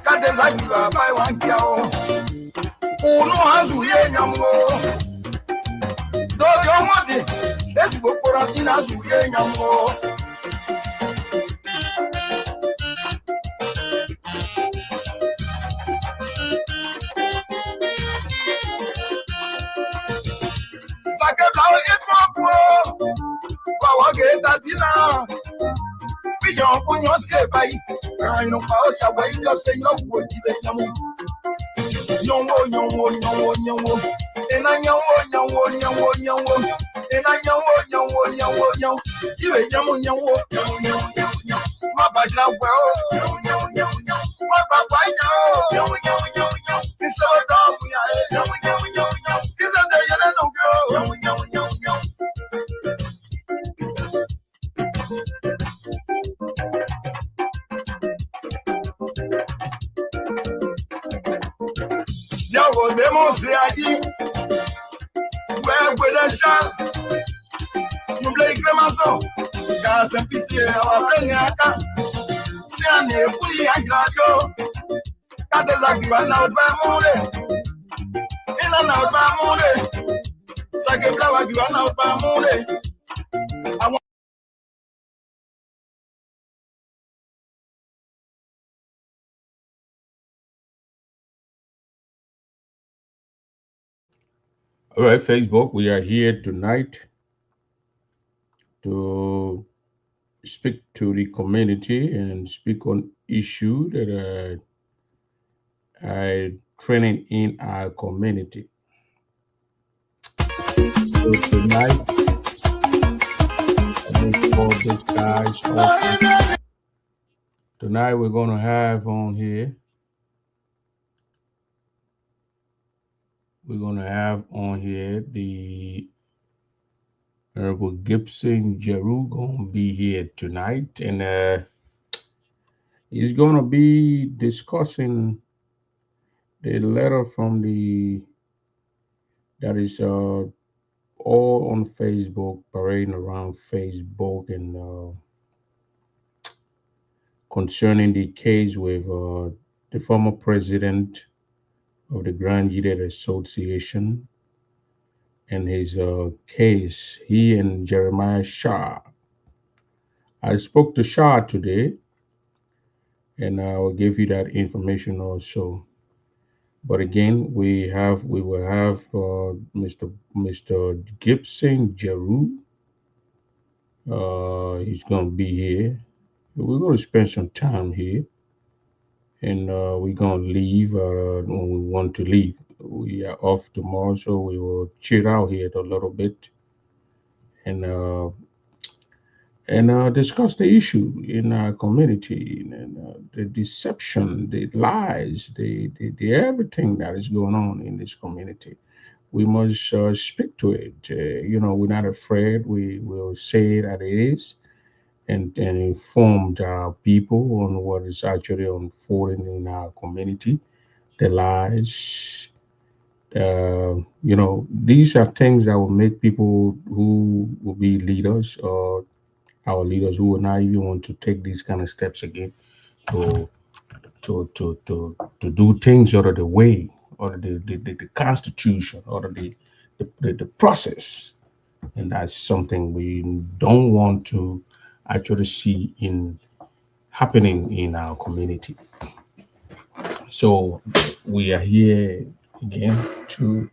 Kadeza by one kiao. Uno hazu ye nyamgo. Do your money. Let's go for a dinner hazu ye nyamgo. Sakabla it more. Power get that dinner. We young on your skate by. I know how to wait just say no would even no more. And I know and I know you ain't young. My bajna well, my baba, it's so dumb. It's a day and I don't go. Yawo demo se aji, where with a shot, you play Clemenceau, gas and PC, our friend Yaka, Siane, Puli and Radio, Katazaki, and out by Mole, in and out by Mole, Sakabla, you are out by Mole. All right, Facebook, we are here tonight to speak to the community and speak on issue that are training in our community. So tonight, I will call these guys off. Tonight we're going to have on here. We're going to have on here the Honorable Gibson Jerur going to be here tonight, and he's going to be discussing the letter from that is all on Facebook, parading around Facebook, and concerning the case with the former president of the Grand United Association and his case, he and Jeremiah Shah. I spoke to Shah today, and I will give you that information also. But again, we will have Mr. Gibson Jerur. He's going to be here. We're going to spend some time here, and we're going to leave when we want to leave. We are off tomorrow, so we will chill out here a little bit and discuss the issue in our community and the deception, the lies, the everything that is going on in this community. We must speak to it. We're not afraid. We will say that it is and informed our people on what is actually unfolding in our community, the lies. These are things that will make people who will be leaders or our leaders who will not even want to take these kind of steps again to to do things out of the way or the constitution or the process, and that's something we don't want to actually see in happening in our community. So we are here again to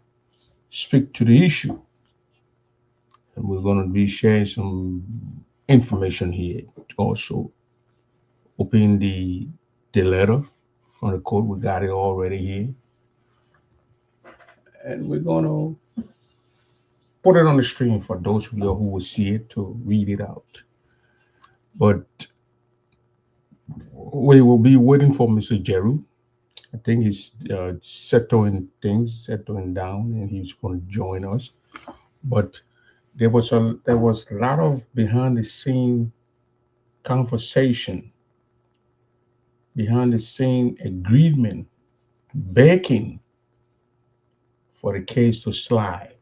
speak to the issue, and we're going to be sharing some information here. Also, open the letter from the court. We got it already here, and we're going to put it on the screen for those of you who will see it to read it out. But we will be waiting for Mr. Jerur. I think he's settling down, and he's going to join us. But there was a lot of behind the scene conversation, behind the scene agreement, begging for the case to slide,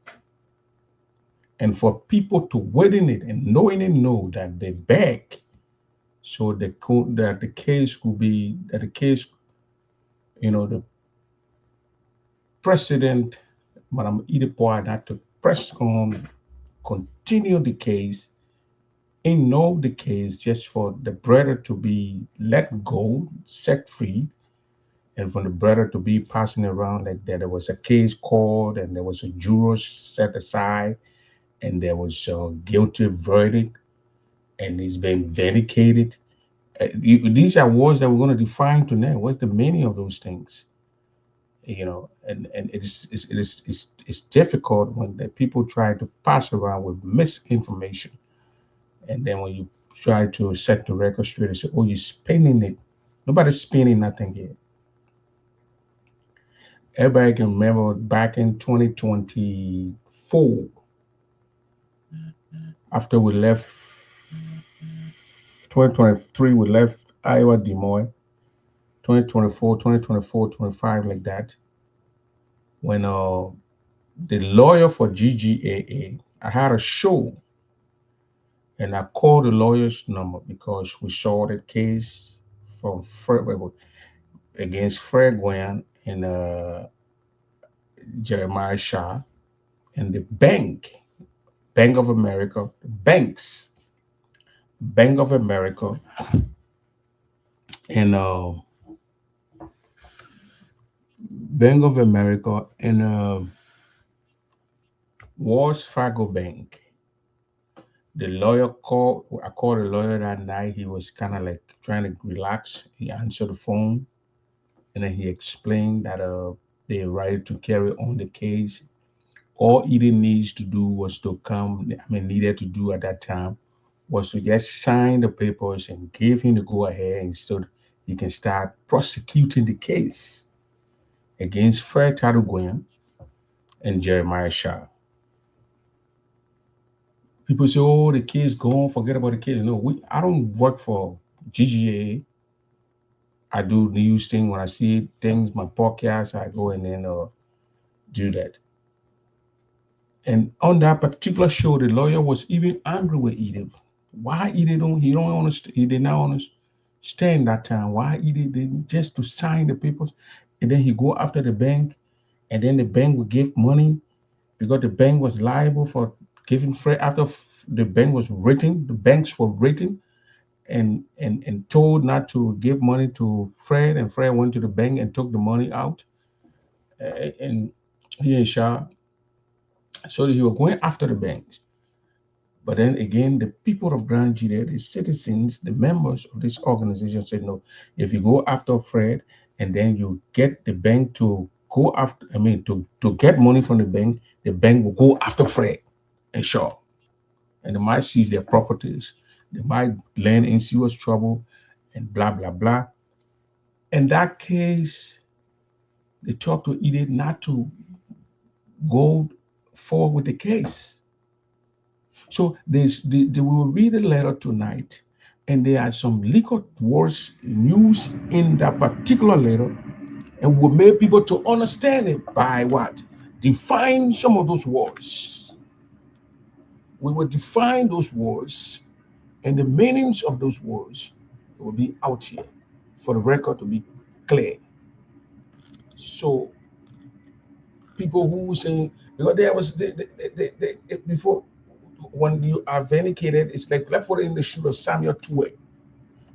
and for people to witness it and know that they beg, so that the case The president, Madam Edith Poada, to press on, continue the case, and know the case just for the brother to be let go, set free, and for the brother to be passing around like that. There was a case called, and there was a juror set aside, and there was a guilty verdict, and he's been vindicated. These are words that we're going to define tonight. What's the meaning of those things? And it's difficult when the people try to pass around with misinformation, and then when you try to set the record straight and say, "Oh, you're spinning it," nobody's spinning nothing here. Everybody can remember back in 2024, after we left 2023, we left Iowa, Des Moines, 2024, 2024, 25, like that, when the lawyer for GGAA, I had a show, and I called the lawyer's number because we saw the case from against Fred Gwen and Jeremiah Shah, and the Bank of America, Bank of America, and Bank of America, and Wells Fargo Bank. The lawyer called. I called the lawyer that night. He was kind of like trying to relax. He answered the phone, and then he explained that they're ready to carry on the case. All Eden needs to do was to come. I mean, needed to do at that time was to just sign the papers and give him the go ahead, and so he can start prosecuting the case against Fred Tarugoyan and Jeremiah Shah. People say, "Oh, the case gone. Forget about the case." No, I don't work for GGA. I do news thing when I see things, my podcast. I go and then do that. And on that particular show, the lawyer was even angry with Edith. Why Edith don't understand? He did not understand that time. Why Edith didn't just to sign the papers, and then he go after the bank, and then the bank would give money because the bank was liable for giving Fred after the bank was written. The banks were written and told not to give money to Fred, and Fred went to the bank and took the money out, and he and Shah. So he was going after the banks. But then again, the people of Grand Nigeria, the citizens, the members of this organization said, no, if you go after Fred and then you get the bank to go after, to get money from the bank will go after Fred and Shaw. And they might seize their properties. They might land in serious trouble and blah, blah, blah. In that case, they talked to Edith not to go forward with the case. So they will read a letter tonight, and there are some legal words news in that particular letter, and will make people to understand it by what? Define some of those words. We will define those words, and the meanings of those words will be out here for the record to be clear. So people who say, because there was before, when you are vindicated, it's like let's put it in the shoe of Samuel Tuwe.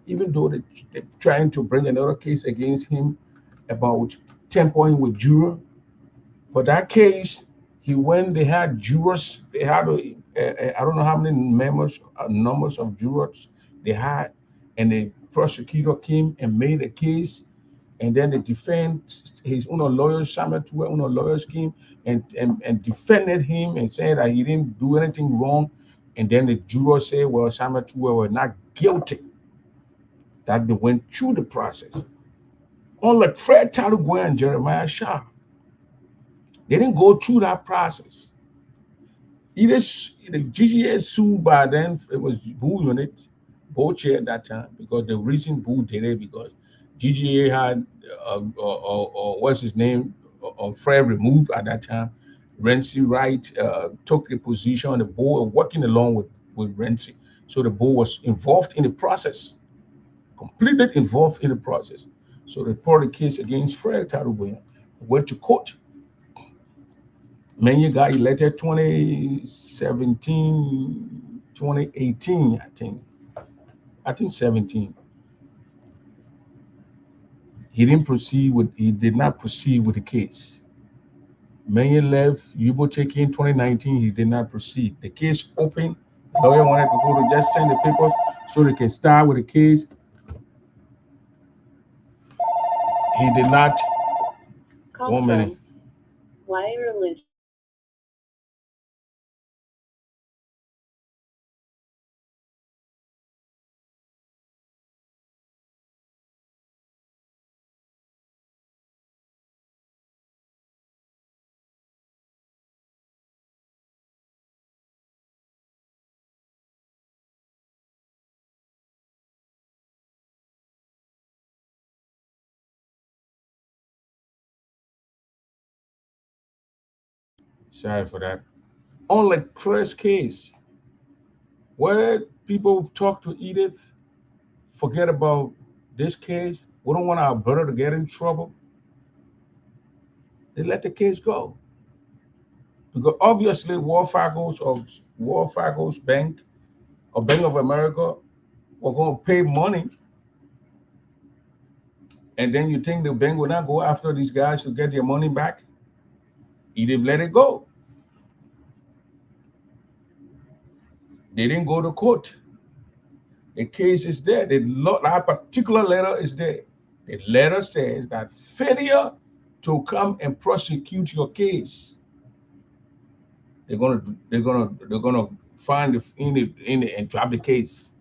Even though they're trying to bring another case against him about tampering with juror, but that case, he when they had jurors, they had I don't know how many numbers of jurors they had, and the prosecutor came and made a case, and then the defense, his own lawyers, Samuel Tuwe, own lawyers came and defended him and said that he didn't do anything wrong, and then the jurors said, well, Samuel Tuwe were not guilty, that they went through the process. Unlike Fred Talugue and Jeremiah Shah, they didn't go through that process. It is the GGA sued by then. It was Boo Unit, Boo Chair at that time, because the reason Boo did it because GGA had what's his name, Fred removed at that time. Renzi Wright took a position on the board, working along with Renzi. So the board was involved in the process, completely involved in the process. So they brought a case against Fred Taruboya. Went to court. Many got elected 2017, 2018, I think. I think 17. He did not proceed with the case. Many left, Yubo taking 2019, he did not proceed. The case open. The lawyer wanted to go to just send the papers so they can start with the case. He did not. Call 1 minute. wireless. Sorry for that. Unlike Chris' case, where people talk to Edith, forget about this case. We don't want our brother to get in trouble. They let the case go. Because obviously War Fargo's bank or Bank of America were going to pay money. And then you think the bank will not go after these guys to get their money back? Edith let it go. They didn't go to court. The case is there. That particular letter is there. The letter says that failure to come and prosecute your case, they're gonna find in it and drop the case.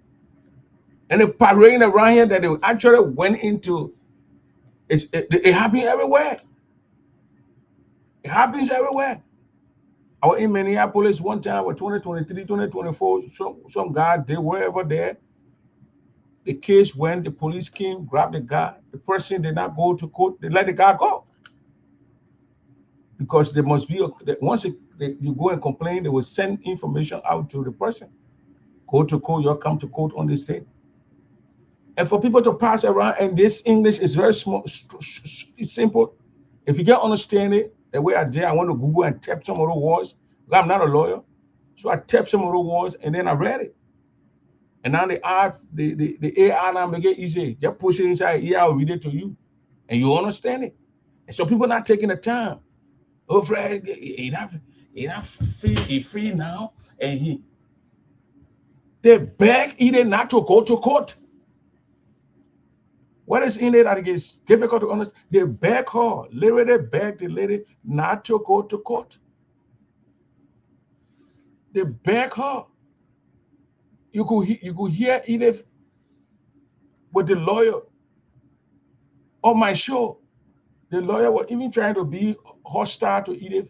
And the parade around here that they actually went into, it happens everywhere. It happens everywhere. I was in Minneapolis one time with 2023, 2024. Some guy, they were over there. The case when the police came, grabbed the guy. The person did not go to court. They let the guy go. Because there must be, once you go and complain, they will send information out to the person. Go to court, you'll come to court on this day. And for people to pass around, and this English is very small, it's simple. If you can understand it, the way I did, I went to Google and typed some of the words. I'm not a lawyer. So I typed some of the words and then I read it. And now the AI now make it easy. Just push it inside here, I'll read it to you. And you understand it. And so people not taking the time. Oh, Fred, he free now. And they beg either not to go to court. What is in it that is difficult to understand? They beg her, literally beg the lady not to go to court. They beg her. You could hear Edith with the lawyer on my show. The lawyer was even trying to be hostile to Edith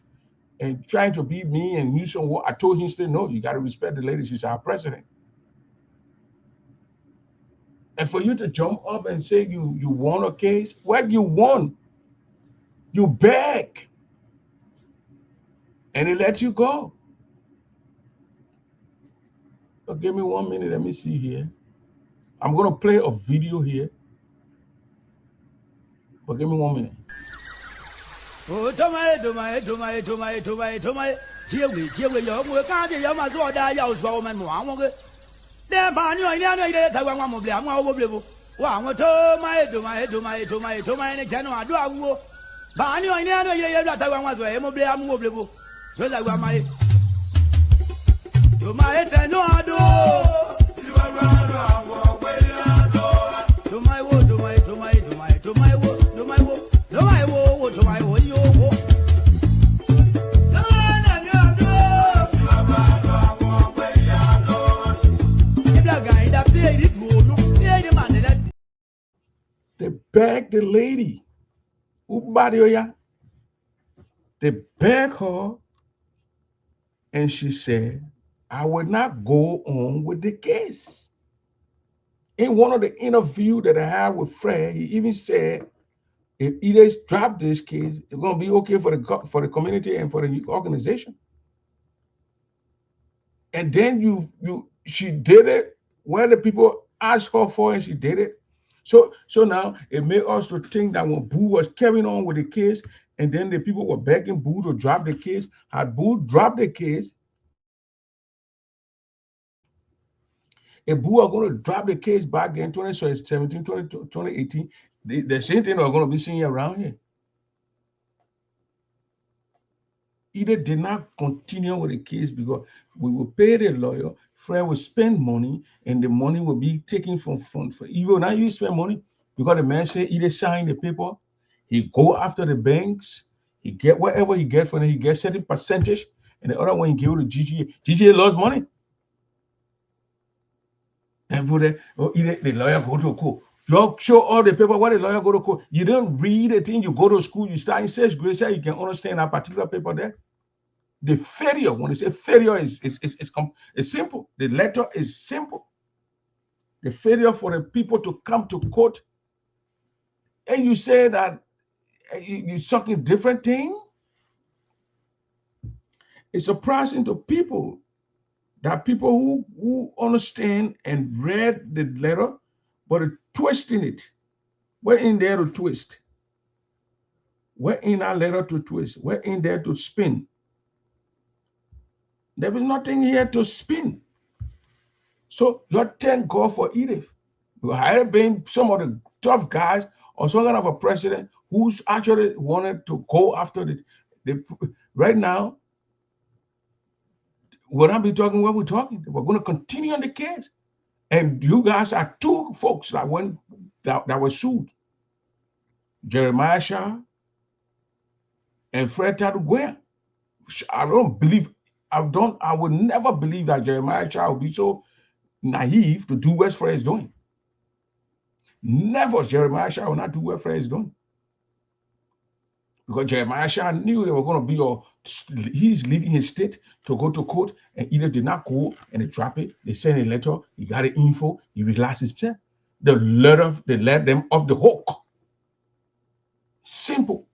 and trying to be me and use some. I told him, say, no, you got to respect the lady. She's our president. And for you to jump up and say you won a case, what you won? You beg. And it lets you go. So give me 1 minute. Let me see here. I'm going to play a video here. But give me 1 minute. Oh, They begged the lady. They begged her, and she said, I will not go on with the case. In one of the interviews that I had with Fred, he even said, if either drop this case, it's going to be okay for the community and for the organization. And then she did it where the people asked her for, and she did it. So now it made us to think that when Boo was carrying on with the case, and then the people were begging Boo to drop the case. Had Boo dropped the case, if Boo are going to drop the case back in 2017, 2018, the same thing are going to be seen around here. Either did not continue with the case because we will pay the lawyer, Fred will spend money, and the money will be taken from front. You will not use spend money because the man said either sign the paper, he go after the banks, he get whatever he get from it, he gets certain percentage, and the other one he give it to GGA. GGA lost money. And put it, oh, either the lawyer go to court. You show all the paper why the lawyer go to court. You don't read a thing, you go to school, you start in sixth grade, so you can understand that particular paper there. The failure, when I say failure, is simple. The letter is simple. The failure for the people to come to court, and you say that you're talking different thing. It's surprising to people that people who understand and read the letter, but are twisting it. We're in there to twist. We're in our letter to twist. We're in there to spin. There is nothing here to spin. So Lord, thank God for Edith. Had it been some of the tough guys or some kind of a president who's actually wanted to go after it, right now, we're not be talking what we're talking. We're going to continue on the case. And you guys are two folks that were sued. Jeremiah Shah and Fred Taduguia. I would never believe that Jeremiah Shah would be so naive to do what Fred is doing. Never. Jeremiah Shah will not do what Fred is doing. Because Jeremiah Shah knew they were going to be he's leaving his state to go to court, and either did not go and they drop it, they send a letter, he got the info, he relaxed himself. They let them off the hook. Simple.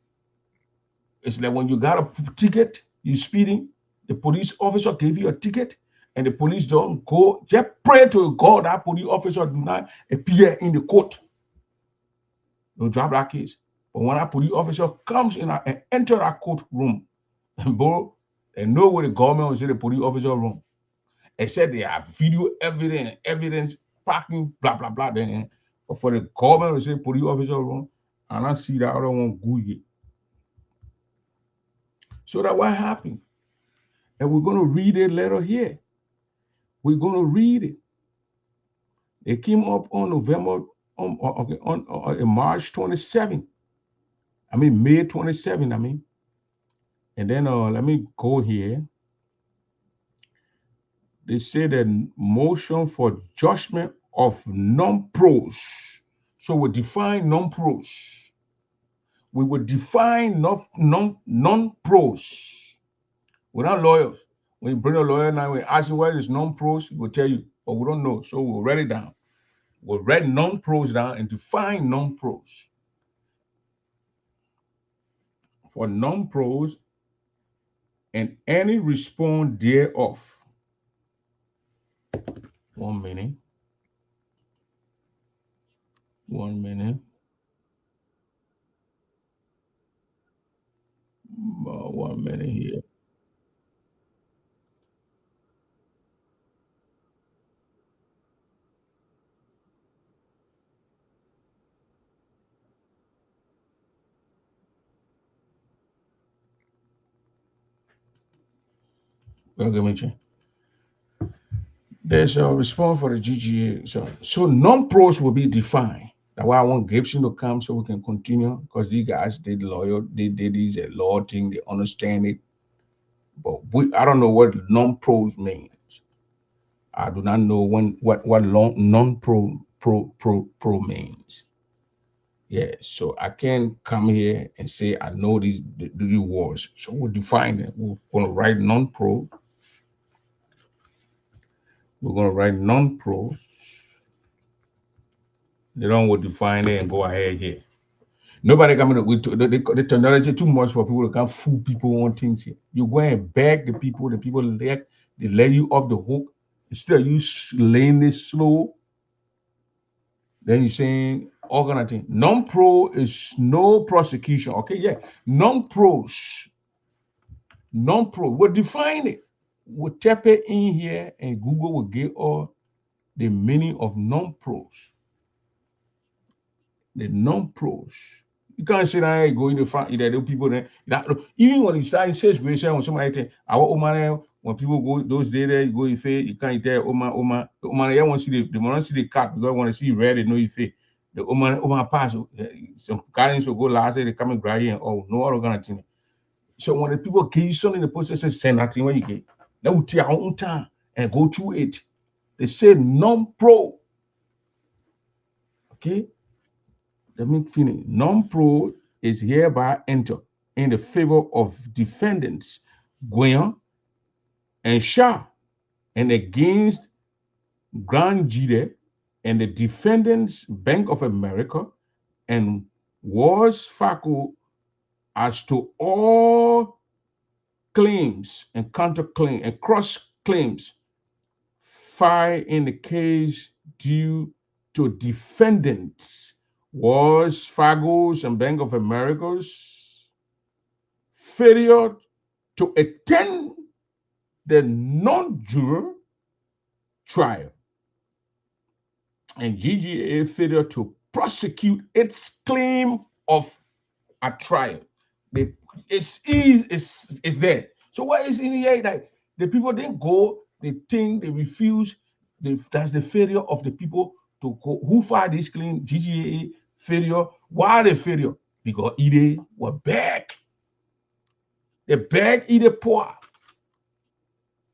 It's like when you got a ticket, you speeding, the police officer gave you a ticket, and the police don't go, just pray to God that police officer do not appear in the court. They'll drop that case. But when a police officer comes in and enter that courtroom, bro, they know where the government was in the police officer room. They said they have video evidence, parking, blah, blah, blah. Then, but for the government was in the police officer room, and I see that other one go here. So that what happened? And we're going to read a letter here. We're going to read it. It came up on March 27. May 27, And then let me go here. They say that motion for judgment of non-pros. So we define non-pros. We will define non-pros. We're not lawyers. When you bring a lawyer now, we ask him what is non-pros, he will tell you, but we don't know. So we'll write it down. We'll write non-pros down and define non-pros. For non-pros and any response thereof. 1 minute. 1 minute. 1 minute here. Okay, mention. There's a response for the GGA. So non-pros will be defined. That's why I want Gibson to come so we can continue, because these guys did lawyer, they did this a law thing, they understand it. But I don't know what non-pros means. I do not know what non-pro means. Yeah, so I can't come here and say I know these words. So we'll define it. We're gonna write non-pro. We're gonna write non-pro. They don't will define it and go ahead here. Nobody coming with the technology too much for people to come fool people on things here. You go and beg the people they let you off the hook. Instead of you laying this slow, then you're saying, all kind of thing. Non-pro is no prosecution. Okay, yeah. Non-pros. Non-pro. We'll define it. We'll tap it in here and Google will give all the meaning of non-pros. The non-pros. You can't say that you go in the front, there are people there. That, even when you start in sixth grade, when somebody our Oman, when people go those days there, you go if you can't tell Oman, you want to see they want to see the cat because they want to see red, they know if the Oman pass. Some parents will go last day, they come and grab you, oh, no other kind of thing. So when the people give you something in the post, say send that thing when you get, they will take your own time and go through it. They say non-pro. Okay. Let me finish. Non-pro is hereby entered in the favor of defendants Gwen and Shah and against Grand Jide and the defendants Bank of America and Wells Fargo as to all claims and counterclaims and cross claims filed in the case due to defendants Wells Fargo's and Bank of America's failure to attend the non-juror trial and GGA failure to prosecute its claim of a trial. It's there. So what is in here that the people didn't go, they think, they refuse. That's the failure of the people to go who filed this claim, GGA failure. Why the failure? Because they were back. They beg, either poor.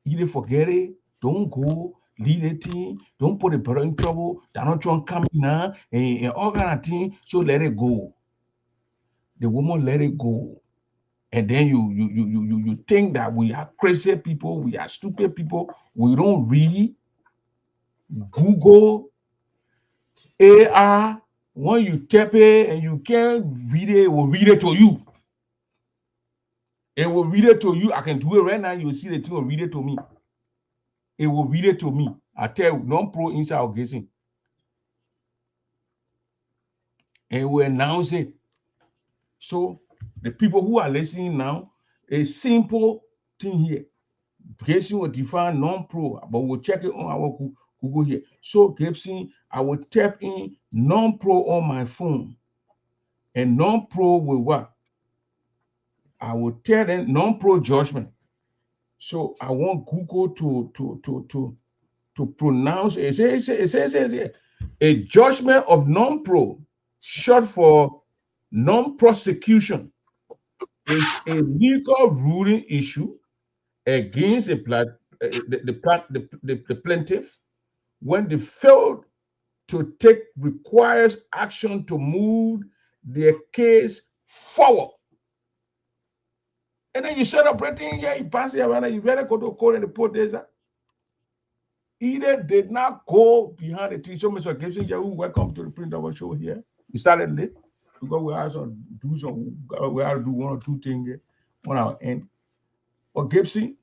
Either forget it, don't go, leave the thing, don't put the brother in trouble, they're not trying to come in now, and all kind of thing, so let it go. The woman let it go. And then you think that we are crazy people, we are stupid people, we don't read, Google, AI, when you tap it and you can't read it will read it to you. It will read it to you. I can do it right now, you'll see the thing will read it to me. It will read it to me. I tell you, non-pro inside of guessing. And it will announce it. So the people who are listening now, a simple thing here. Gibson will define non-pro, but we'll check it on our Google here. So Gibson, I will tap in non-pro on my phone. And non-pro will what? I will tell them non-pro judgment. So I want Google to pronounce it. It says here, a judgment of non-pro, short for non-prosecution, is a legal ruling issue against the plaintiff when they failed to take requires action to move their case forward. And then you set up everything here, you pass it around, you better go to court and report this. Either did not go behind the tree. So, Mr. Gibson Jerur, welcome to the Print Our Show here. We started late because we have to do one or two things on our end. But Gibson,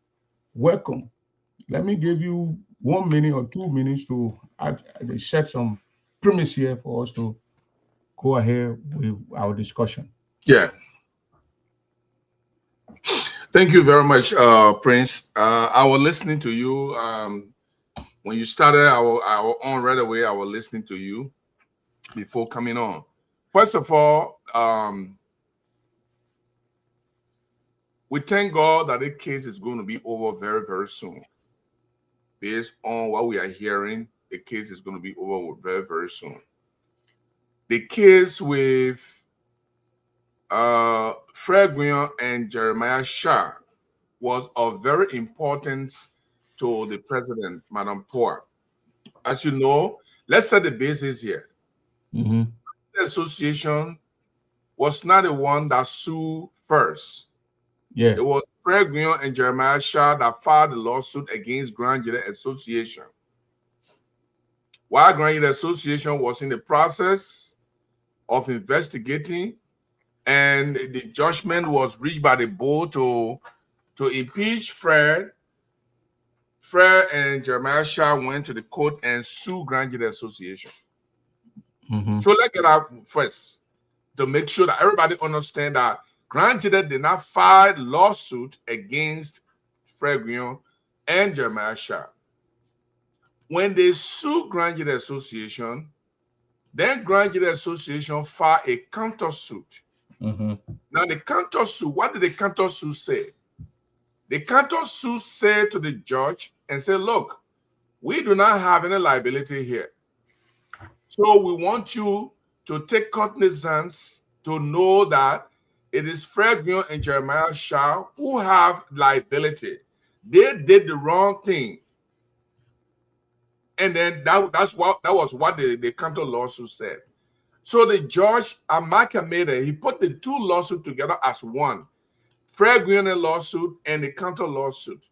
welcome. Let me give you 1 minute or 2 minutes to set some premise here for us to go ahead with our discussion. Yeah. Thank you very much, Prince. I was listening to you. When you started our on right away, I was listening to you before coming on. First of all, we thank God that the case is going to be over very, very soon. Based on what we are hearing, the case is going to be over very, very soon. The case with Fred Guion and Jeremiah Shah was of very importance to the president, Madam Poor. As you know, let's set the basis here. Mm-hmm. The association was not the one that sued first. Yeah. It was Fred Guion and Jeremiah Shah that filed the lawsuit against Grand Jide Association. While Grand Jide Association was in the process of investigating, and the judgment was reached by the board to impeach Fred and Jeremiah Shah went to the court and sued Grand Jide Association. So let's get out first to make sure that everybody understand that Grand Jide did not file lawsuit against Fred Guion and Jeremiah Shah. When they sued Grand Jide Association, then Grand Jide Association filed a countersuit. Now the countersuit, what did the countersuit say? The countersuit said to the judge and said, look, we do not have any liability here. So we want you to take cognizance to know that it is Fred Guion and Jeremiah Shah who have liability. They did the wrong thing. And then that was what the counter lawsuit said. So the judge, Amaka Mede, he put the two lawsuits together as one. Fred Guion lawsuit and the counter lawsuit.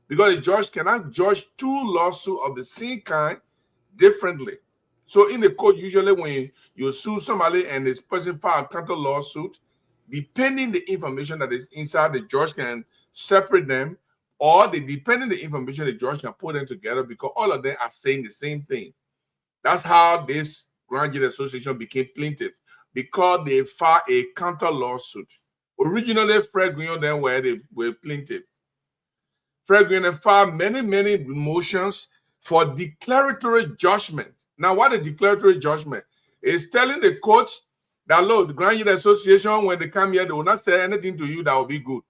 Because the judge cannot judge two lawsuits of the same kind differently. So in the court, usually when you sue somebody and this person file a counter lawsuit, depending the information that is inside, the judge can separate them, or depending the information, the judge can put them together because all of them are saying the same thing. That's how this Grand Jide Association became plaintiff, because they filed a counter lawsuit. Originally, Fred Guion then were plaintiff. Fred Guion filed many motions for declaratory judgment. Now, what a declaratory judgment is telling the court that, look, the Grand Jide Association, when they come here, they will not say anything to you that will be good.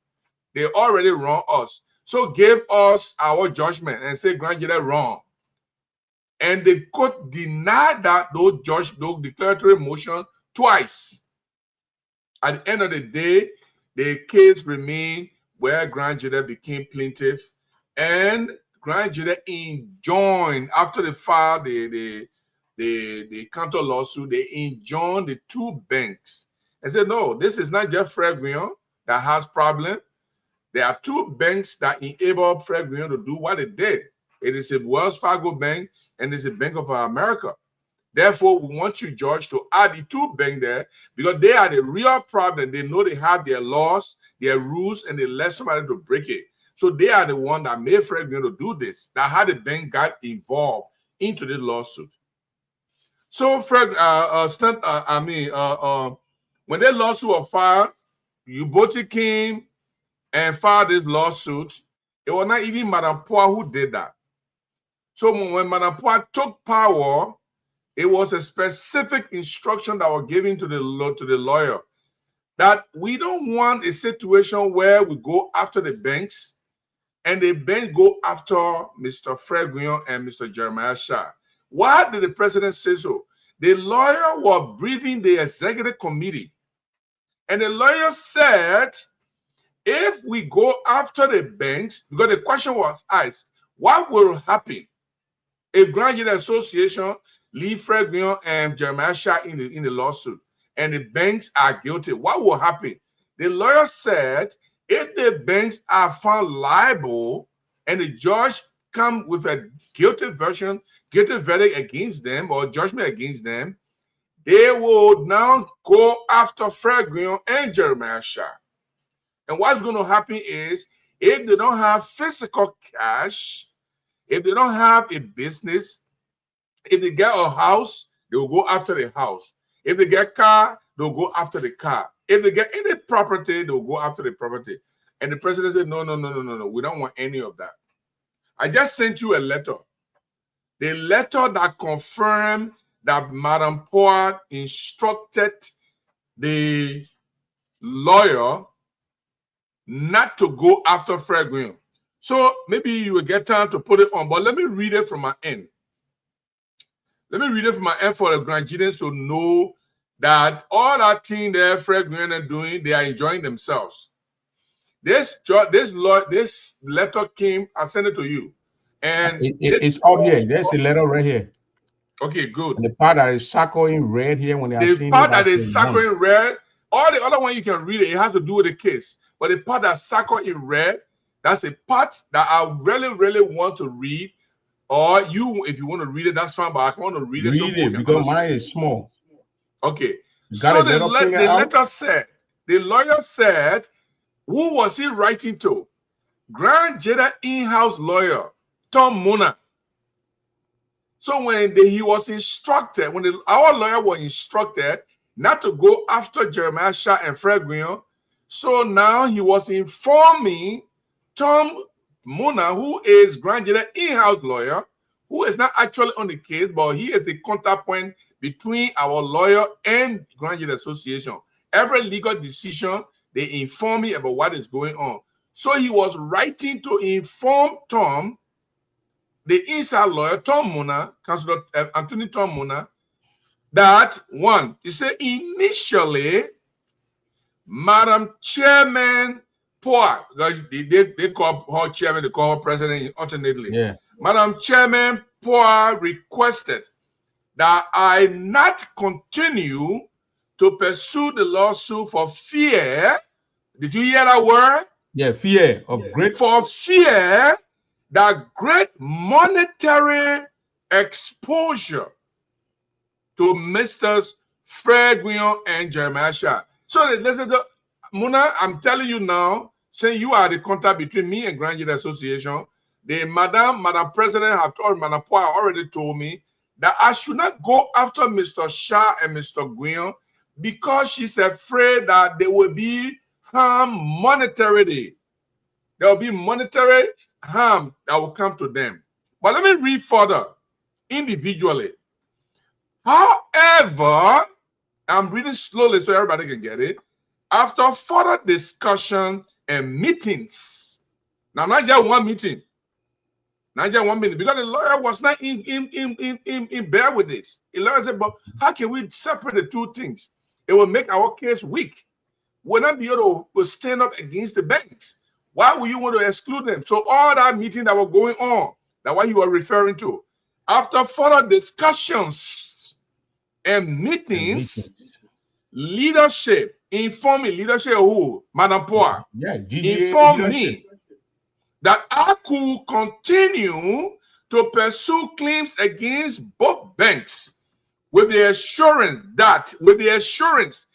They already wrong us. So give us our judgment and say Grand Jide wrong. And the court denied that those declaratory motion twice. At the end of the day, the case remained where Grand Jide became plaintiff, and Grand Jide enjoined, after they filed the counter lawsuit, they enjoined the two banks and said, no, this is not just Fred Guion that has problem. There are two banks that enable Fred Guion to do what they did. It is a Wells Fargo bank and it's a Bank of America. Therefore, we want you, Judge, to add the two banks there because they are the real problem. They know they have their laws, their rules, and they let somebody to break it. So they are the one that made Fred Guion to do this. That how the bank got involved into the lawsuit. So Fred, when the lawsuit was filed, Uboti came and filed this lawsuit. It was not even Madame Poir who did that. So when Madame Poir took power, it was a specific instruction that was given to the lawyer that we don't want a situation where we go after the banks and the bank go after Mr. Fred Guion and Mr. Jeremiah Shah. Why did the president say so? The lawyer was briefing the executive committee, and the lawyer said, if we go after the banks, because the question was asked, what will happen if Grand Jide Association leave Fred Guion and Jeremiah Shah in the lawsuit and the banks are guilty? What will happen? The lawyer said, if the banks are found liable and the judge come with a guilty verdict against them or judgment against them, they will now go after Fred Guion and Jeremiah Shah. And what's going to happen is, if they don't have physical cash, if they don't have a business, if they get a house, they will go after the house. If they get a car, they'll go after the car. If they get any property, they'll go after the property. And the president said, no, we don't want any of that. I just sent you a letter. The letter that confirmed that Madame Poir instructed the lawyer not to go after Fred Guion. So maybe you will get time to put it on, but let me read it from my end. Let me read it from my end for the Grand Jides to know that all that thing there Fred Guion are doing, they are enjoying themselves. This letter came, I sent it to you. And it's out here. There's a letter right here. Okay, good. And the part that is circled in red here, when they are the part that is circled in red, all the other one you can read it, it has to do with the case. But the part that's circled in red, that's a part that I really want to read. Or you, if you want to read it, that's fine. But I want to read it. Read it because mine is small. Okay. So the letter said, the lawyer said, who was he writing to? Grand Jide in-house lawyer, Tom Mona. So when he was instructed, when our lawyer was instructed not to go after Jeremiah Shah and Fred Guion, so now he was informing Tom Muna, who is Grand Jury in-house lawyer, who is not actually on the case, but he is a counterpoint between our lawyer and Grand Jury Association. Every legal decision, they inform me about what is going on. So he was writing to inform Tom, the inside lawyer, Tom Muna, Councilor Anthony Tom Muna, that one, he said initially, Madam Chairman Poa, they call her chairman, they call her president alternately. Yeah. Madam Chairman Poa requested that I not continue to pursue the lawsuit for fear. Did you hear that word? Yeah, fear of great. For fear that great monetary exposure to Mr. Fred Guion and Jeremiah Shah. So listen to Muna, I'm telling you now, saying you are the contact between me and Grand Jury Association. The Madam President have told, Madam Poa already told me that I should not go after Mr. Shah and Mr. Guion because she's afraid that there will be harm monetarily. There will be monetary harm that will come to them. But let me read further individually. However, I'm reading slowly so everybody can get it. After further discussion and meetings, now not just one meeting, not just 1 minute, because the lawyer was not in bear with this. The lawyer said, but how can we separate the two things? It will make our case weak. We'll not be able to stand up against the banks. Why would you want to exclude them? So all that meeting that was going on, that's what you are referring to. After further discussions and meetings, leadership, informing leadership who? Madam Poa, yeah, informed me that I could continue to pursue claims against both banks with the assurance that, what the assurance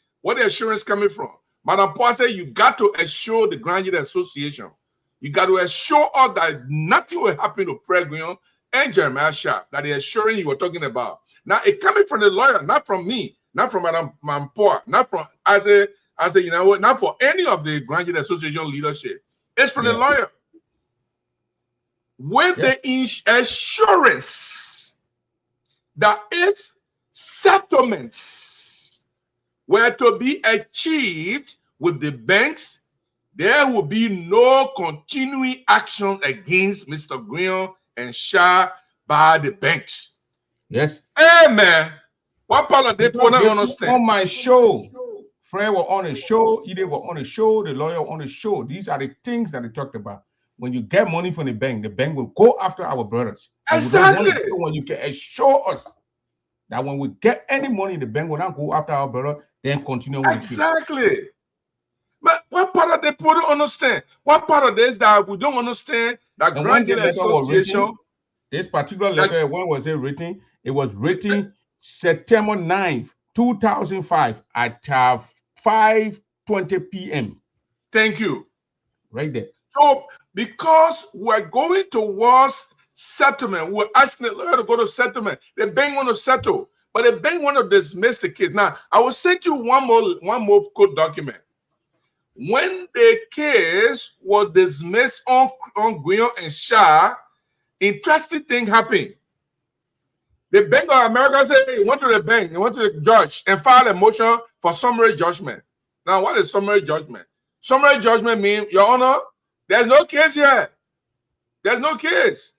coming from? Madam Poa said, you got to assure the Grand Jury Association. You got to assure us that nothing will happen to Fred Guion and Jeremiah Shah, that the assurance you were talking about. Now, it coming from the lawyer, not from me, not from Madam Poa, not from, as a you know, not for any of the Grand Jury Association leadership. It's from the lawyer. With the assurance that if settlements were to be achieved with the banks, there will be no continuing action against Mr. Guion and Shah by the banks. Yes. Amen. What part of they don't understand? On my show, Fred was on a show, Edith was on a show, the lawyer on a show. These are the things that they talked about. When you get money from the bank will go after our brothers. Exactly. When you can assure us that when we get any money, the bank will not go after our brother, then continue with exactly. But what part of the people don't understand? What part of this that we don't understand? That Grand Jury Association. This particular letter, when was it written? It was written September 9th, 2005 at 5:20 p.m. Thank you. Right there. So, because we're going towards settlement, we're asking the lawyer to go to settlement. The bank want to settle, but the bank want to dismiss the case. Now, I will send you one more court document. When the case was dismissed on Guion and Shah, interesting thing happened. The Bank of America said, hey, went to the bank, he went to the judge and filed a motion for summary judgment. Now, what is summary judgment? Summary judgment means, Your Honor, there's no case here. There's no case.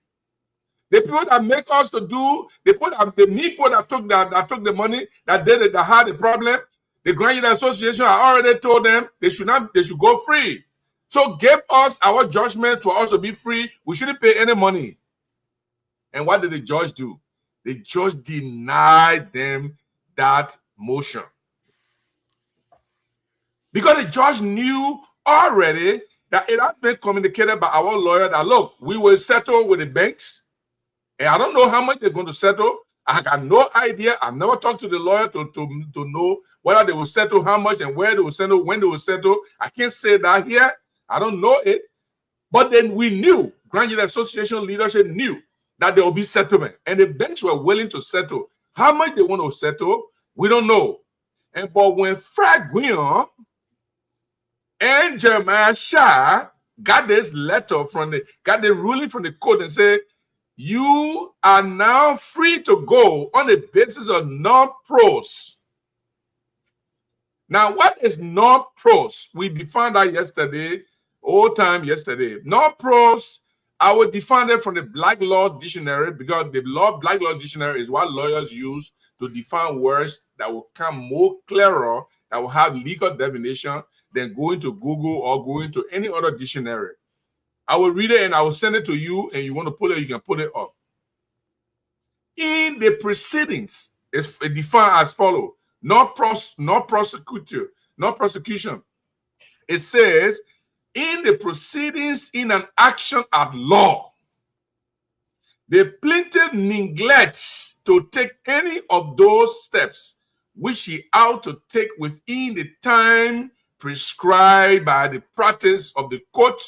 The people that make us to do, the people that took the money, that did it, that had the problem, the Grand Jury Association, I already told them they should go free. So give us our judgment to also be free. We shouldn't pay any money. And what did the judge do? The judge denied them that motion. Because the judge knew already that it has been communicated by our lawyer that, look, we will settle with the banks. And I don't know how much they're going to settle. I got no idea. I've never talked to the lawyer to know whether they will settle, how much, and where they will settle, when they will settle. I can't say that here. I don't know it. But then we knew, Grand Jury Association leadership knew that there will be settlement. And the banks were willing to settle. How much they want to settle, we don't know. And but when Fred Guion and Jeremiah Shah got this letter got the ruling from the court and said, you are now free to go on the basis of non-pros. Now, what is non-pros? We defined that yesterday, yesterday. Non-pros, I will define it from the Black Law Dictionary, because the Black Law Dictionary is what lawyers use to define words that will come more clearer, that will have legal definition than going to Google or going to any other dictionary. I will read it and I will send it to you, and you want to pull it, you can put it up. In the proceedings, it's defined as follows: not prosecution. It says, in the proceedings in an action at law, the plaintiff neglects to take any of those steps which he ought to take within the time prescribed by the practice of the court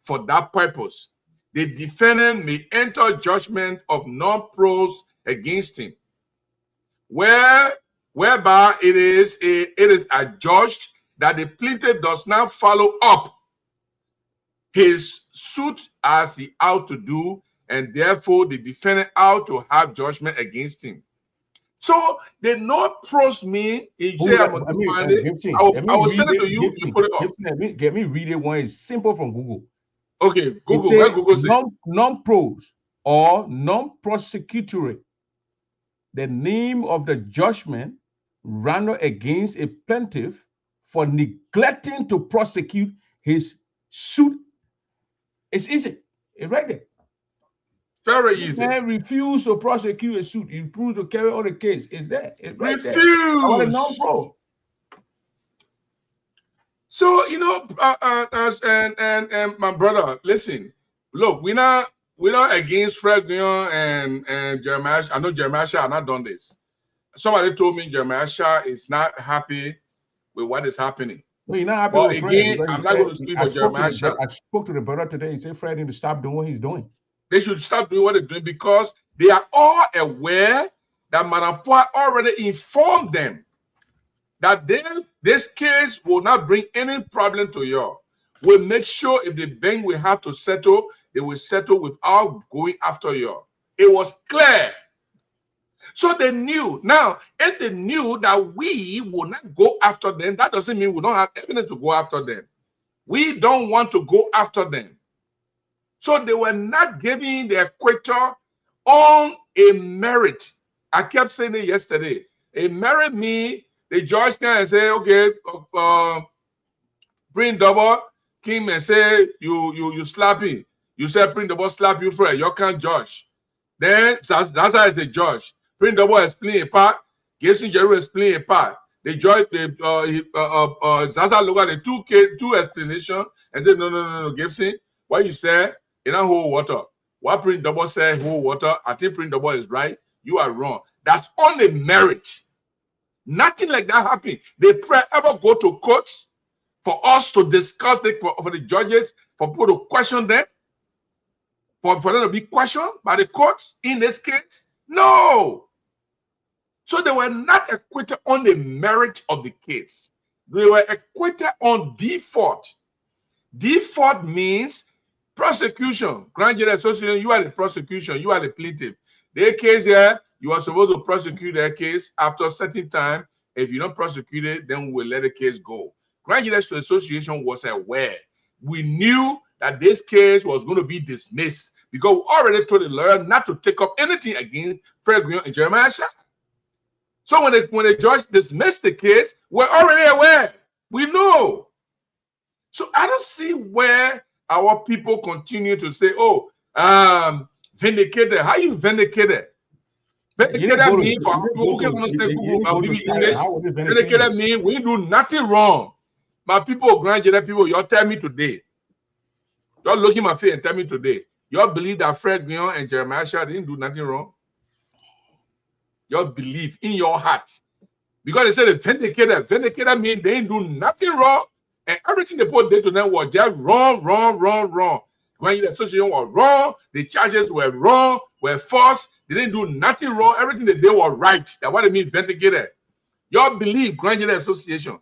for that purpose, the defendant may enter judgment of non-pros against him, whereby it is adjudged that the plaintiff does not follow up his suit as he ought to do, and therefore the defendant ought to have judgment against him. So the non-pros mean, I will send it to you. You put it up. Get me read it one. It's simple from Google. Okay, Google. Where Google says non-pros or non-prosecutory, the name of the judgment rendered against a plaintiff for neglecting to prosecute his suit. It's easy. It's right there. Very easy. Man refuse to prosecute a suit. He refuse to carry on the case. It's there. It's right refuse. There. Non-pro. So and my brother, listen. Look, we're not against Fred Guion and Jeremiah. I know Jeremiah Shah have not done this. Somebody told me Jeremiah Shah is not happy with what is happening. No, you're not happy. But again, I'm not going to speak for Jeremiah Shah. I spoke to the brother today. He said Fred need to stop doing what he's doing. They should stop doing what they're doing, because they are all aware that Madam Poa already informed them that this case will not bring any problem to you. We'll make sure if the bank will have to settle, they will settle without going after you. It was clear. So they knew. Now, if they knew that we will not go after them, that doesn't mean we don't have evidence to go after them. We don't want to go after them. So they were not giving the acquittal on a merit. I kept saying it yesterday. A merit means the judge can say, okay, Prince Double came and say you slap him. You said Prince Double slap you, Fred. You can't judge. Then that's how it's a judge. Prince Double is playing a part. Gibson Jerur is playing a part. The judge, Zaza look at the two explanation and said, no, Gibson, what you said, you don't hold water. What Prince Double said, hold water. I think Prince Double is right. You are wrong. That's on a merit. Nothing like that happened. They ever go to courts for us to discuss it, for the judges, for people to question them, for them to be questioned by the courts in this case? No. So they were not acquitted on the merit of the case. They were acquitted on default. Default means prosecution. Grand Jury Association, you are the prosecution, you are the plaintiff. Their case here, you are supposed to prosecute their case after a certain time. If you don't prosecute it, then we'll let the case go. Grand Jury Association was aware. We knew that this case was going to be dismissed because we already told the lawyer not to take up anything against Fred Guion and Jeremiah Shah. So when the judge dismissed the case, we're already aware. We know. So I don't see where our people continue to say, oh, vindicated. How you vindicated? Vindicated means, for people who can understand Google, I'll give you English. Vindicated means we do nothing wrong. My people, Grand Jury people, y'all tell me today. Y'all look in my face and tell me today. Y'all believe that Fred Guion and Jeremiah Shah didn't do nothing wrong? Y'all believe in your heart. Because they said vindicated. Vindicated means they didn't do nothing wrong. And everything they put there to them was just wrong. Grand Unit Association was wrong. The charges were wrong, were false. They didn't do nothing wrong. Everything they did was right. That's what it means, vindicated. Y'all believe Grand Unit Association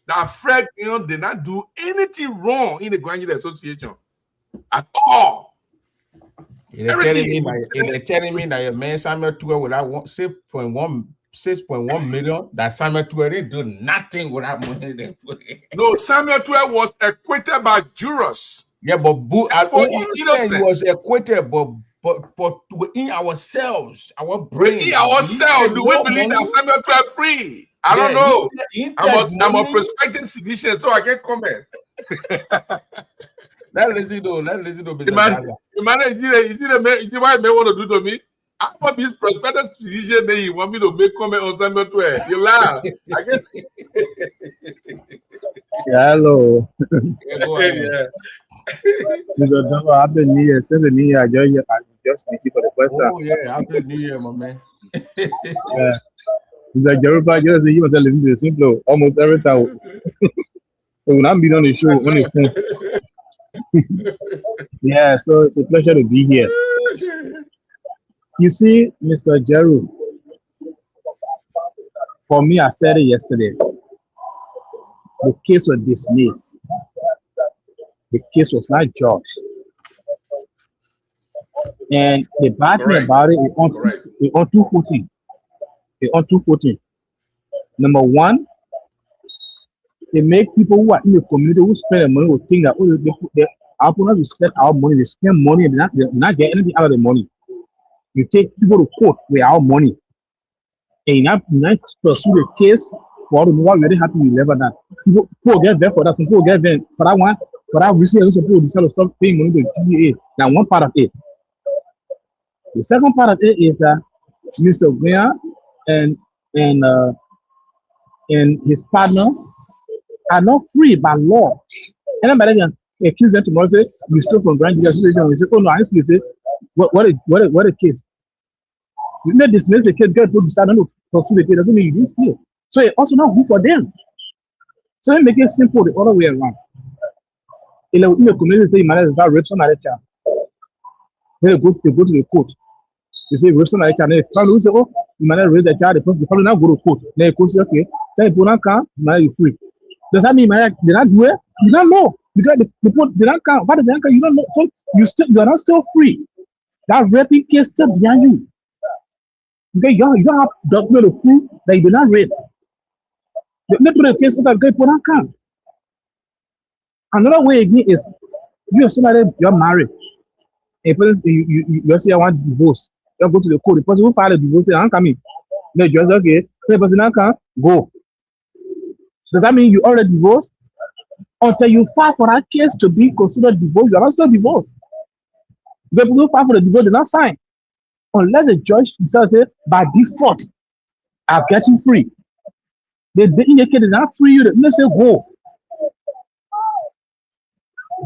that Fred Guion did not do anything wrong in the Grand Unit Association at all. They're telling me that your man Samuel Tour without 6.1 million, that Samuel Tour didn't do nothing without money. No, Samuel Tour was acquitted by jurors. Yeah, but he was acquitted, but within ourselves, our brain. Within ourselves, do we believe that Samuel Tour free? I don't know. I'm a prospective citizen, so I can't comment. Let's listen to Mr. You see what may want to do to me? I want to be prospective citizen, then you want me to make comment on Samuel Tour. You laugh. Hello. Yeah. Mr. Domo, Happy New Year. Send the New Year. Just thank you for the question. Oh, yeah. Happy New Year, my man. Mr. Jerur, just you must listen to the simple almost every time. When I'm being on the show, on the phone. Yeah, so it's a pleasure to be here. You see, Mr. Jerur, for me, I said it yesterday. The case was dismissed. The case was not judged. And the bad thing about it is on 214. It's on 214. Number one, they make people who are in the community who spend their money will think that they will spend our money, they spend money and they not get anything out of the money. You take people to court with our money. And you not pursue the case for all the more really happy we never that. People get there for that, some people get there for that one. For that reason, some people decide to stop paying money to GGA. Now, one part of it. The second part of it is that Mr. Guion and his partner are not free by law. Anybody can accuse them tomorrow, say, you stole from Grand Jury Association. We say, oh no, I see, say, what a case. You may dismiss the case, get to decide not to pursue the case, doesn't mean you didn't steal. So it's also not good for them. So they make it simple the other way around. In the community, say, you might as well rape somebody child. They go to the court. They say, rape somebody child. They probably say, oh, you might not rape the child, the person probably not go to court. Then the court say, okay, say, you can't, you might be free. Does that mean they not do it? You don't know. Because the people they don't count. But they don't count, you don't know. So you are not still free. That raping case still behind you. Because you don't have document proof that you did not rape. They put a case inside, people don't count. Another way again is you are somebody you're married. A person you say I want divorce. You go to the court. The person who filed a divorce say I'm coming. No, just okay. Say the person can't go. Does that mean you already divorced? Until you file for that case to be considered divorced, you are not still divorced. The people who file for the divorce did not sign. Unless the judge himself say by default, I'll get you free. They indicate they not free you, they say go.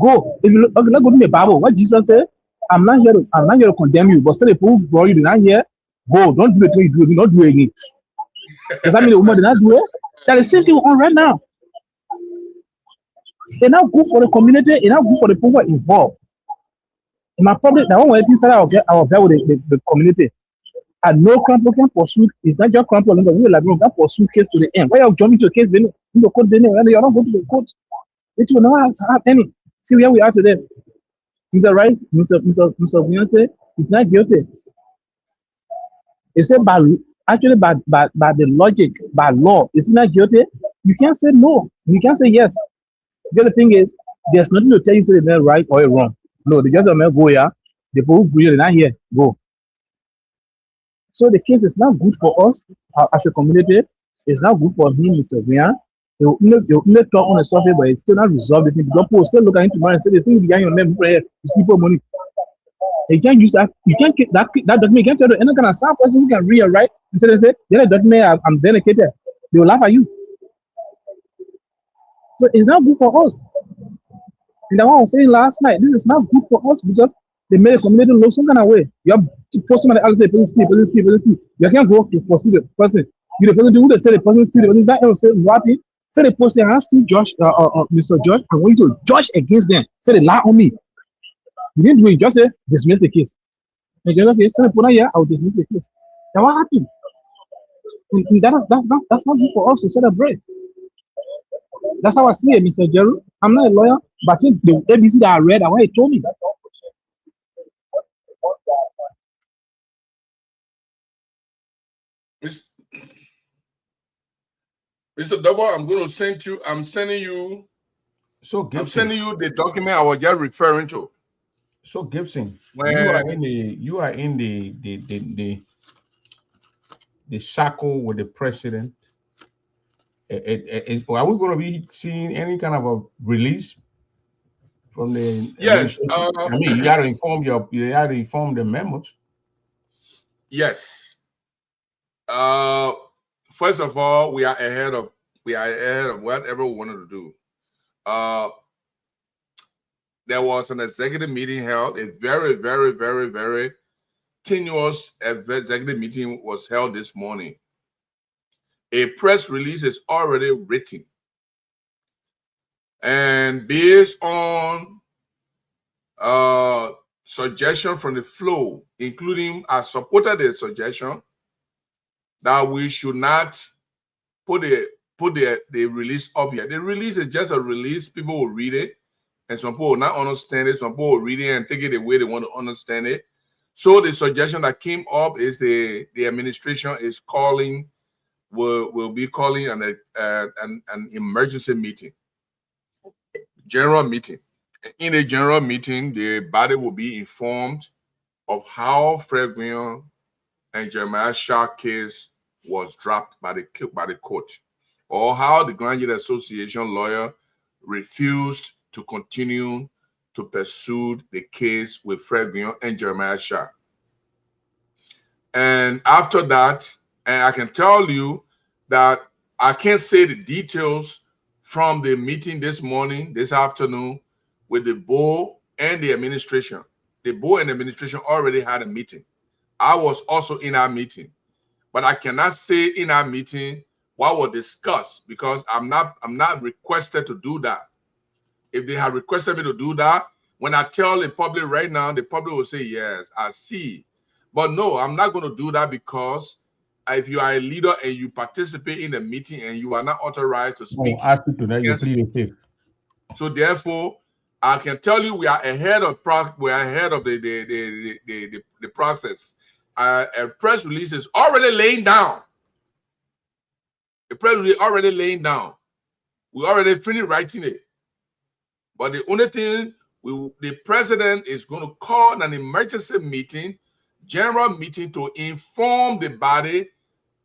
Go. If you look, let's go to the Bible. What Jesus said, I'm not here to condemn you, but say the people who brought you did not hear, go, don't do it till you do it, don't do it again. Does that mean the woman did not do it? That is the same thing on right now. They're not good for the community, they're not good for the people involved. In my public, the one way things that I will get with the community. And no crime can pursue, it's not just crime for longer. We can pursue case to the end. Why are you jumping to a case? Then in the court, then you're not going to the court. It will not have any. See where we are today. Mr. Rice, Mr. Beyonce is not guilty. He said by the logic, by law, is he not guilty? You can't say no. You can't say yes. The other thing is, there's nothing to tell you say they're right or wrong. No, they just go here. The people who are not here, go. So the case is not good for us as a community. It's not good for him, Mr. Guion. They'll talk on the surface, but it's still not resolved. The thing. People still look at him tomorrow and say, they think behind your name for here, you see money. You can't use that. You can't get that document. You can't tell any kind of sound person who can read or write until they say, yeah, the document, I'm dedicated. They will laugh at you. So it's not good for us. And the one I was saying last night, this is not good for us because they made a community look some kind of way. You have to post somebody else say, person steal. You can't go to pursue the person. You the person who they say the person steal, the person that else say, what happened? So they posted, I asked Josh, Mr. Josh, I want you to judge against them. So they lie on me. You didn't do it, just say dismiss the case. And just okay, so they put on here, I'll dismiss the case. Now what happened? And that's not good for us to celebrate. That's how I see it, Mr. Jerur. I'm not a lawyer, but I think the ABC that I read and what he told me. Mr. Double, I'm going to send you. I'm sending you the document I was just referring to. So Gibson, When you are in the circle with the president. Are we going to be seeing any kind of a release from the yes, administration? I mean, you got to inform the members. yes. First of all, we are ahead of whatever we wanted to do. There was an executive meeting held. A very, very, very, very tenuous executive meeting was held this morning. A press release is already written, and based on suggestion from the flow, including I supported the suggestion that we should not put the release up here. The release is just a release. People will read it, and some people will not understand it. Some people will read it and take it the way they want to understand it. So the suggestion that came up is the administration is calling, will be calling an emergency meeting, general meeting. In a general meeting, the body will be informed of how Fred Guion and Jeremiah Shah case was dropped by the court, or how the Grand Jury Association lawyer refused to continue to pursue the case with Fred Guion and Jeremiah Shah. And after that, and I can tell you that I can't say the details from the meeting this afternoon, with the board and the administration. The board and the administration already had a meeting. I was also in our meeting, but I cannot say in our meeting what was discussed because I'm not requested to do that. If they had requested me to do that, when I tell the public right now, the public will say, yes, I see. But no, I'm not going to do that, because if you are a leader and you participate in a meeting and you are not authorized to speak, so therefore, I can tell you we are ahead of the process. A press release is already laying down. The press release already laying down. We already finished writing it. But the only thing, the president is going to call an emergency meeting, general meeting, to inform the body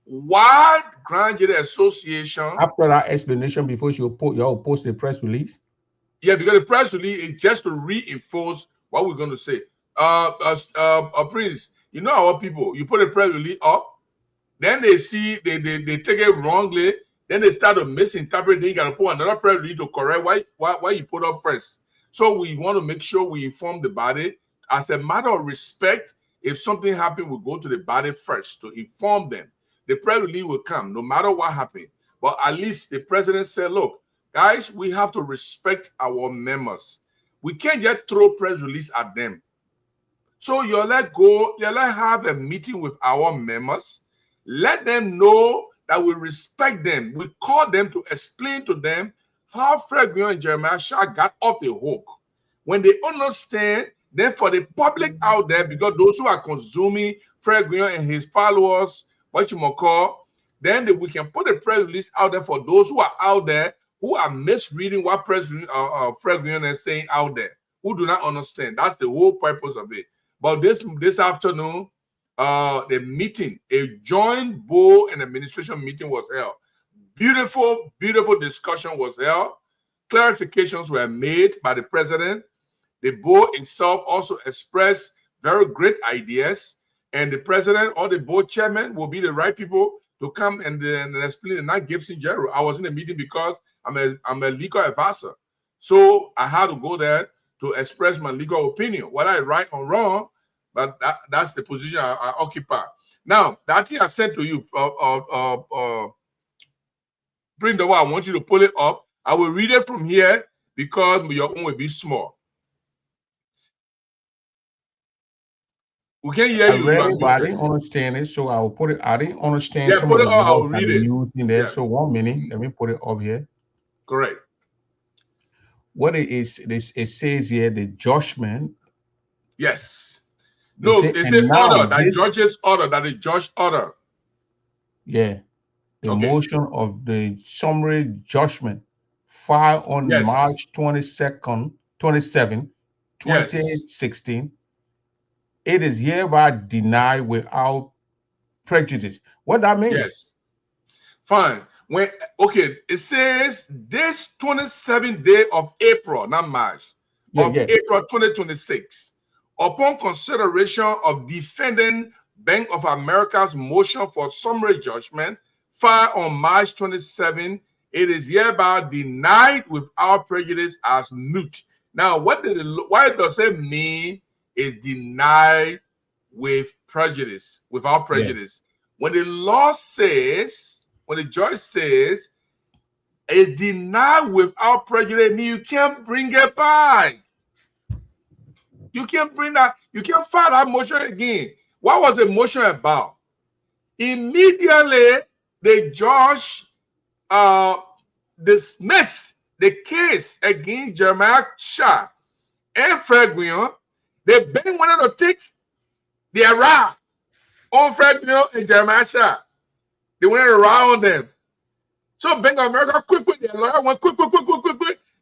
why Grand Jury Association. After that explanation, before you post the press release. Yeah, because the press release is just to reinforce what we're going to say. Prince, you know our people. You put a press release up, then they see they take it wrongly. Then they start to misinterpret. Then you got to put another press release to correct why you put up first. So we want to make sure we inform the body as a matter of respect. If something happened, we go to the body first to inform them. The press release will come no matter what happened. But at least the president said, look, guys, we have to respect our members. We can't just throw press release at them. So you let have a meeting with our members. Let them know that we respect them. We call them to explain to them how Fred Guion and Jeremiah Shah got off the hook. When they understand, then for the public out there, because those who are consuming Fred Guion and his followers, what you might call, then we can put a press release out there for those who are out there who are misreading what Fred Guion is saying out there, who do not understand. That's the whole purpose of it. But this afternoon, the meeting, a joint board and administration meeting was held. Beautiful, beautiful discussion was held. Clarifications were made by the president. The board itself also expressed very great ideas, and the president or the board chairman will be the right people to come and explain it. Not Gibson Jerur. I was in the meeting because I'm a legal advisor, so I had to go there to express my legal opinion, whether I right or wrong. But that's the position I occupy. Now, that thing I said to you, Bring the one. I want you to pull it up. I will read it from here because your own will be small. We can hear I you. read You are it, but I muted. didn't understand it, so I will put it. I didn't understand Yeah, some put of it the up. I'll words that read they it. used in there. Yeah. So 1 minute, let me put it up here. Correct. What it is, it says here the judgment. Yes. They No, say, they say and now order. That this, judge's order. That the judge order. yeah, the Okay. motion of the summary judgment filed on Yes. March 22nd, 27, Yes. 2016. It is hereby denied without prejudice. What that means? Yes. Fine. Okay, it says this 27th day of April, not March, of Yeah. April 2026, upon consideration of defending Bank of America's motion for summary judgment filed on March 27, it is hereby denied without prejudice as moot. Now, why does it mean is denied with prejudice, without prejudice? When the law says, when the judge says, it's denied without prejudice, mean you can't bring it back. You can't bring that, you can't file that motion again. What was the motion about? Immediately, the judge dismissed the case against Jeremiah Shah and Fred Guion. The bank wanted to take the Iraq on Fred Guion and Jeremiah Shah. They wanted to round them. So Bank of America, quick, their lawyer went quick.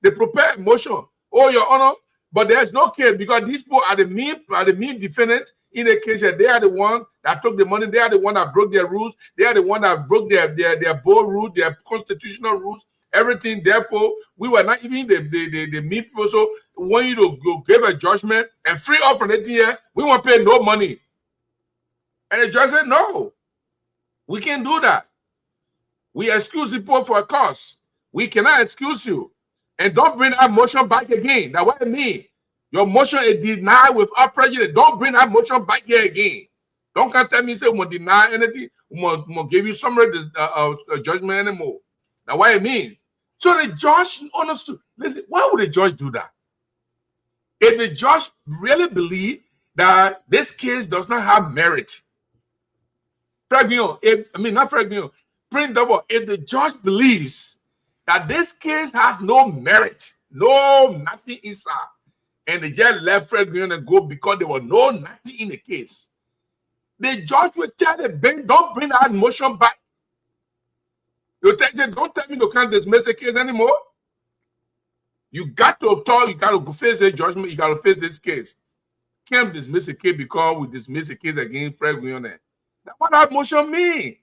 They prepared motion. Oh, Your Honor, but there's no case because these people are the main defendants in the case. They are the one that took the money. They are the one that broke their rules. They are the one that broke their board rules, their constitutional rules, everything. Therefore, we were not even the mean people. So we want you to go give a judgment and free up from 18 years. We won't pay no money. And the judge said, no, we can't do that. We excuse people for a cause. We cannot excuse you. And don't bring that motion back again. That's what I mean. Your motion is denied without prejudice. Don't bring that motion back here again. Don't come tell me say we will deny anything. We will give you summary judgment anymore. That's what I mean. So the judge understood. Listen, why would the judge do that? If the judge really believe that this case does not have merit, not Fred Guion, Prince Double, if the judge believes that this case has no merit, nothing inside, and the judge let Fred Guion and go because there was nothing in the case, the judge will tell the bank, don't bring that motion back. You don't tell me you can't dismiss the case anymore. You got to talk, you got to face the judgment, you got to face this case. You can't dismiss the case because we dismiss the case against Fred Guion. That's what that motion means.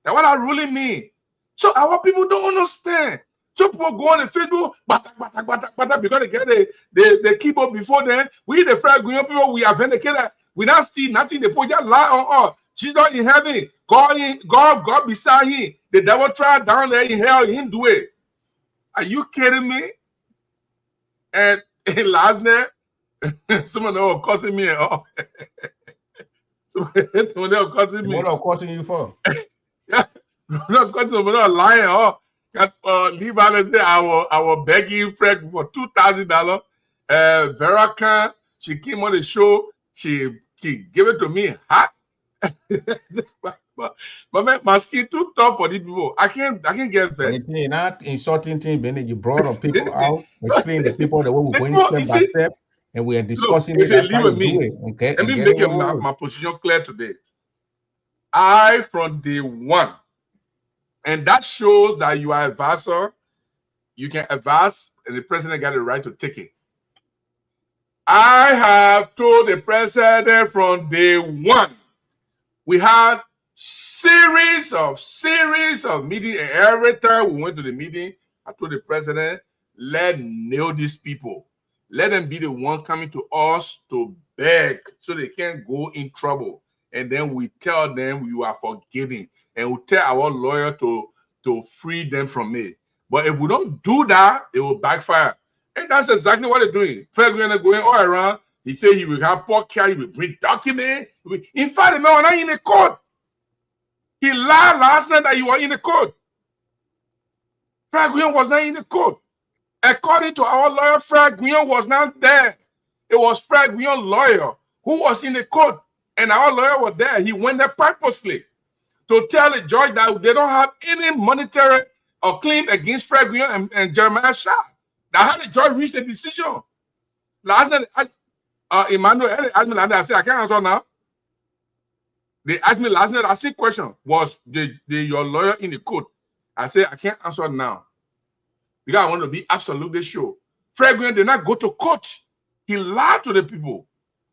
That's what I really mean. So our people don't understand. So people go on the Facebook, because they get the keyboard before them. We the Fred Guion people, we are vindicated. We don't see nothing. They put just lie on us. Jesus in heaven, God beside him. The devil tried down there in hell, he didn't do it. Are you kidding me? And in last night, someone was cussing me. Someone was cussing me. What are cussing you for? Yeah, no, because we're not lying. Leave out and say I was begging Fred for $2,000. Vera Khan, she came on the show. She gave it to me hot. but man, my skin too tough for these people. I can't get vexed. You're not insulting things, Benny. You brought up people out, explain the people the way we're going step by step, and we are discussing look, it. That's if you how leave you with do me, it. Okay. Let me make my position clear today. I from day one. And that shows that you are a advisor. You can advise, and the president got the right to take it. I have told the president from day one. We had series of meetings, and every time we went to the meeting, I told the president, let's nail these people. Let them be the one coming to us to beg so they can't go in trouble. And then we tell them you are forgiving. And we tell our lawyer to free them from it. But if we don't do that, it will backfire. And that's exactly what they're doing. Fred Guion going all around. He said he will have poor care, he will bring documents. In fact, the man was not in the court. He lied last night that he was in the court. Fred Guion was not in the court. According to our lawyer, Fred Guion was not there. It was Fred Guion's lawyer who was in the court, and our lawyer was there. He went there purposely to tell the judge that they don't have any monetary or claim against Fred Guion and Jeremiah Shah. That how the judge reached a decision. Last night, Emmanuel asked me, I said, I can't answer now. They asked me last night, I said, question, was your lawyer in the court? I said, I can't answer now. Because I want to be absolutely sure. Fred Guion did not go to court. He lied to the people,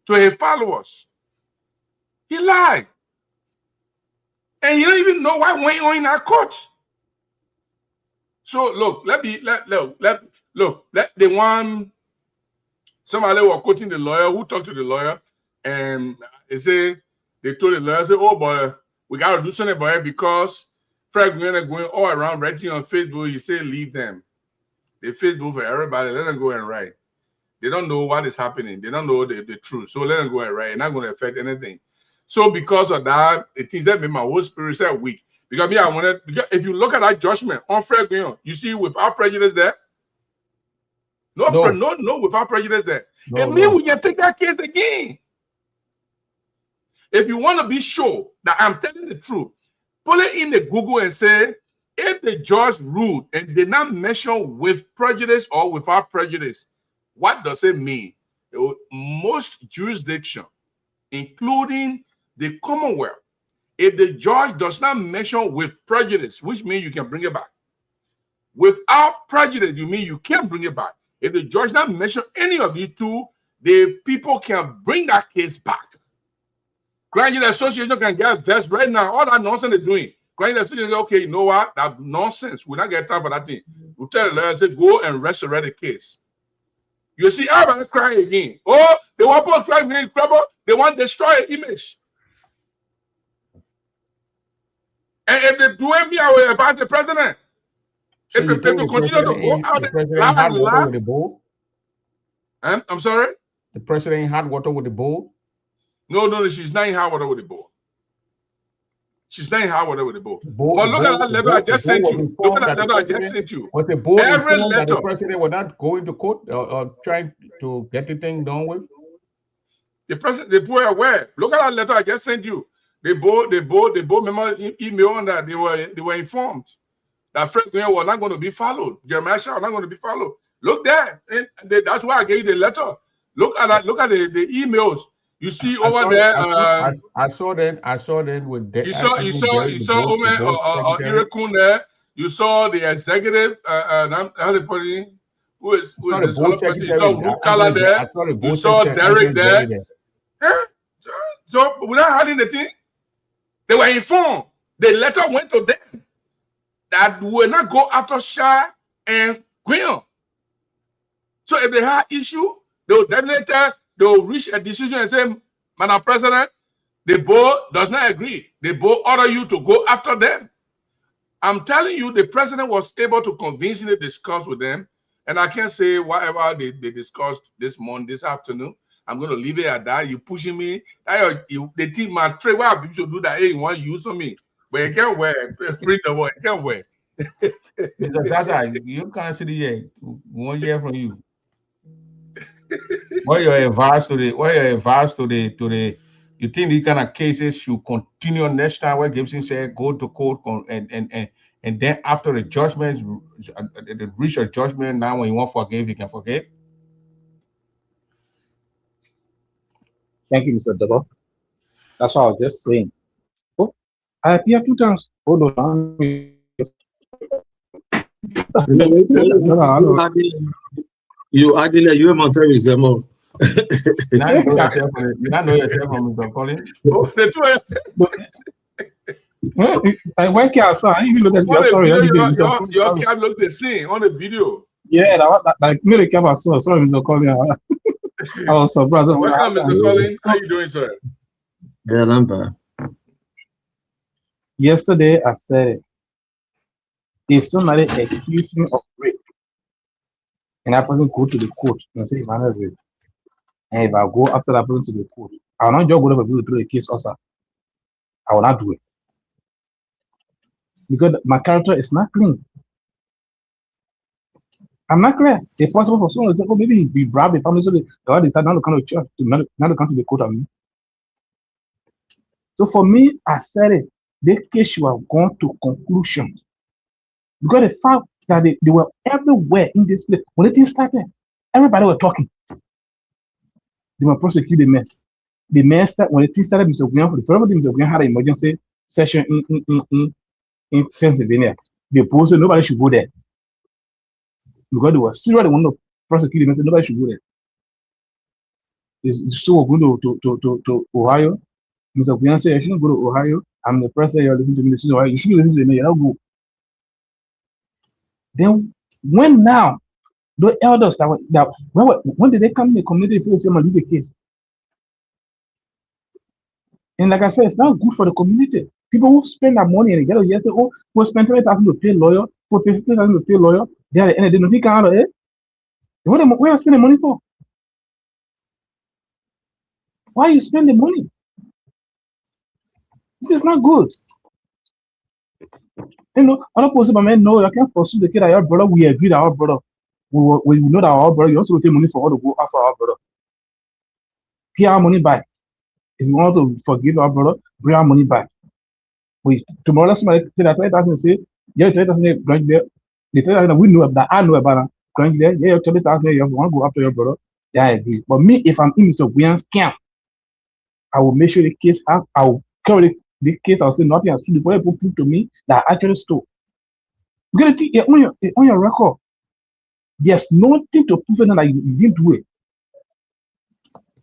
to his followers. He lied. And he don't even know why went on in our court. So look, let the one somebody was quoting the lawyer who talked to the lawyer, and they told the lawyer, say, oh boy, we gotta do something about it because Fred Guion are going all around writing on Facebook. He said, leave them. They Facebook for everybody, let them go and write. They don't know what is happening, they don't know the truth. So let them go and write. It's not going to affect anything. So because of that, it things that made my whole spirit say weak. Because me, because if you look at that judgment on Fred Guion, you see without prejudice there. No, without prejudice there. It means we can take that case again. If you want to be sure that I'm telling the truth, put it in the Google and say, if the judge ruled and did not mention with prejudice or without prejudice, what does it mean? Most jurisdictions, including the Commonwealth, if the judge does not mention with prejudice, which means you can bring it back. Without prejudice, you mean you can't bring it back. If the judge not mention any of these two, the people can bring that case back. Grand Jury Association can get vexed right now. All that nonsense they're doing. Grand Jury Association say, okay, you know what? That nonsense. We're not getting time for that thing. We'll tell the lawyer, say, go and resurrect the case. You see, everybody crying again. Oh, they want to try to make trouble. They want to destroy an image. And if they do me, I will advise the president. So if they continue to go out there, I'm sorry? The president in hot water with the bowl? No, she's not in hot water with the bowl. She's not in hot water with the bowl. But look at that letter I just sent you. Look at that letter I just sent you. Was the bowl every letter that the president was not going to court or trying to get the thing done with? The president, they were aware. Look at that letter I just sent you. They both remember email on that they were informed that Fred Guion was not going to be followed. Jeremiah Shah was not going to be followed. Look there. And that's why I gave you the letter. Look at that. Look at the emails. You see over there. I saw that with you saw Omer Irekun there. You saw the executive how they put it in? Who is this other person? You saw Rukala there. You saw Derek there. So without having the thing, they were informed. The letter went to them that we will not go after Shah and Guion. So if they have issue, they will definitely they'll reach a decision and say, Madam President, the board does not agree. The board order you to go after them. I'm telling you, the president was able to convincingly discuss with them, and I can't say whatever they discussed this afternoon. I'm going to leave it at that. You pushing me. They think my trade. Why people should do that? Hey, you want to use on me? But you can't wear. Bring the boy. You can't wear. Mr. Sasa, you can't see the year. 1 year from you. What your advice to the you think these kind of cases should continue next time where Gibson said go to court and then after the judgment, they reach a judgment, now when you want to forgive, you can forgive? Thank you, Mr. Dabo. That's what I was just saying. Oh, I appear 2 times. Hold on. You adding a human service more. You not know yourself from Mr. Collins. I went outside. I even look at your story. Your cab look the same on the video. Yeah, like me the cab I saw. Sorry, Mr. Collins. I was surprised. Welcome, Mr. Collins. How you doing, sir? Yeah, I'm bad. Yesterday I said it. If somebody accused me of rape, and I person go to the court and say, man, rape. And if I go after that person to the court, I will not just go to people through the case also. I will not do it. Because my character is not clean. I'm not clear. It's possible for someone to say, oh, maybe we bribed the family so they decide not to come to church, not to come to the court of me. So for me, I said it. The case should have gone to conclusion. Because the fact that they were everywhere in this place. When the thing started, everybody was talking. They were prosecuting the man. The man when the thing started, Mr. Gwian, for the first time, Mr. Gwian had an emergency session in Pennsylvania. They posted nobody should go there. Because they were serious, they wanted to prosecute him, said nobody should go there. So we're going to Ohio. Mr. Gwian said, I shouldn't go to Ohio. I'm the president, you're listening to me, this is Ohio. You shouldn't listen to me, you'll go. Then when now the elders when did they come in the community to say leave the case? And like I said, it's not good for the community. People who spend their money and they get a yes, say, oh, we'll spend 20,000 to pay lawyer, we'll pay 50,000 to pay lawyer. They are the end of the day, nothing come out of it. Where are you spending money for? Why you spend the money? This is not good. You know, other possible men know you can't pursue the kid that your brother. We agree that our brother. We know that our brother, you also take money for all to go after our brother. Pay our money back. If you want to forgive our brother, bring our money back. Tomorrow somebody say that 20,000 say, yeah, 20,000 going there. The 20,000 we know that I know about going there. Yeah, 20,000 you want to go after your brother. Yeah, I agree. But me, if I'm in Mr. Gwian's camp, I will make sure the case I will carry the case. I'll say nothing has to do. People prove to me that I actually stole. You're gonna take it on your record. There's nothing to prove that you didn't do it.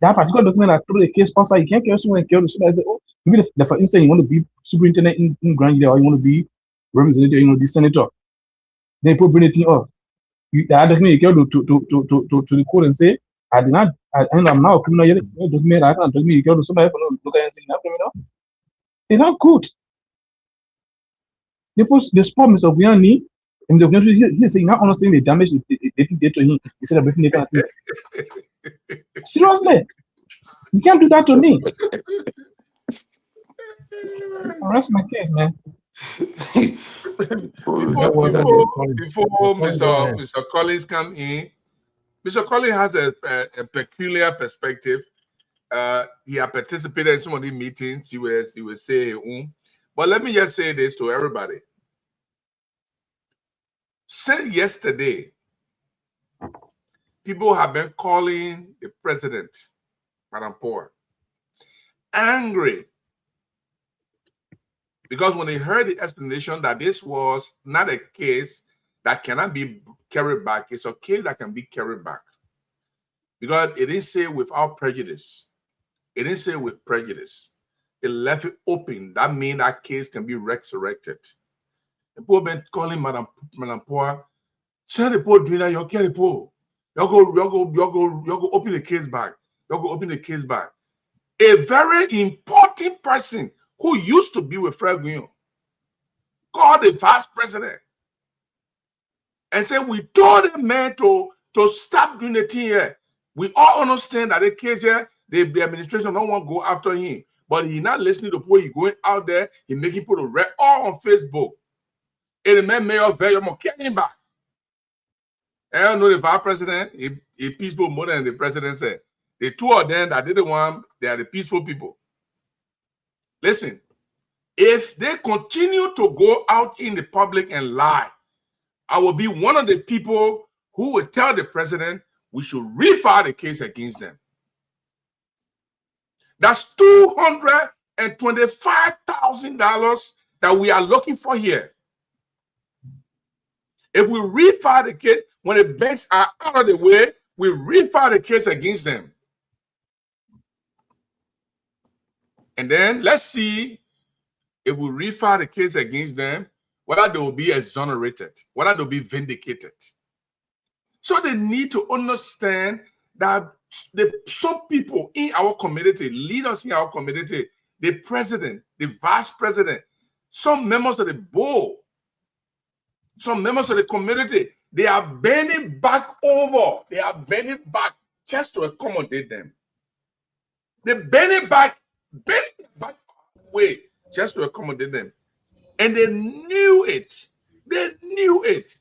That particular document that through the case outside, you can't kill someone and kill somebody. Say, oh, maybe for instance, you want to be superintendent in Grand Jury, or you want to be representative, you want to be senator. Then people bring the thing up. That document you go to the court and say, I'm now a criminal. Document I can't document you go to somebody for no look and say, not criminal. It's not good. The spot Mr. Gwiani, and the he saying not understanding the damage they did to him instead of breaking the kind of thing. Seriously, you can't do that to me. Arrest my case, man. Before Mr. Collins come in, Mr. Collins has a peculiar perspective. He had participated in some of the meetings. He will say, but let me just say this to everybody. Since yesterday, people have been calling the president, Madam Poor, angry because when they heard the explanation that this was not a case that cannot be carried back, it's a case that can be carried back. Because it didn't say without prejudice. It didn't say with prejudice. It left it open. That means that case can be resurrected. People have been calling Madam Poor, say the poor doing that, you get the poor. You go open the case back. You go open the case back. A very important person who used to be with Fred Gwion called the vice president and said, we told the man to stop doing the thing here. We all understand that the case here, the administration don't want to go after him. But he not listening to people. He going out there, he making people read all on Facebook. And the man mayor very much him back. I don't know the vice president, he peaceful more than the president said. The two of them that didn't want, they are the peaceful people. Listen, if they continue to go out in the public and lie, I will be one of the people who will tell the president we should refile the case against them. That's $225,000 that we are looking for here. If we refile the case, when the banks are out of the way, we refile the case against them. And then let's see if we refile the case against them, whether they will be exonerated, whether they will be vindicated. So they need to understand that some people in our community, leaders in our community, the president, the vice president, some members of the board, some members of the community, they are bending back over. They are bending back just to accommodate them. They bending back way just to accommodate them. And they knew it. They knew it.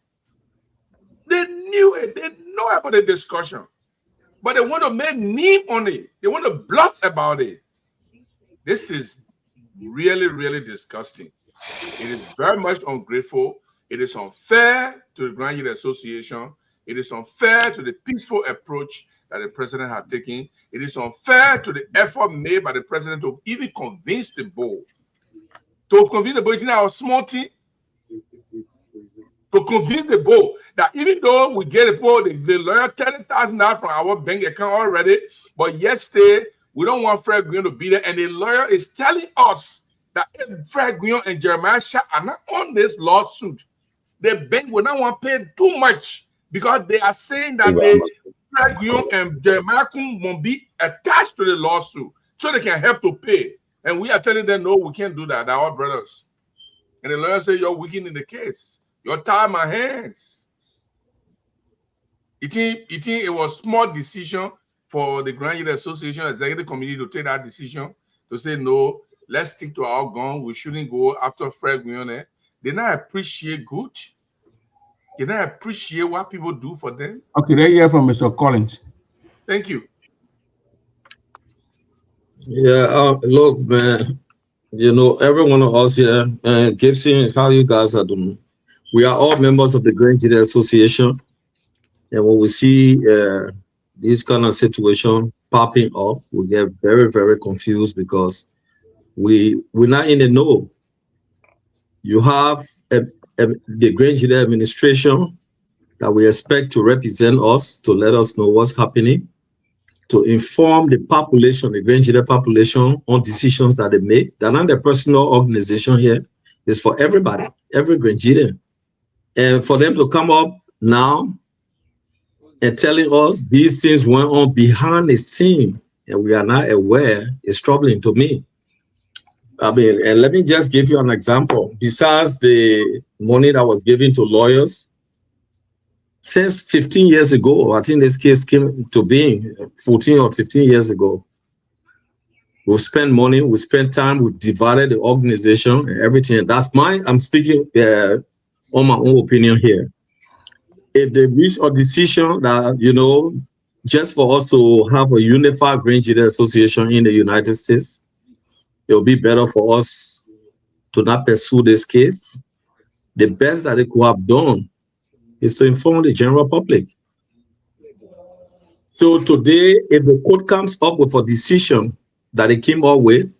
They knew it. They know about the discussion. But they want to make name on it. They want to bluff about it. This is really, really disgusting. It is very much ungrateful. It is unfair to the Grand Youth Association. It is unfair to the peaceful approach that the president had taken. It is unfair to the effort made by the president to even convince the board. To convince the board in our small team. To convince the board that even though we get the lawyer $30,000 from our bank account already, but yesterday we don't want Fred Guion to be there, and the lawyer is telling us that if Fred Guion and Jeremiah Shah are not on this lawsuit, the bank will not want to pay too much because they are saying that Fred Guion and Jeremiah won't be attached to the lawsuit, so they can help to pay. And we are telling them, no, we can't do that. They're our brothers. And the lawyer said, you're weakening the case. You're tying my hands. You think it was a small decision for the Grand Youth Association Executive Committee to take that decision to say, no, let's stick to our gun. We shouldn't go after Fred Guion. They not appreciate good. They not appreciate what people do for them. Okay, let's hear from Mr. Collins. Thank you. Yeah, look, man, you know, every one of us here, Gibson, how you guys are doing? We are all members of the Grand Youth Association. And when we see this kind of situation popping up, we get very, very confused because we're not in the know. You have the Grand Youth administration that we expect to represent us, to let us know what's happening, to inform the population, the Grand Youth population, on decisions that they make. They're not a personal organization here. It's for everybody, every Grand Youth. And for them to come up now and telling us these things went on behind the scene and we are not aware is troubling to me. I mean, and let me just give you an example. Besides the money that was given to lawyers, since 15 years ago, I think this case came to being 14 or 15 years ago, we've spent money, we spent time, we've divided the organization and everything. That's mine. I'm speaking on my own opinion here. If they reach a decision that, you know, just for us to have a unified Grand Youth Association in the United States, it will be better for us to not pursue this case. The best that they could have done is to inform the general public. So today, if the court comes up with a decision that they came up with,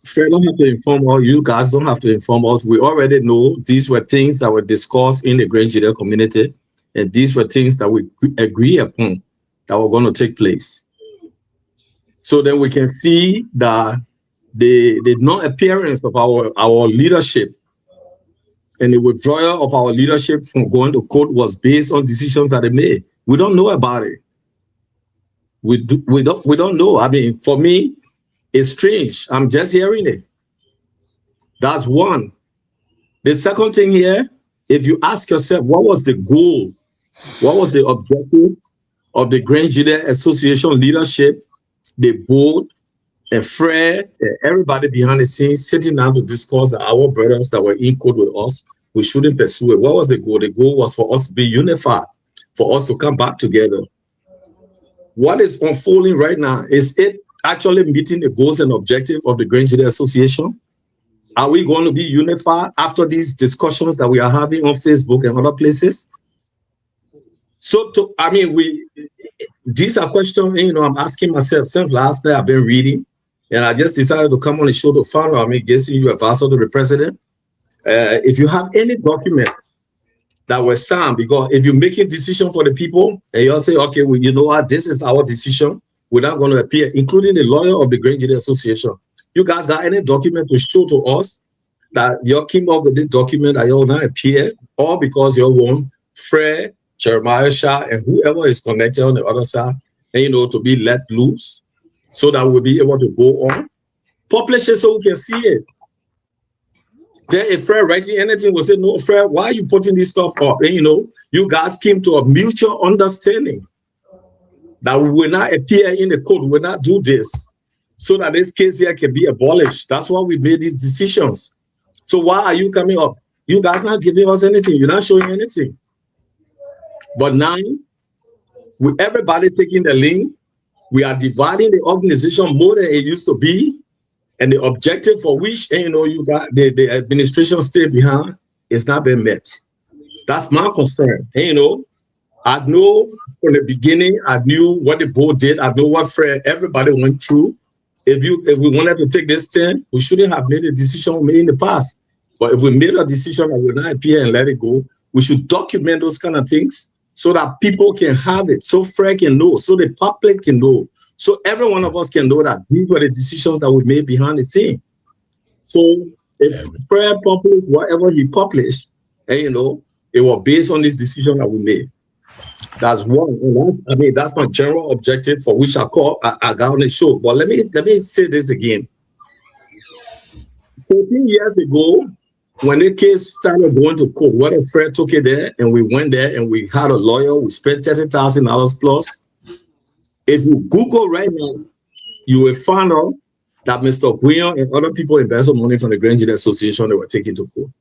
Fred don't have to inform us, you guys don't have to inform us. We already know these were things that were discussed in the Grand Youth community, and these were things that we agree upon that were going to take place. So then we can see that the non-appearance of our leadership and the withdrawal of our leadership from going to court was based on decisions that they made. We don't know about it. We don't know. I mean, for me, it's strange. I'm just hearing it. That's one. The second thing here, if you ask yourself, what was the goal? What was the objective of the Grand Youth Association leadership, the board, and Fred, and everybody behind the scenes sitting down to discuss that our brothers that were in court with us, we shouldn't pursue it. What was the goal? The goal was for us to be unified, for us to come back together. What is unfolding right now, is it actually meeting the goals and objectives of the Grand Youth Association? Are we going to be unified after these discussions that we are having on Facebook and other places? So, these are questions, you know, I'm asking myself since last night. I've been reading, and I just decided to come on the show to find out. I mean, guessing you have asked to the president. If you have any documents that were signed, because if you're making decision for the people, and you all say, okay, well, you know what, this is our decision, we're not going to appear, including the lawyer of the Grand Youth Association. You guys got any document to show to us that you came up with this document that you'll not appear, or because you want Fred, Jeremiah Shah, and whoever is connected on the other side, and, you know, to be let loose so that we'll be able to go on? Publish it so we can see it. Then if Fred writing anything, we'll say, no, Fred, why are you putting this stuff up? And, you know, you guys came to a mutual understanding that we will not appear in the court, we will not do this, so that this case here can be abolished. That's why we made these decisions. So why are you coming up? You guys not giving us anything. You're not showing anything. But now, with everybody taking the lead, we are dividing the organization more than it used to be. And the objective for which, you got the administration stay behind is not being met. That's my concern. I know from the beginning, I knew what the board did. I know what everybody went through. If we wanted to take this thing, we shouldn't have made a decision made in the past. But if we made a decision that will not appear and let it go, we should document those kind of things so that people can have it, so Fred can know, so the public can know, so every one of us can know that these were the decisions that we made behind the scene. So if Fred published whatever he published, it was based on this decision that we made. That's one. That's my general objective for which I got on the show. But let me say this again. 14 years ago, when the case started going to court, what if Fred took it there and we went there and we had a lawyer, we spent $30,000 plus. If you Google right now, you will find out that Mr. Guion and other people invested money from the Grand Jury Association they were taking to court.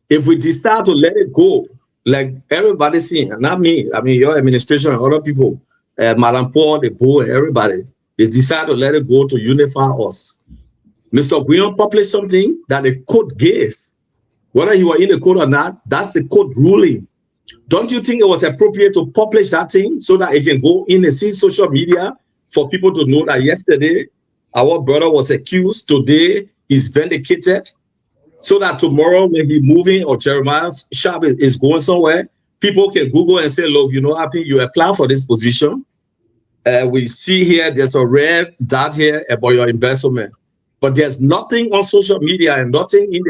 If we decide to let it go, like everybody seeing, not me, your administration and other people, Madam Paul, the board, and everybody, they decide to let it go to unify us. Mr. Guion published something that the court gave. Whether he was in the court or not, that's the court ruling. Don't you think it was appropriate to publish that thing so that it can go in and see social media for people to know that yesterday our brother was accused, today he's vindicated, so that tomorrow when he's moving or Jeremiah's shop is going somewhere, people can Google and say, look, Happy, you apply for this position. We see here there's a red dot here about your investment. But there's nothing on social media and nothing in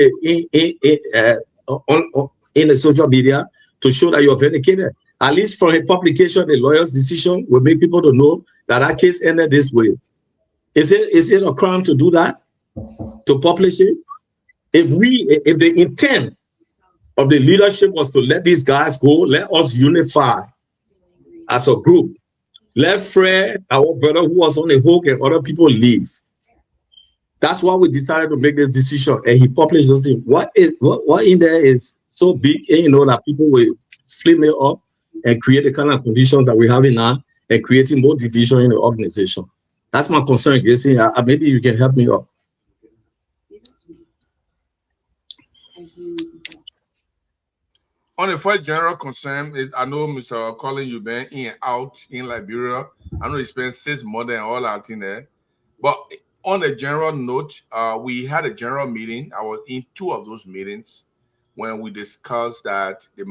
the social media to show that you're vindicated. At least from a publication, the lawyer's decision will make people to know that our case ended this way. Is it a crime to do that? To publish it? If the intent of the leadership was to let these guys go, let us unify as a group. Let Fred, our brother who was on the hook, and other people leave. That's why we decided to make this decision, and he published those things. What in there is so big, and that people will flip it up and create the kind of conditions that we have in now, and creating more division in the organization. That's my concern, Gracie. Maybe you can help me out. On the first general concern, I know Mr. Colin, you've been in and out in Liberia. I know you spent 6 months and all that in there, but on a general note, we had a general meeting. I was in 2 of those meetings when we discussed that the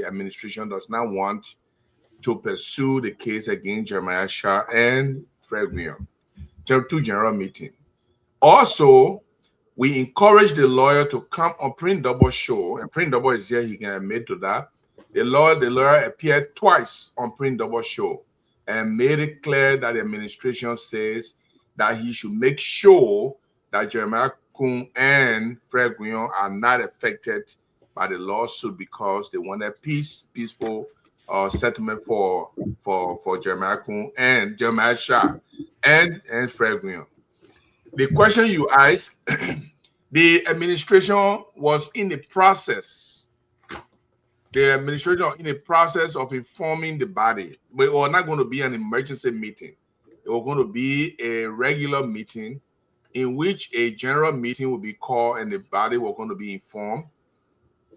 administration does not want to pursue the case against Jeremiah Shah and Fred Guion. 2 general meetings. Also, we encouraged the lawyer to come on Print Double show, and Print Double is here, he can admit to that. The lawyer appeared twice on Print Double show and made it clear that the administration says that he should make sure that Jeremiah Kun and Fred Guion are not affected by the lawsuit because they want a peaceful settlement for Jeremiah Kun and Jeremiah Shah and Fred Guion. The question you asked, the administration was in the process. The administration was in the process of informing the body, but it was not going to be an emergency meeting. It was going to be a regular meeting in which a general meeting will be called and the body was going to be informed.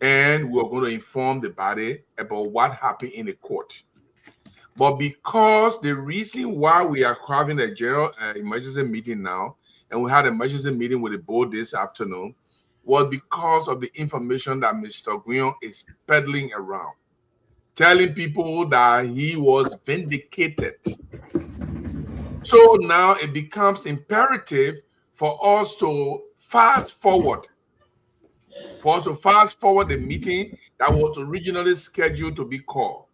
And we were going to inform the body about what happened in the court. But because the reason why we are having a general emergency meeting now, and we had an emergency meeting with the board this afternoon, was because of the information that Mr. Guion is peddling around, telling people that he was vindicated. So now it becomes imperative for us to fast forward the meeting that was originally scheduled to be called,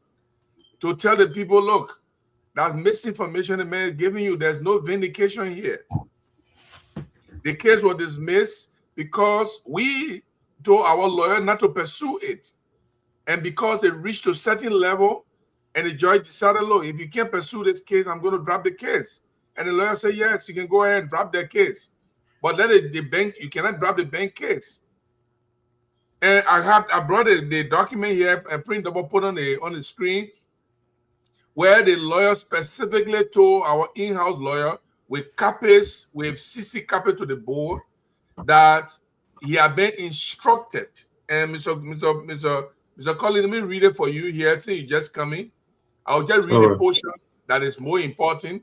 to tell the people, look, that misinformation the man is giving you, there's no vindication here. The case was dismissed because we told our lawyer not to pursue it. And because it reached a certain level, and the judge decided, look, if you can't pursue this case, I'm going to drop the case. And the lawyer said, yes, you can go ahead and drop that case. But let the bank, you cannot drop the bank case. And I brought the document here and printable put on the screen where the lawyer specifically told our in-house lawyer with copies, with CC copy to the board, that he had been instructed. And Mr. Collins, let me read it for you here. Since you just coming, I'll just read the portion that is more important,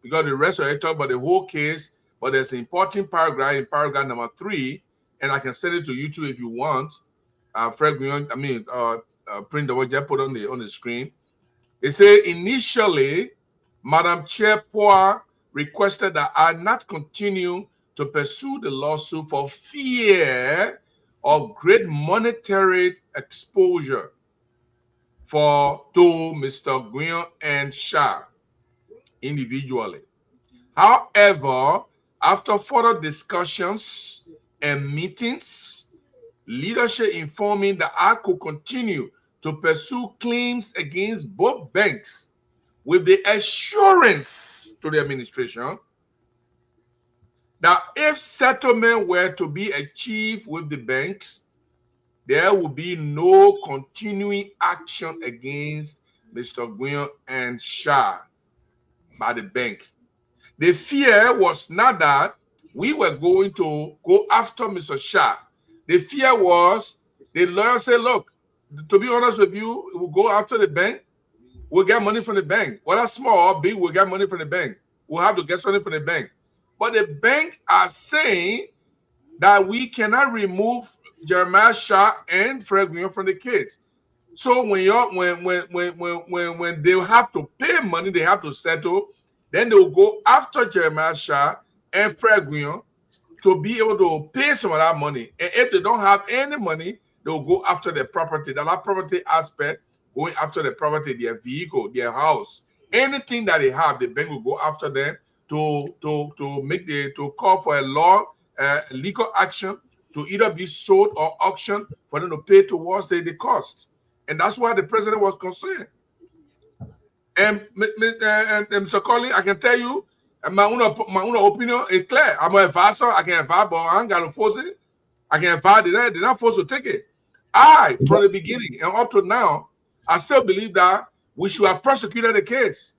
because the rest of it talk about the whole case. But there's an important paragraph in paragraph number 3, and I can send it to you too if you want. Fred, print the word just put on the screen. It says initially, Madam Chair Poa requested that I not continue to pursue the lawsuit for fear of great monetary exposure to Mr. Guion and Shah individually. However, after further discussions and meetings, leadership informed me that I could continue to pursue claims against both banks with the assurance to the administration that if settlement were to be achieved with the banks, there will be no continuing action against Mr. Guion and Shah by the bank. The fear was not that we were going to go after Mr. Shah. The fear was the lawyer said, look, to be honest with you, we'll go after the bank. We'll get money from the bank. Whether small or big, we'll get money from the bank. We'll have to get something from the bank. But the bank are saying that we cannot remove Jeremiah Shah and Fred Guion from the case. So when they have to pay money, they have to settle, then they will go after Jeremiah Shah and Fred Guion to be able to pay some of that money. And if they don't have any money, they will go after their property. That property aspect, going after the property, their vehicle, their house, anything that they have, the bank will go after them to call for a legal action to either be sold or auctioned for them to pay towards the cost. And that's why the president was concerned. And Mr. Collins, I can tell you, my own opinion is clear. I'm an advisor. I can advise, but I ain't got to force it. I can advise. They're not forced to take it. From the beginning and up to now, I still believe that we should have prosecuted the case.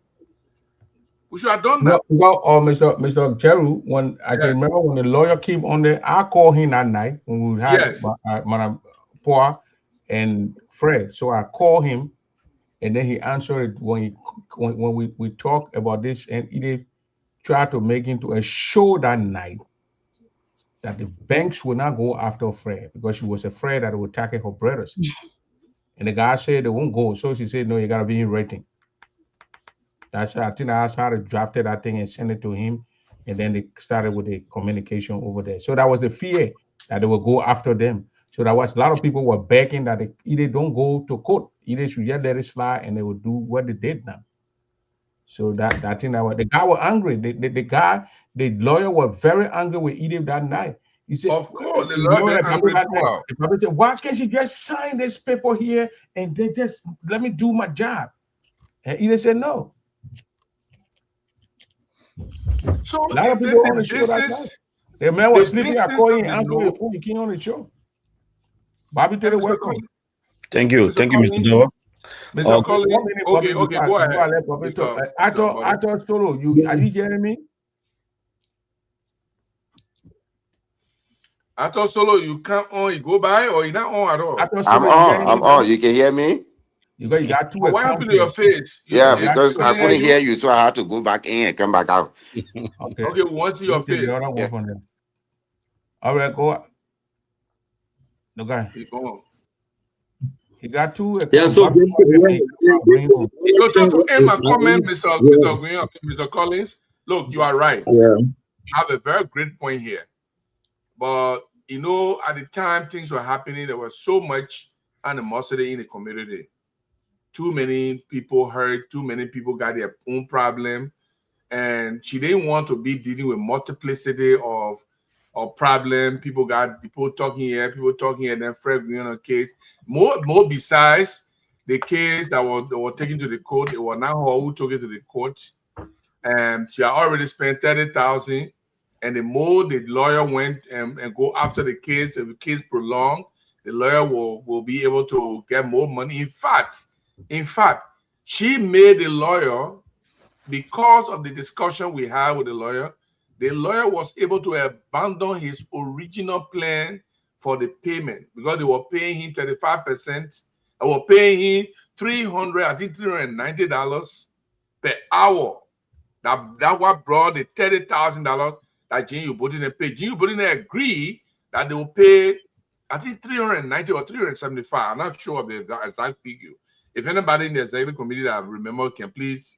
We should have done that. No, Mr. Jerur, when I can remember when the lawyer came on there, I called him that night when we had Madam Poa and Fred. So I called him, and then he answered when we talked about this, and he tried to make him to a show that night that the banks would not go after Fred because she was afraid that it would attack her brothers. And the guy said they won't go. So she said, no, you got to be in writing. I think I asked her to draft that thing and send it to him. And then they started with the communication over there. So that was the fear that they would go after them. So that was a lot of people were begging that they either don't go to court, either should just let it slide and they would do what they did now. So that thing that the guy was angry. The lawyer was very angry with Edith that night. He said, of course, the lawyer angry the public said, why can't she just sign this paper here and they just let me do my job? And Edith said no. So a lot of people on the show that night. The man was sleeping. I called him, answered the phone. He came on the show. Bobby did it well. Thank you, Mr. Dover. Mr. Collins, okay, go ahead. I thought Solo, are you hearing me? I thought Solo, you come on, you go by, or you're not on at all? I'm on. You can hear me? You got two. What happened to your face? Because I couldn't hear you, so I had to go back in and come back out. Okay, we want to see your face. All right, go. No guy. He got two. So to end my comment, Mr. Collins, look, you are right. You have a very great point here. But at the time things were happening, there was so much animosity in the community. Too many people hurt, too many people got their own problem, and she didn't want to be dealing with multiplicity of problem. People talking here, then Fred Guion case. More besides the case that was taken to the court, it was now her who took it to the court, and she had already spent $30,000. And the more the lawyer went and go after the case prolonged, the lawyer will be able to get more money. In fact, she made the lawyer, because of the discussion we had with the lawyer was able to abandon his original plan for the payment because they were paying him 35%. They were paying him $390 per hour. That what brought the $30,000 that Gene Ubodine paid. Gene Ubodine agreed that they will pay, I think, 390 or 375. I'm not sure of the exact figure. If anybody in the executive committee that remember can please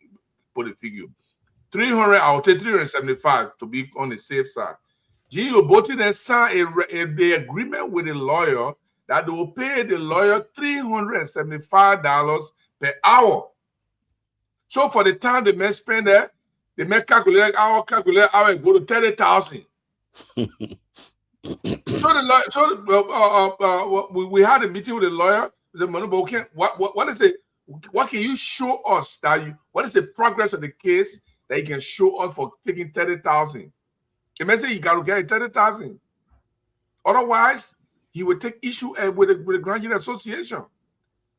put a figure. 300, I'll take 375 to be on the safe side. Gene Ubodine signed the agreement with the lawyer that they will pay the lawyer $375 per hour. So for the time they may spend there, they may calculate hour and go to 30,000. We had a meeting with the lawyer. We said, what is it? What can you show us what is the progress of the case that you can show us for taking 30,000? The may say you got to get 30,000. Otherwise, he would take issue with the Grand Jury Association.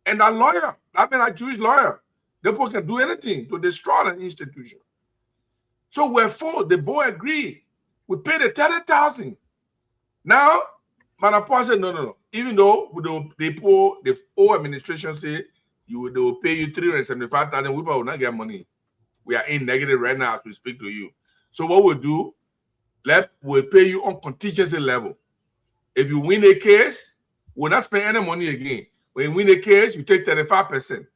And that lawyer, that Jewish lawyer, the board can do anything to destroy an institution. So wherefore the board agreed. We paid the 30,000. Now, Madam Paul said, no. Even though the old administration say they will pay you 375,000, we will not get money. We are in negative right now as we speak to you. So what we'll do, we'll pay you on contingency level. If you win a case, we'll not spend any money again. When you win a case, you take 35%.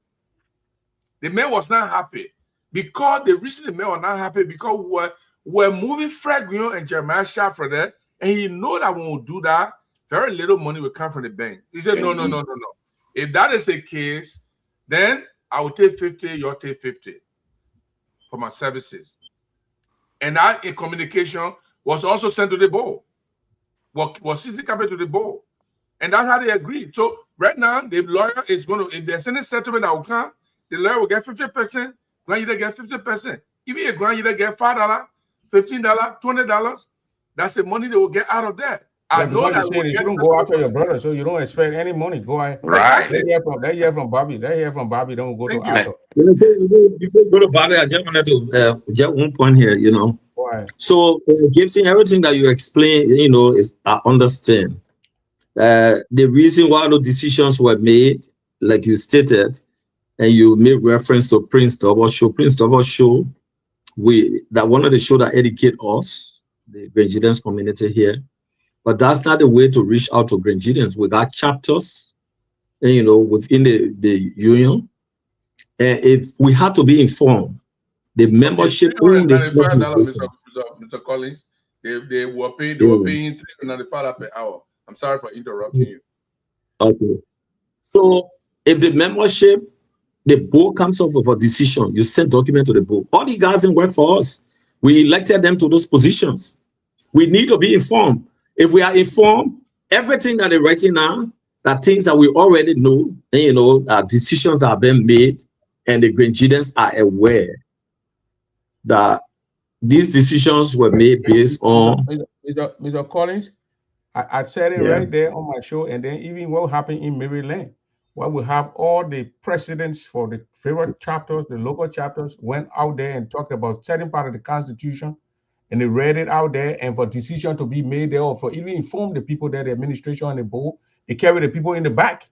The man was not happy because the reason the man was not happy because we're moving Fred Guillaume and Jeremiah Shaffer there, and he know that when we do that, very little money will come from the bank. He said, no. If that is the case, then I will take 50, you'll take 50 for my services. And that in communication was also sent to the board. Was CC copied to the board. And that's how they agreed. So right now, the lawyer is going to, if there's any settlement that will come, the lawyer will get 50%, Grand Jury get 50%. Even a Grand Jury get $5, $15, $20, that's the money they will get out of that. I know that you don't go after your brother, so you don't expect any money. Go ahead. Right. They hear from Bobby. Don't go to Arthur. Before you go to Bobby, I just wanted to just one point here, Why? So Gibson, everything that you explain, is I understand. The reason why the decisions were made, like you stated, and you made reference to Prince Double Show. Prince Double Show, that one of the show that educate us, the Grangidians community here. But that's not the way to reach out to Grangidians. We got chapters, within the union. And if we had to be informed, the membership. $395, Mr. Collins. They were paying $395 per hour. I'm sorry for interrupting you. Okay. So if the membership, the board comes up with a decision, you send document to the board. All the guys didn't work for us. We elected them to those positions. We need to be informed. If we are informed, everything that they're writing now, that things that we already know, and, decisions are being made, and the Grangidians are aware that these decisions were made based on. Mr. Collins, I said it right there on my show, and then even what happened in Maryland, where we have all the presidents for the favorite chapters, the local chapters, went out there and talked about certain part of the Constitution, and they read it out there, and for decision to be made there, or for even inform the people there, the administration and the board, they carry the people in the back,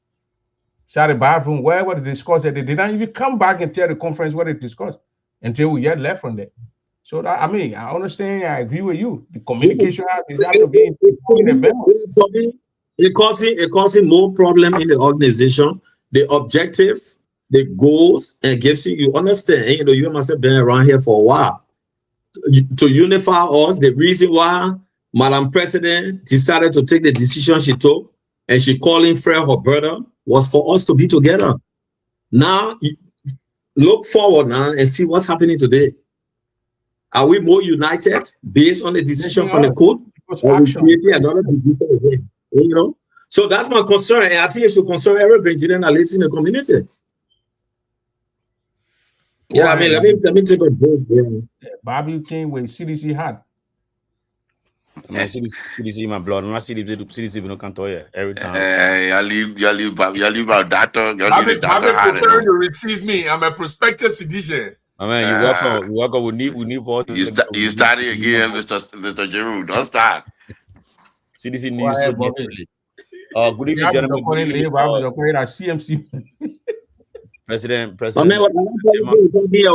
sat the bathroom, wherever they discussed that. They did not even come back and tell the conference what they discussed until we get left from there. So that, I understand, I agree with you. The communication has to be in the memo. It causing more problem in the organization. The objectives, the goals, and Gibson, you understand, you must have been around here for a while. To unify us, the reason why Madam President decided to take the decision she took, and she called in Fred, her brother, was for us to be together. Now, look forward now and see what's happening today. Are we more united based on the decision from the court? Or we creating another division again? So that's my concern, and I think it should concern every Grangidian that lives in the community. Yeah, let me take a break. Bobby came with CDC hat. I mean, CDC in my blood. I'm not CDC, no can't every time. You leave about that. You I've leave been that hard. preparing to receive me. I'm a prospective citizen. I mean, you welcome. You welcome. We need voices. You started again, Mr. Jerur. Don't start. CDC news so desperately. Good You evening, have gentlemen. Good evening, CMC. President. I mean, what I'm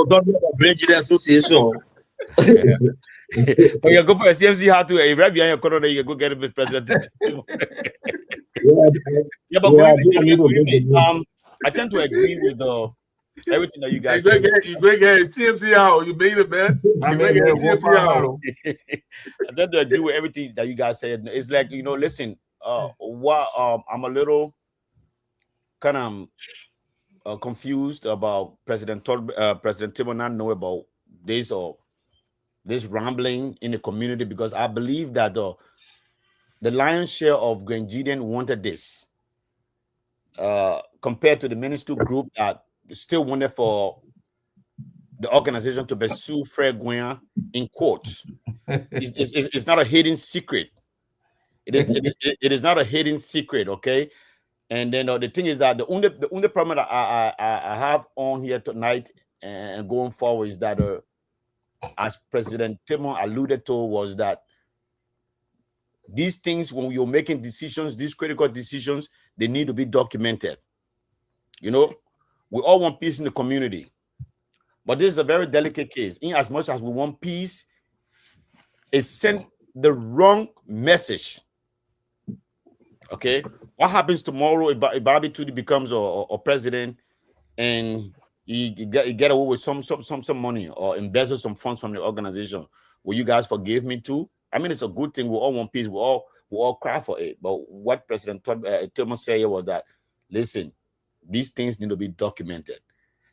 talking about Grand Jury Association. But you go for a CMC how to right behind your corner, you can go get a president. Yeah, but good evening. I tend to agree with everything that you guys You going to get TMC out. You made it, man. You going to get TMC out. I tend to agree with everything that you guys said. It's like, listen, what I'm a little kind of confused about President Timo not know about this or this rambling in the community, because I believe that the lion's share of Grenadian wanted this compared to the minuscule group that still wanted for the organization to pursue Fred Gouin in court. It's not a hidden secret. It is not a hidden secret, okay? And then the thing is that the only problem that I have on here tonight and going forward is that as President Timo alluded to, was that these things, when you're making decisions, these critical decisions, they need to be documented. We all want peace in the community, but this is a very delicate case. In as much as we want peace, it sent the wrong message. Okay, what happens tomorrow if Bobby Tudi becomes a president and he get away with some money or embezzle some funds from the organization? Will you guys forgive me too? I mean, it's a good thing. We all want peace. We all cry for it. But what President Timo said was that, listen, these things need to be documented.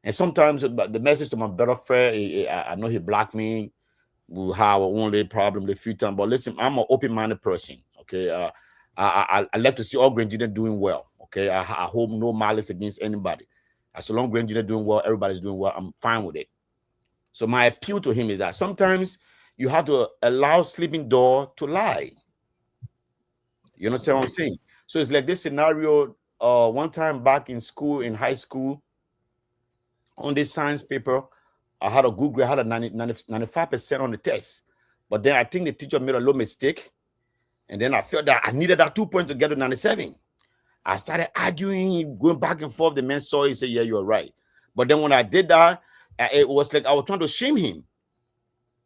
And sometimes the message to my brother Fred, I know he blocked me. We have only problem the few times. But listen, I'm an open-minded person. Okay, I like to see all Grenadians doing well. Okay, I hope no malice against anybody. As long as Grenadians doing well, everybody's doing well, I'm fine with it. So my appeal to him is that sometimes you have to allow sleeping dog to lie. You understand what I'm saying? So it's like this scenario. One time back in school, in high school, on this science paper, I had a good grade. I had a 95% on the test. But then I think the teacher made a little mistake. And then I felt that I needed that 2 points to get to 97. I started arguing, going back and forth. The man saw it and said, yeah, you're right. But then when I did that, it was like I was trying to shame him.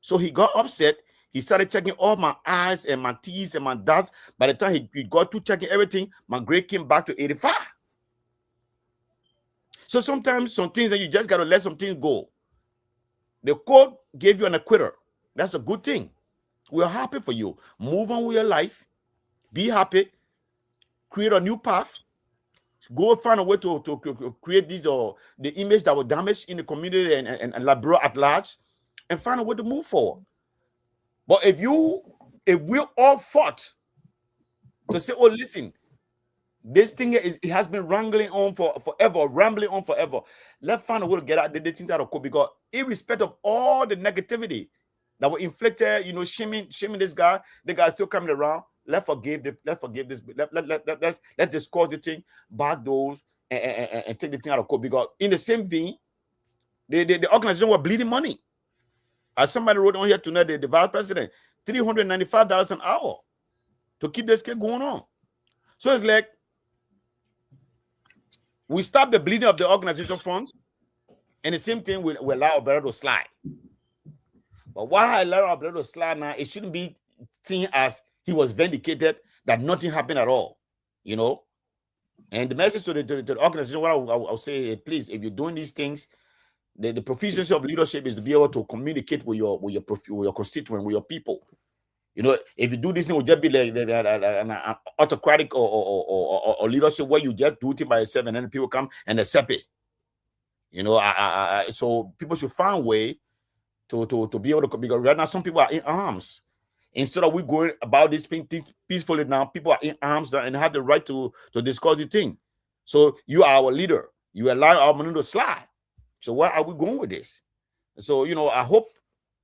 So he got upset. He started checking all my eyes and my T's and my dots. By the time he got to checking everything, my grade came back to 85. So sometimes some things that you just got to let some things go. The court gave you an acquitter. That's a good thing. We're happy for you. Move on with your life. Be happy. Create a new path. Go find a way to create these the image that was damaged in the community and Labrador at large, and find a way to move forward. But if we all fought to say, oh, listen, this thing it has been wrangling on forever, rambling on forever. Let's find a way to get out the things out of court, because irrespective of all the negativity that were inflicted, shaming this guy, the guy's still coming around. Let's forgive this. Let's discuss the thing, back those, and take the thing out of court. Because in the same vein, the organization were bleeding money. As somebody wrote on here tonight, the vice president, $395 an hour to keep this case going on. So it's like we stop the bleeding of the organization funds, and the same thing we allow Alberto to slide. But why I allow Alberto to slide now, it shouldn't be seen as he was vindicated, that nothing happened at all, And the message to the organization, what I'll say, please, if you're doing these things, the proficiency of leadership is to be able to communicate with your constituent, with your people. If you do this thing, it will just be like an autocratic or leadership where you just do it by yourself and then people come and accept it. So people should find a way to be able to, because right now some people are in arms. Instead of we going about this thing peacefully now, people are in arms and have the right to discuss the thing. So you are our leader. You allow our money to slide. So where are we going with this? So, I hope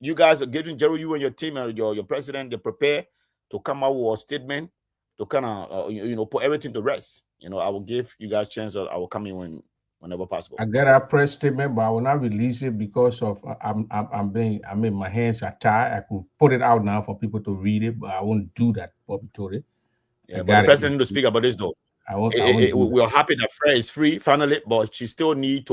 you guys are Gibson Jerur, you and your team and your president, they prepare to come out with a statement to kind of put everything to rest. I will give you guys chance. I will come in whenever possible. I got a press statement, but I will not release it because of my hands are tied. I could put it out now for people to read it, but I won't do that publicly. Yeah, but the president need to speak about this though. We are happy that Freya is free finally, but she still need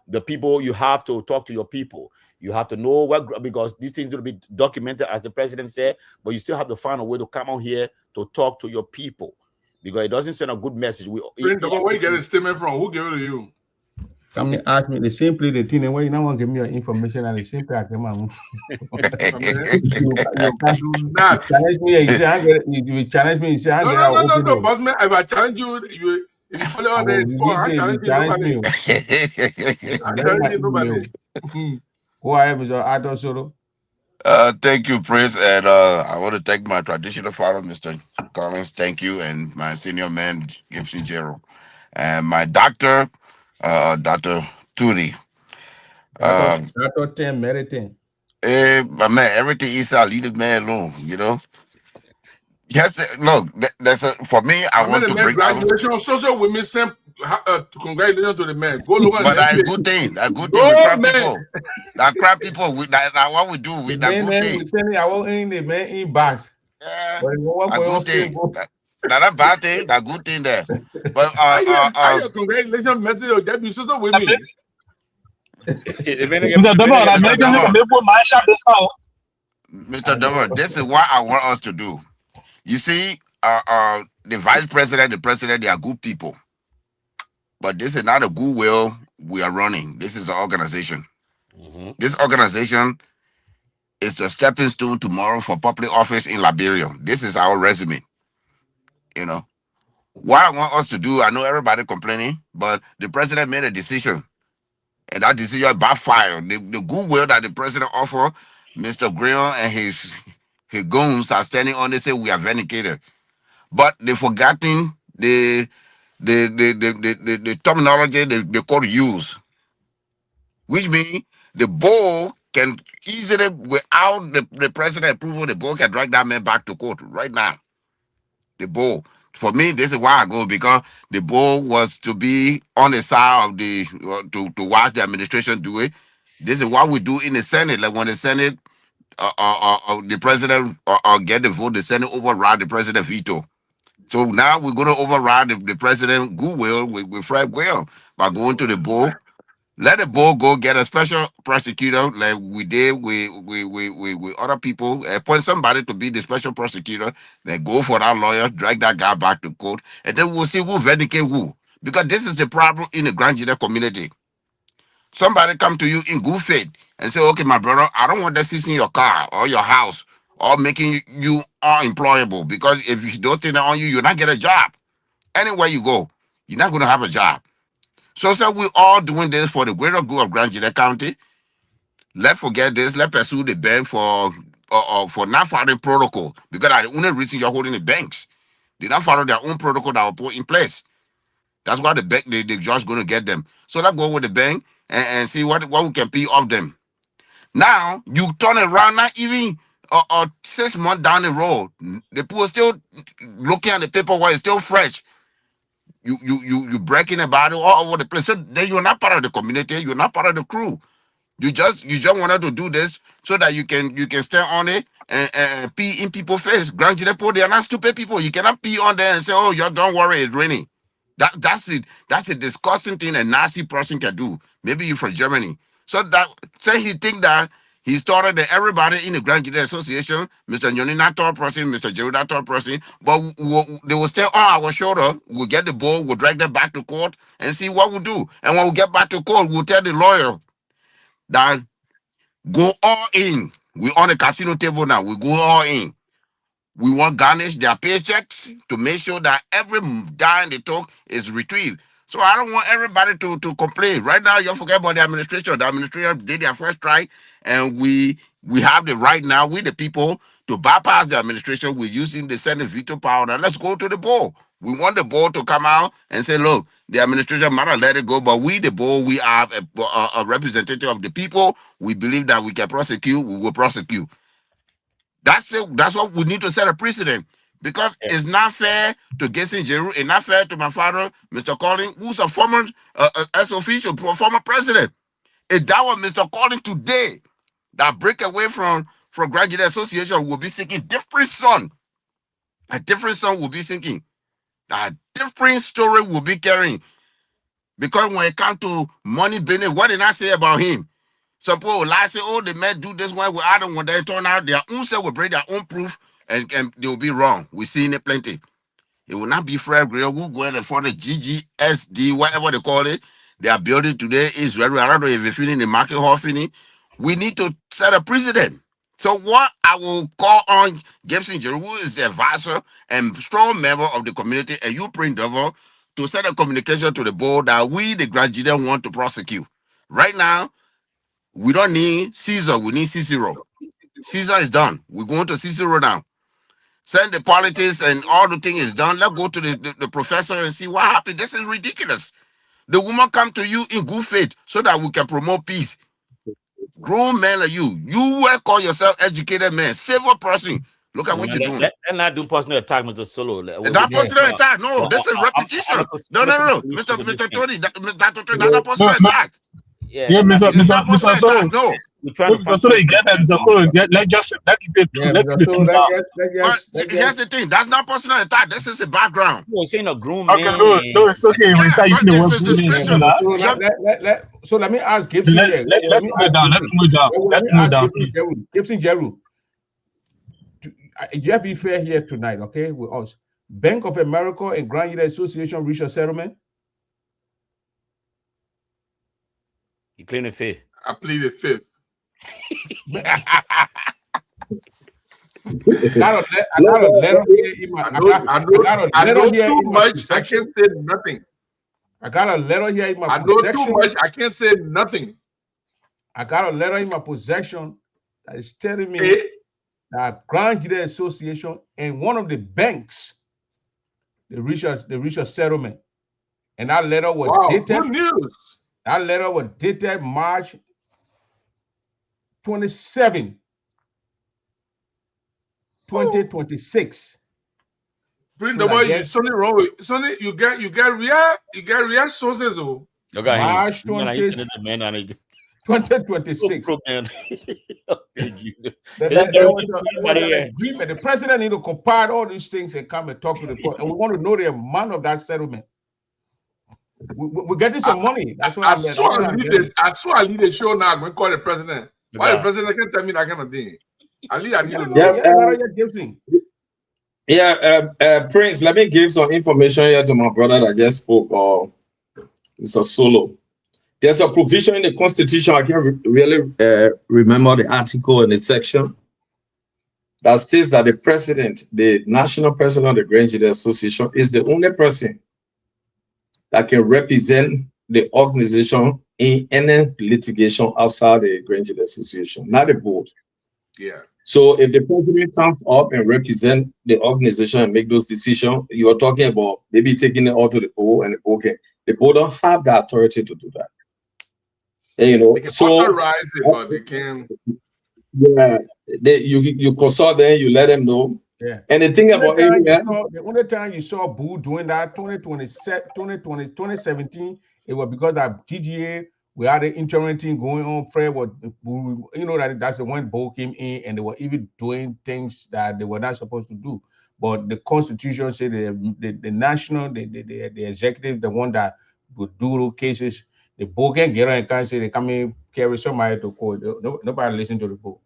the people. You have to talk to your people. You have to know because these things will be documented, as the president said, but you still have to find a way to come out here to talk to your people because it doesn't send a good message. Where you get a statement from? Who gave it to you? Somebody asked me the same place, the thing, and you don't want to give me your information, and the same place I came out. You challenge me, you challenge me, you say, no, boss man, if I challenge you, if you follow all the I challenge you, nobody. Who I am is Adol Solo. Thank you, Prince, and I want to thank my traditional father, Mr. Collins. Thank you, and my senior man, Gibson Jerur, and my doctor, Dr. Turi. Dr. Tim, everything. My man, everything is I leave the man alone, Yes, look, for me, I want to bring congratulations. Social women send congratulations to the men. Go look but that's a good thing. A good thing. That crap people. That what we do. That good thing. We send our in the man in bus. Yeah, a good thing. Not a bad thing. That good thing there. But congratulations message or that be social women. Mr. Dover, this is what I want us to do. You see, the vice president, the president, they are good people. But this is not a goodwill we are running. This is an organization. Mm-hmm. This organization is a stepping stone tomorrow for public office in Liberia. This is our resume. What I want us to do, I know everybody complaining, but the president made a decision. And that decision backfired. The goodwill that the president offered, Mr. Grill and his goons are standing on, they say we are vindicated. But they forgotten the terminology they could use, which means the board can easily, without the president approval, the board can drag that man back to court right now. The board. For me, this is why I go, because the board was to be on the side of to watch the administration do it. This is what we do in the Senate. Like when the Senate, the president get the vote, the Senate override the president veto. So now we're going to override the president goodwill with Fred Will by going to the board. Let the board go get a special prosecutor like we did with other people. Appoint somebody to be the special prosecutor. Then go for that lawyer, drag that guy back to court, and then we'll see who vindicate who. Because this is the problem in the Grand Judea community. Somebody come to you in good faith and say, okay, my brother, I don't want that seizing your car or your house or making you unemployable, because if you don't take that on you, you'll not get a job. Anywhere you go, you're not going to have a job. So we're all doing this for the greater good of Grand Judea County. Let's forget this. Let's pursue the bank for not following protocol, because that's the only reason you're holding the banks. They not follow their own protocol that were put in place. That's why the bank, the judge going to get them. So let's go with the bank and see what we can pay off them. Now, you turn around, not even 6 months down the road, the people still looking at the paperwork, it's still fresh. You breaking about it all over the place. So then you're not part of the community, you're not part of the crew. You just wanted to do this so that you can stay on it and pee in people's face. Grand Judea, they are not stupid people. You cannot pee on there and say, oh, don't worry, it's raining. That's it. That's a disgusting thing a Nazi person can do. Maybe you're from Germany. So that say he think that he started that everybody in the Grand Judea Association, Mr. Nyoni not tall person, Mr. Jerur not tall person, but they will stay on our shoulder. We'll get the ball, we'll drag them back to court and see what we'll do. And when we get back to court, we'll tell the lawyer that go all in. We're on the casino table now. We go all in. We want garnish their paychecks to make sure that every dime they took is retrieved. So I don't want everybody to complain. Right now, you forget about the administration. The administration did their first try, and we have the right now, we the people, to bypass the administration. We're using the Senate veto power. Now let's go to the board. We want the board to come out and say, look, the administration might have let it go, but we, the board, we have a representative of the people. We believe that we can prosecute, we will prosecute. That's it. That's what we need to set a precedent. Because it's not fair to Gibson Jerur, it's not fair to my father, Mr. Collins, who's a former as official, former president. If that was Mr. Collins today, that break away from Graduate Association will be seeking different son. A different son will be seeking. A different story will be carrying. Because when it comes to money business, what did I say about him? Some people will lie, say, oh, the men do this one with Adam when they turn out, their own self will bring their own proof and they will be wrong. We've seen it plenty. It will not be Fred Gray who go in for the GGSD, whatever they call it. They are building today is very, I don't know if you're feeling the market hall feeling. We need to set a precedent. So what I will call on Gibson Jerur, who is the advisor and strong member of the community, and you print over to send a communication to the board that we, the graduate, want to prosecute. Right now, we don't need Caesar, we need Cicero. Caesar is done. We're going to Cicero now. Send the politics and all the thing is done. Let's go to the professor and see what happened. This is ridiculous. The woman come to you in good faith so that we can promote peace. Grown men like you will call yourself educated man, civil person. Look at what you're doing. Let's not do personal attack, Mr. Solo. Not personal attack. No, this is repetition. No. Mr. Tony, Dr. Tony, not a personal attack. Yeah, Mr. Solo. No. Mr. Solo, you get that, Mr. Solo. Let's keep it true. Here's the thing. That's not personal attack. This is the background. You're saying a groom man. Okay, no, it's okay. We start using the word. So let me ask Gibson. Let's move down, please. Gibson Jerur. You have to be fair here tonight, okay, with us. Bank of America and Grand United Association reached a settlement. You claim the fifth. I pleaded fifth. I got a letter here in my. I know too much. I can't say nothing. I got a letter here in my. I know too much. I can't say nothing. I got a letter in my possession that is telling me that Grand United Association and one of the banks they reached a settlement, and that letter was dated. Good news. That letter was dated March 27, 2026. Bring the boy. Something wrong with Sonny. You get real sources. Oh, March 2026. The president need to compile all these things and come and talk to the court, and we want to know the amount of that settlement. We're getting some money. That's what I saw I lead a show now. I'm going to call the president. Why the president can't tell me that kind of thing? I need Prince, let me give some information here to my brother that just spoke. Mr. Solo. There's a provision in the Constitution. I can't really remember the article in the section that states that the president, the national president of the Grand Jury Association, is the only person that can represent the organization in any litigation outside the Grand Jury Association, not the board. Yeah. So if the president comes up and represent the organization and make those decisions, you are talking about maybe taking it all to the board, and the board don't have the authority to do that. And, you know, they can authorize it, but they can. Yeah, you consult them, you let them know. Yeah. And the thing about the only time you saw Boo doing that 2017, it was because that TGA, we had an interim thing going on. Fred was, you know, that's the one Bo came in and they were even doing things that they were not supposed to do. But the Constitution said the national, the executive, the one that would do those cases, the Bo can get on and can't say they come in carry somebody to court. Nobody listen to the Bo.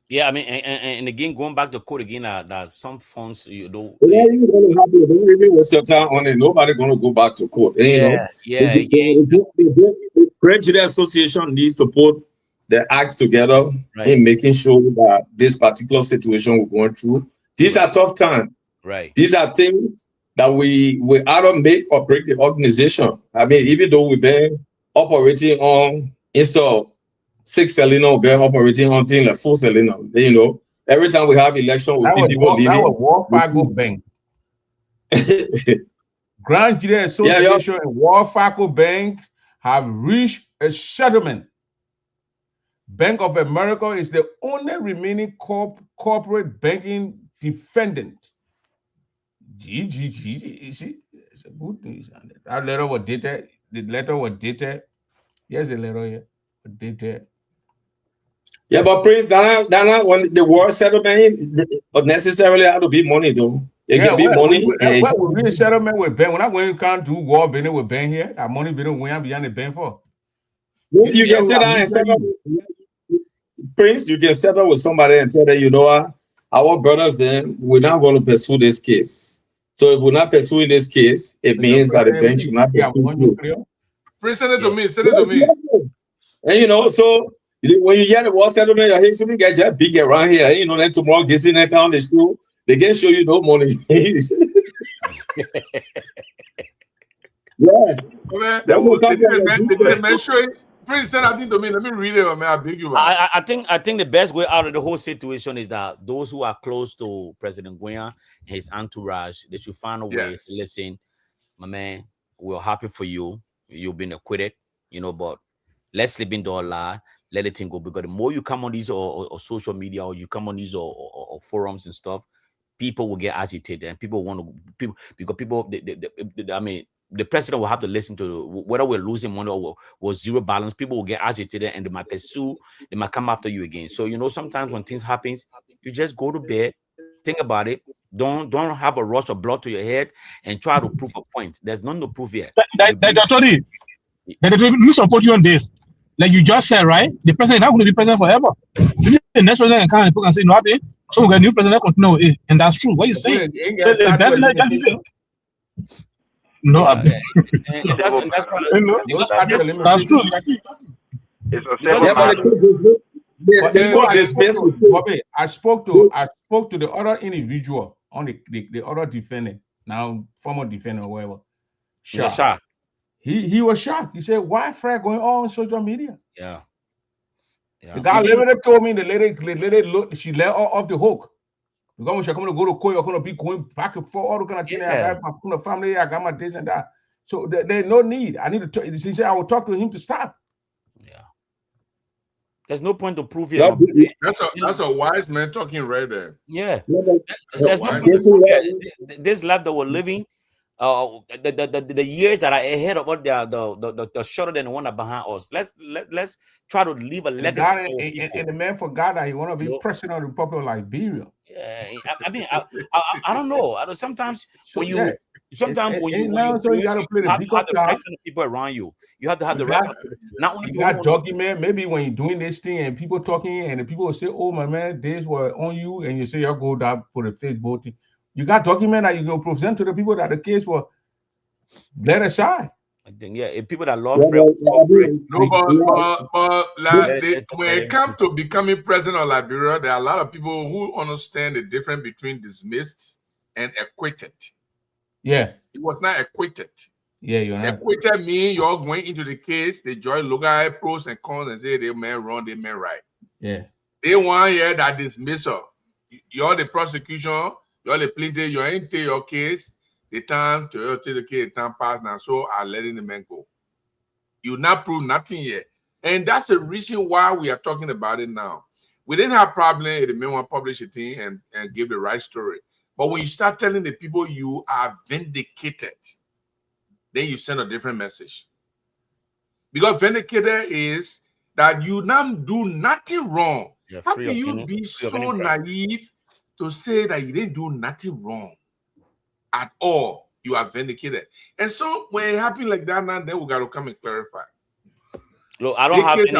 Yeah, I mean, and again, going back to court again, that some funds, you know. Yeah, you're going to have to really waste your time on it. Nobody going to go back to court. Yeah. The Grand Jury Association needs to put the acts together in making sure that this particular situation we're going through. These are tough times. Right. These are things that we either make or break the organization. I mean, even though we've been operating on instead of 6 Selena, we're operating on things like 4 Selena. You know, every time we have election, we see people leaving. That was War Fargo Bank. Grand Jury Association and War Fargo Bank have reached a settlement. Bank of America is the only remaining corporate banking defendant. GGG. You see, it's a good news. That letter was dated. The letter was dated. Here's the letter here. Dated. Yeah, but Prince, that when the war settlement, but necessarily have to be money though. It can be money. What would be a settlement with Ben? When I went can't do war business with Ben here, that money been where behind the Ben for. You can sit down and settle. Prince, you can settle with somebody and tell them, you know what, our brothers then we're not going to pursue this case. So if we're not pursuing this case, it means that the bench should not pursue. Prince, send it to me. Send it to me. And you know, so when you hear the war settlement, your head shouldn't get just big around here. You know, then tomorrow gets in account the show, they can show you no money. Yeah. The man showing Prince said I think to me. Let me read it, man. I beg you. I think the best way out of the whole situation is that those who are close to President Guian and his entourage, they should find a way to listen. My man, we're happy for you. You've been acquitted, you know, but let's sleep in the lie, let it thing go. Because the more you come on these or social media, or you come on these or forums and stuff, people will get agitated, and people want to I mean, the president will have to listen to whether we're losing money or zero balance. People will get agitated and they might pursue, they might come after you again. So, you know, sometimes when things happen, you just go to bed, think about it. Don't have a rush of blood to your head and try to prove a point. There's nothing to prove yet. They support you on this. Like you just said, right? The president is not going to be president forever. The next president can come and say, no, so we got a new president. No, and that's true. What you saying? So no, that's true. I spoke to the other individual on the other defendant, now former defendant or whatever. Shocked. He was shocked. He said, "Why Fred going on social media?" Yeah. The guy literally told me the lady look, she let her off the hook. Because when she's going to go to court, you're going to be going back and forth, all the kind of things. I got my family, I got my this and that. So there's no need. I need to talk. He said, I will talk to him to stop. Yeah. There's no point to prove it. That's a wise man talking right there. Yeah. There's no point to this life that we're living, the years that are ahead of what the shorter than the one that behind us. Let's try to leave a legacy. And the man forgot that he want to be president of the Republic of Liberia. Yeah, I mean, I don't know. Sometimes when you got to play the right people around you. You have to have the right. Not only you got document. Maybe when you're doing this thing and people talking and the people will say, "Oh my man, this were on you," and you say you go down for the Facebook thing. You got document that you can present to the people that the case was let aside. I think if people that love when it comes to becoming president of Liberia, there are a lot of people who understand the difference between dismissed and acquitted. Yeah, it was not acquitted. Yeah, you're not. Acquitted means you're going into the case, they join, look at pros and cons and say they may wrong, they may right. Yeah, they want to hear that dismissal. You're the prosecution, you're the plaintiff, you're into your case. The time to take the case, the time passed now, so I'm letting the man go. You not prove nothing yet. And that's the reason why we are talking about it now. We didn't have problem if the man want to publish a thing and give the right story. But when you start telling the people you are vindicated, then you send a different message. Because vindicated is that you not do nothing wrong. How can you be so naive to say that you didn't do nothing wrong at all? You are vindicated. And so when it happens like that now, then we got to come and clarify. Look, I don't have any.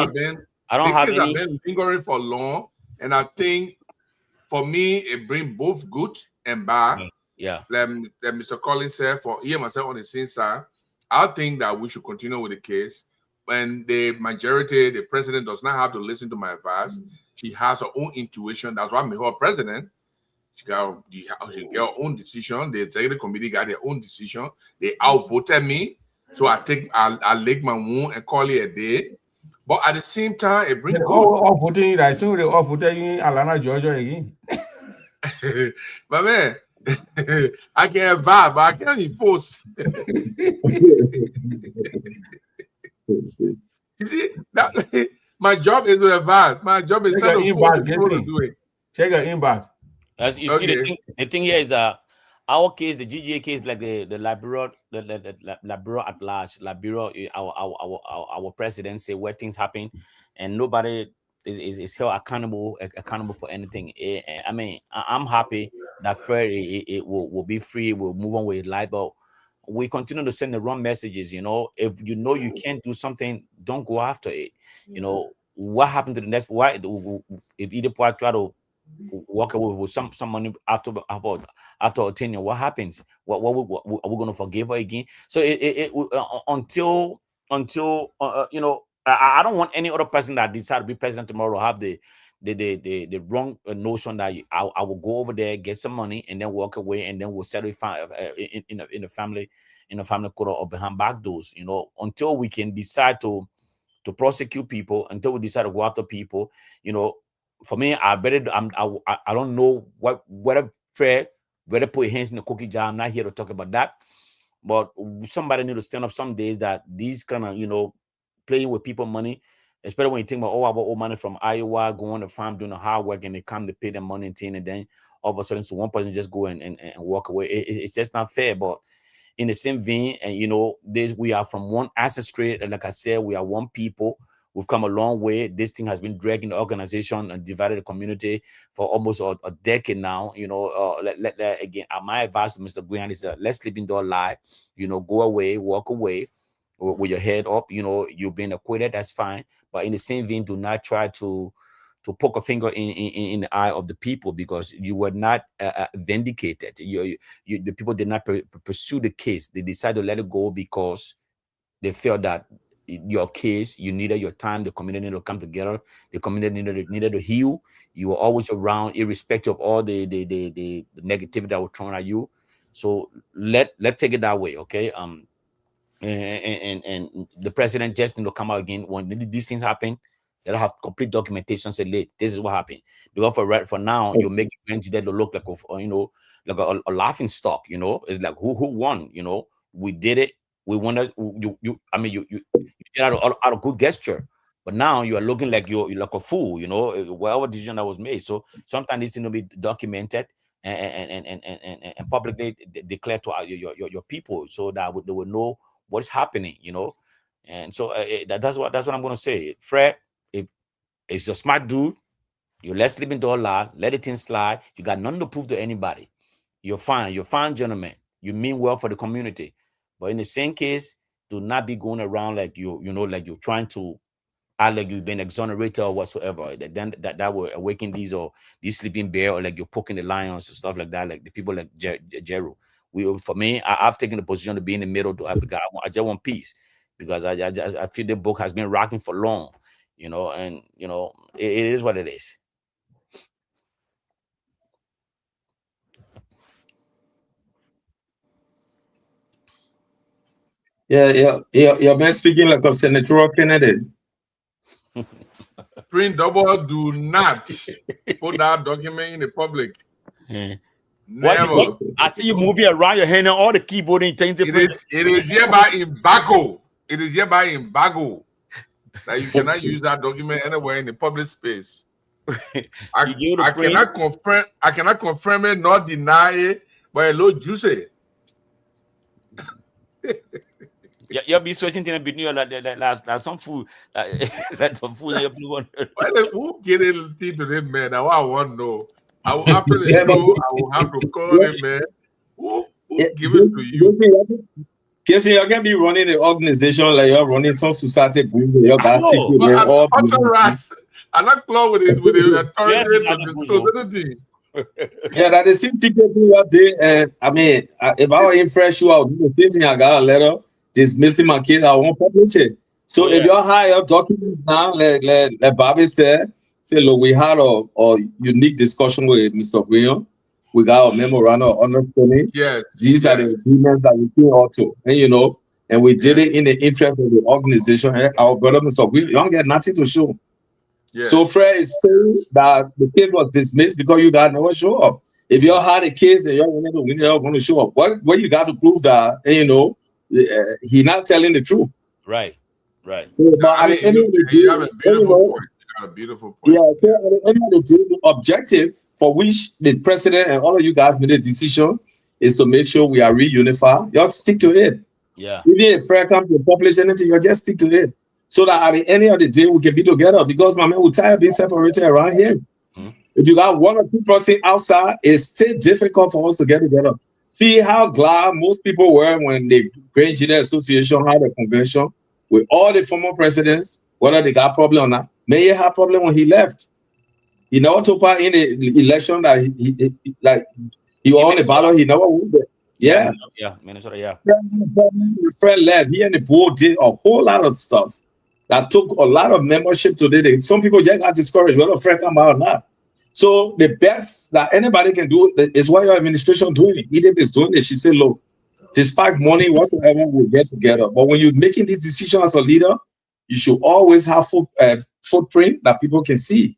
I've been lingering for long, and I think for me it brings both good and bad. Yeah. Like Mr. Collins said, for he and myself on the same side, I think that we should continue with the case. When the majority, the president does not have to listen to my advice. She has her own intuition. That's why I made her president. She got her own decision. The executive committee got their own decision. They outvoted me. So I lick my wound and call it a day. But at the same time, it brings all voting. I think they all voted in Atlanta, Georgia again. But man, I can vibe, but I can't enforce. You see, that My job is to advise. My job is Check not your to inbox, force people to Gibson. do it. Check your inbox. As you see, the thing here is our case, the GGA case, like the Labiro, the Labiro at large, Labiro, our president say where things happen, and nobody is held accountable for anything. I mean, I'm happy that Fred it will be free, will move on with his life, but we continue to send the wrong messages. You know, if you know you can't do something, don't go after it. You know what happened to the next? Why if either part try to walk away with some money after a tenure, what happens? What are we going to forgive her again? So until you know, I don't want any other person that decide to be president tomorrow have the wrong notion that I will go over there, get some money, and then walk away, and then we'll settle in the family court or behind back doors. You know, until we can decide to prosecute people, until we decide to go after people, you know. For me, I don't know whether put hands in the cookie jar. I'm not here to talk about that, but somebody need to stand up some days that these kind of, you know, playing with people money, especially when you think about our old money from Iowa, going to farm, doing the hard work, and they come to pay them money and thing, and then all of a sudden, so one person just go and walk away. It's just not fair. But in the same vein, and you know, we are from one ancestry, and like I said, we are one people. We've come a long way. This thing has been dragging the organization and divided the community for almost a decade now. You know, again, my advice to Mr. Green is let's sleeping door lie. You know, go away, walk away with your head up. You know, you've been acquitted, that's fine. But in the same vein, do not try to poke a finger in the eye of the people, because you were not vindicated. The people did not pursue the case. They decided to let it go because they felt that your case, you needed your time, the community needed to come together, the community needed to heal. You were always around, irrespective of all the negativity that was thrown at you. So let's take it that way, okay? And the president just need to come out again when these things happen. They'll have complete documentation. Say, "Late, this is what happened." Because for now, you make that to look like you know, like a laughing stock. You know, it's like who won. You know, we did it. We wanted you. I mean, you did out of good gesture, but now you are looking like you're like a fool. You know, whatever decision that was made. So sometimes this thing to be documented and publicly declared to your people, so that they will know what's happening. You know, and so that's what I'm going to say. Fred, if you're a smart dude, you let sleeping door lie, let it thing slide. You got nothing to prove to anybody. You're fine. You're fine, gentlemen. You mean well for the community. But in the same case, do not be going around like you know, like you're trying to act like you've been exonerated or whatsoever. Then that will awaken these sleeping bear, or like you're poking the lions and stuff like that. Like the people like Jerur. For me, I've taken the position to be in the middle. I just want peace, because I feel the book has been rocking for long, you know, and you know it is what it is. Yeah. You're been speaking like a senatorial candidate. Print double, do not put that document in the public. Never. I see you moving around your hand and all the keyboard and things. It is hereby embargo. It is hereby embargo that you cannot use that document anywhere in the public space. I cannot confirm it, nor deny it, but a little juicy. You'll be switching things between you like some food, like some food. Who get it to them, man? Now I want to know. After the show, I will have to call him, man. Who give it to you? Yes, you can be running the organization like you're running some society group. You're authorized. I'm not close with it with the authority to disclose anything. Yeah, that the same ticket you there. I mean, if I were in fresh, you out the same thing. I got a letter dismissing my kid. I won't publish it. So if you're high up documents now, like Bobby said, say, look, we had a unique discussion with Mr. Green. We got a memorandum of understanding. Yes. These are the agreements that we came out to, and you know, and we did it in the interest of the organization. Our brother, Mr. Green, you don't get nothing to show. Yeah. So Fred is saying that the case was dismissed because you guys never show up. If you all had a case and you're going to show up, what you got to prove that, you know, he's not telling the truth. Right. Right. So, but at the end of the You have a day, beautiful point. You have a beautiful point. yeah, so at the end of the day, the objective for which the president and all of you guys made a decision is to make sure we are reunified. You have to stick to it. Yeah. Even if Fred comes to accomplish anything, you just stick to it. So that at the end of the day, we can be together, because my man, we're tired of being separated around here. If you got 1 or 2 persons outside, it's still difficult for us to get together. See how glad most people were when the Great Engineer Association had a convention with all the former presidents, whether they got problem or not. Mayor had problem when he left. He never took part in the election that he was on the ballot. He never won there. Yeah. Minnesota. Yeah. The friend left. He and the board did a whole lot of stuff that took a lot of membership today. Some people just got discouraged whether Fred come out or not. So the best that anybody can do is what your administration doing it. Edith is doing it. She said, look, despite money, whatsoever, we'll get together. But when you're making this decision as a leader, you should always have footprint that people can see.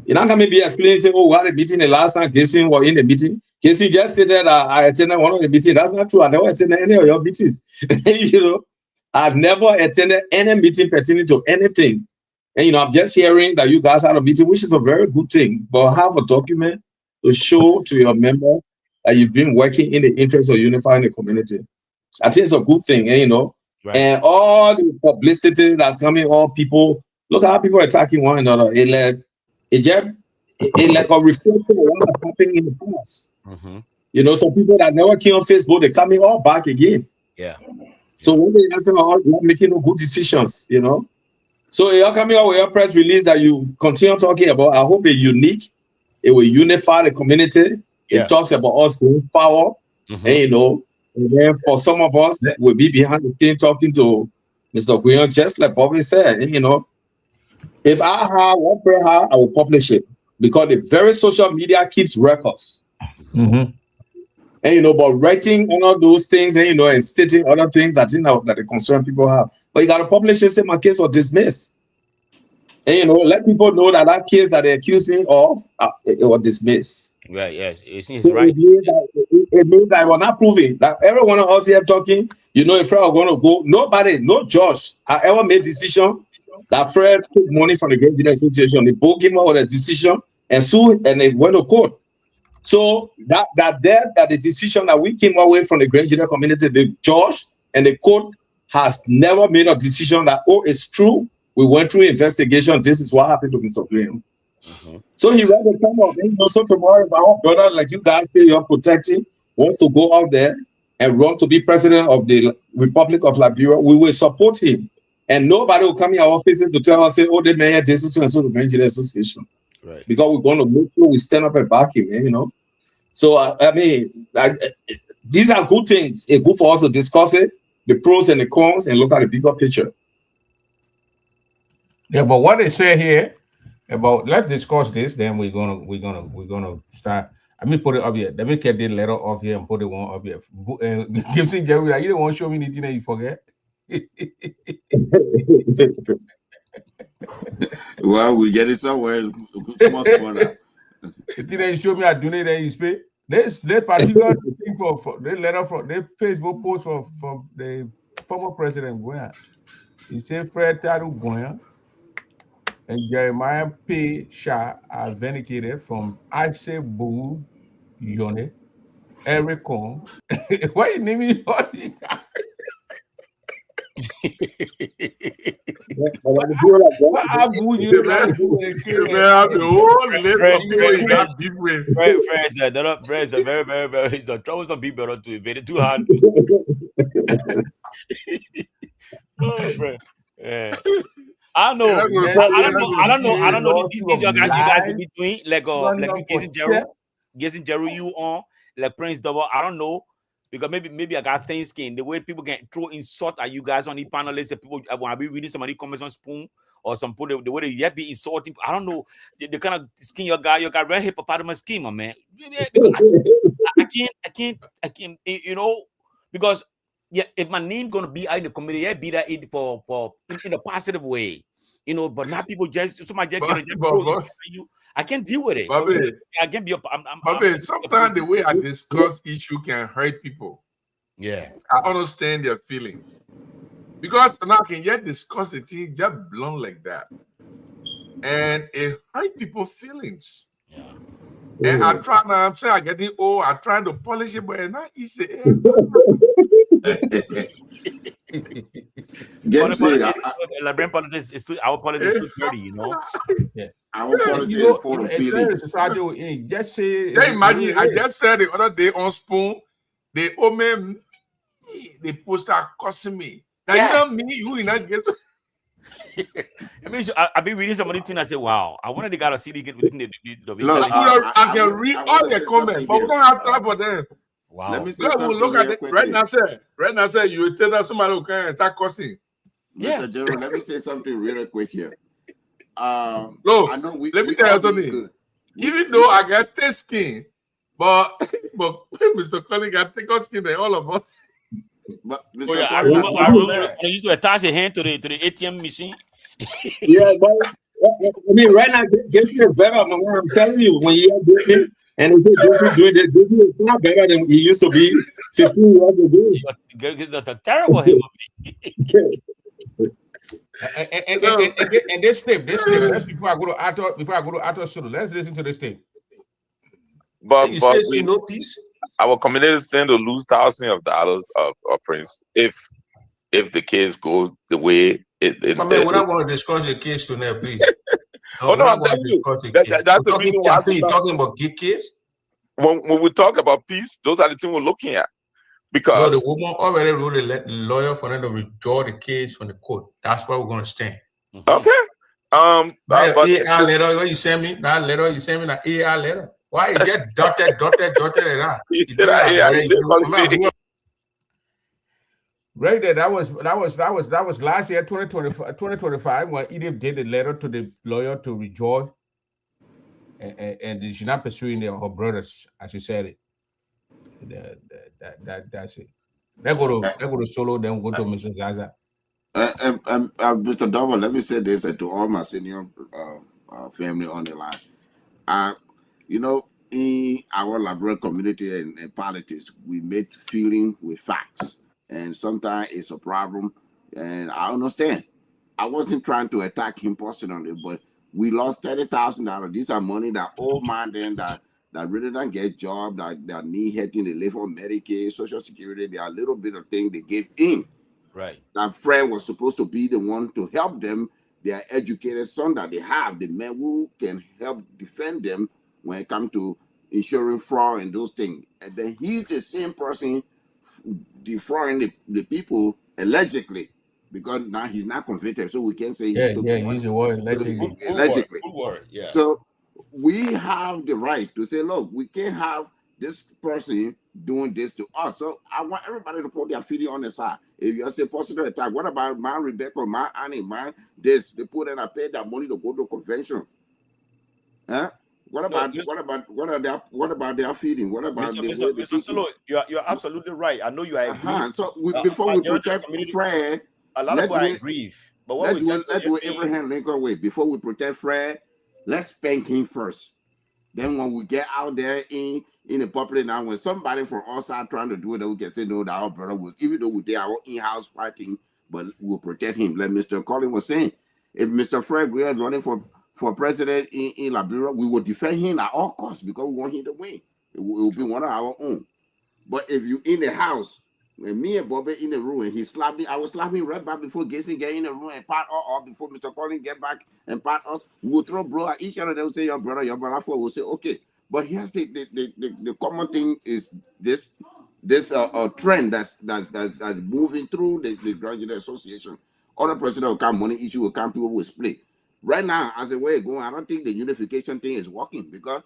You're not going to be explaining, say, oh, we had a meeting the last time, Gibson was in the meeting. Gibson just stated that I attended one of the meetings. That's not true. I never attended any of your meetings. You know, I've never attended any meeting pertaining to anything. And, you know, I'm just hearing that you guys had a meeting, which is a very good thing. But have a document to show to your member that you've been working in the interest of unifying the community. I think it's a good thing, you know. Right. And all the publicity that coming, all people, look how people are attacking one another. It's like a reflection of what happened in the past. You know, some people that never came on Facebook, they're coming all back again. Yeah. So when they answer, you're making no good decisions, you know. So you're coming out with your press release that you continue talking about. I hope it's unique. It will unify the community. It talks about us going power. And, you know, and then for some of us, we'll be behind the scene talking to Mr. Guion, just like Bobby said. And, you know, if I have one prayer, I will publish it, because the very social media keeps records. And, you know, but writing all those things, and, you know, and stating other things that, you know, that the concerned people have. But you got to publish and say my case was dismissed. And, you know, let people know that that case that they accused me of, it was dismissed. Right, yes. It seems so right. It means that I was not proving that everyone else here talking, you know, if Fred was going to go, nobody, no judge, I ever made decision that Fred took money from the Great Engineer Association. They booked him out with a decision and sued, and they went to court. So that the decision that we came away from the Great Engineer community, the judge and the court has never made a decision that, oh, it's true. We went through investigation. This is what happened to Mr. Graham. So he rather come up. And so tomorrow, if our brother, like you guys say you're protecting, wants to go out there and run to be president of the Republic of Liberia, we will support him. And nobody will come in our offices to tell us, say, oh, they may have this and so the Great Engineer Association. Right. Because we're going to make sure we stand up and back him, you know. So, I mean, these are good things. It's good for us to discuss it, the pros and the cons, and look at the bigger picture. Yeah, but what they say here about, let's discuss this, then we're gonna start. Let me put it up here. Let me get the letter off here and put the one up here. Gibson Jerur, you don't want to show me anything that you forget. Well, we get it somewhere. The thing that you show me, I do it, you speak. This particular thing for the letter from the Facebook post from the former president Goya. He said Fred Taru Goya and Jeremiah P. Shah are vindicated from Isaac Boo Yone, Eric Kong. Why you name me all these guys? Friends are very, very, very. It's a troublesome people to invade it too hard. Oh, bro. Yeah. I don't know. I don't know these things you guys will be doing. Like Gibson Jerur, you on like Prince Double. I don't know. Because maybe I got thin skin. The way people can throw insult at you guys on the panelists, the people when I be reading somebody comments on Spoon or some people the way they yet be insulting. I don't know the kind of skin you got red hippopotamus skin, my man. I can't, you know, because if my name gonna be out in the community, be that in for in a positive way, you know, but not people just somebody just throw you. I can't deal with it. Bobby, I can't be up. Bobby, sometimes the way I discuss issue can hurt people. Yeah, I understand their feelings. Because now I can yet discuss the thing just blunt like that. And it hurt people's feelings. Yeah. And I try now, I'm saying I'm getting old, I try to polish it, but it's not easy. Gibson, Liberian politics is still our politics is too dirty, you know. Yeah. our politics You know, is full of especially feelings. society we're in, just say. Can you imagine? I just said the other day on Spoon, they owe me, they post are cussing me. Now you know me, you will not get. I mean, I've been reading some of these things. I say, wow, I wanted the guy to see the Look, I can read all the comments, but we don't have time for them. wow. Let me say Because we something look at here it right quickly. now, say you will tell them somebody who can start cussing. Mr. Jerur, let me say something really quick here. Look, I know we let me we tell you all being something. good. Even though I got thick skin, but Mr. Collins got thicker skin than all of us. But Oh, Mr. yeah, I Collins, remember when I used to attach a hand to the ATM machine. Yeah, but I mean, right now, Gibson is better. I'm telling you, when you have Gibson and if Gibson doing this, Gibson is far better than he used to be 15 years ago. That's a terrible him. And this tape. Let's before I go to Arthur Sulu, let's listen to this tape. But You but still see no peace? our community stand to lose thousands of dollars of Prince if the case go the way it. My man, we're not going to discuss the case tonight, please. No, Oh no, we're I'm not going telling to you discuss the that, case. that's We're the talking reason why campaign, talking about case. when we talk about peace, those are the things we're looking at. No, Because the woman already wrote a lawyer for them to withdraw the case from the court. That's where we're going to stand. okay, That but AR letter, what you send me, that letter you send me, that AR letter. Why is that dotted and that? he You said do that, yeah, lawyer, he you said do- something. I'm not- Right there, that was last year, 2025, when Edith did a letter to the lawyer to withdraw, and she's not pursuing her brothers, as you said it. That's it. They go to Solo, then go to Mr. Zaza. Mr. Dover, let me say this to all my senior family on the line. You know, in our Labrador community and politics, we make feeling with facts, and sometimes it's a problem. And I understand. I wasn't trying to attack him personally, but we lost $30,000. These are money that old man then that really don't get job, that need helping, they live on Medicaid, Social Security. There are a little bit of thing they gave him. Right. That Fred was supposed to be the one to help them. Their educated son that they have, the men who can help defend them when it comes to ensuring fraud and those things. And then he's the same person defrauding the people allegedly, because now he's not convicted, so we can't say he took the money. Use the word allegedly. Allegedly. Good word, yeah. So we have the right to say, look, we can't have this person doing this to us. So I want everybody to put their feet on the side. If you say possible attack, what about my Rebecca, my Annie, my this? They put in, I paid that money to go to convention. Huh? What about their feeding? What about Mr. Solo, you're absolutely right. I know you are agreeing. So before we protect Fred, a lot of people are aggrieved. But what let's do Abraham Lincoln way. Before we protect Fred, let's spank him first. Then when we get out there in the public now, when somebody from outside trying to do it, we can say no, that our brother was, even though we did our in-house fighting, but we'll protect him. Like Mr. Collins was saying, if Mr. Fred Greer is running for president in Liberia, we will defend him at all costs because we want him to win. It will be one of our own. But if you in the house, when me and Bobby in the room and he slapped me, I was slapping right back before Gibson get in the room and pat or before Mr. Collins get back and pat us. We will throw blow at each other. They will say, your brother, we'll say, okay. But here's the common thing is this trend that's moving through the graduate association. Other president will come, money issue will come, people will split. Right now, as a way of going, I don't think the unification thing is working because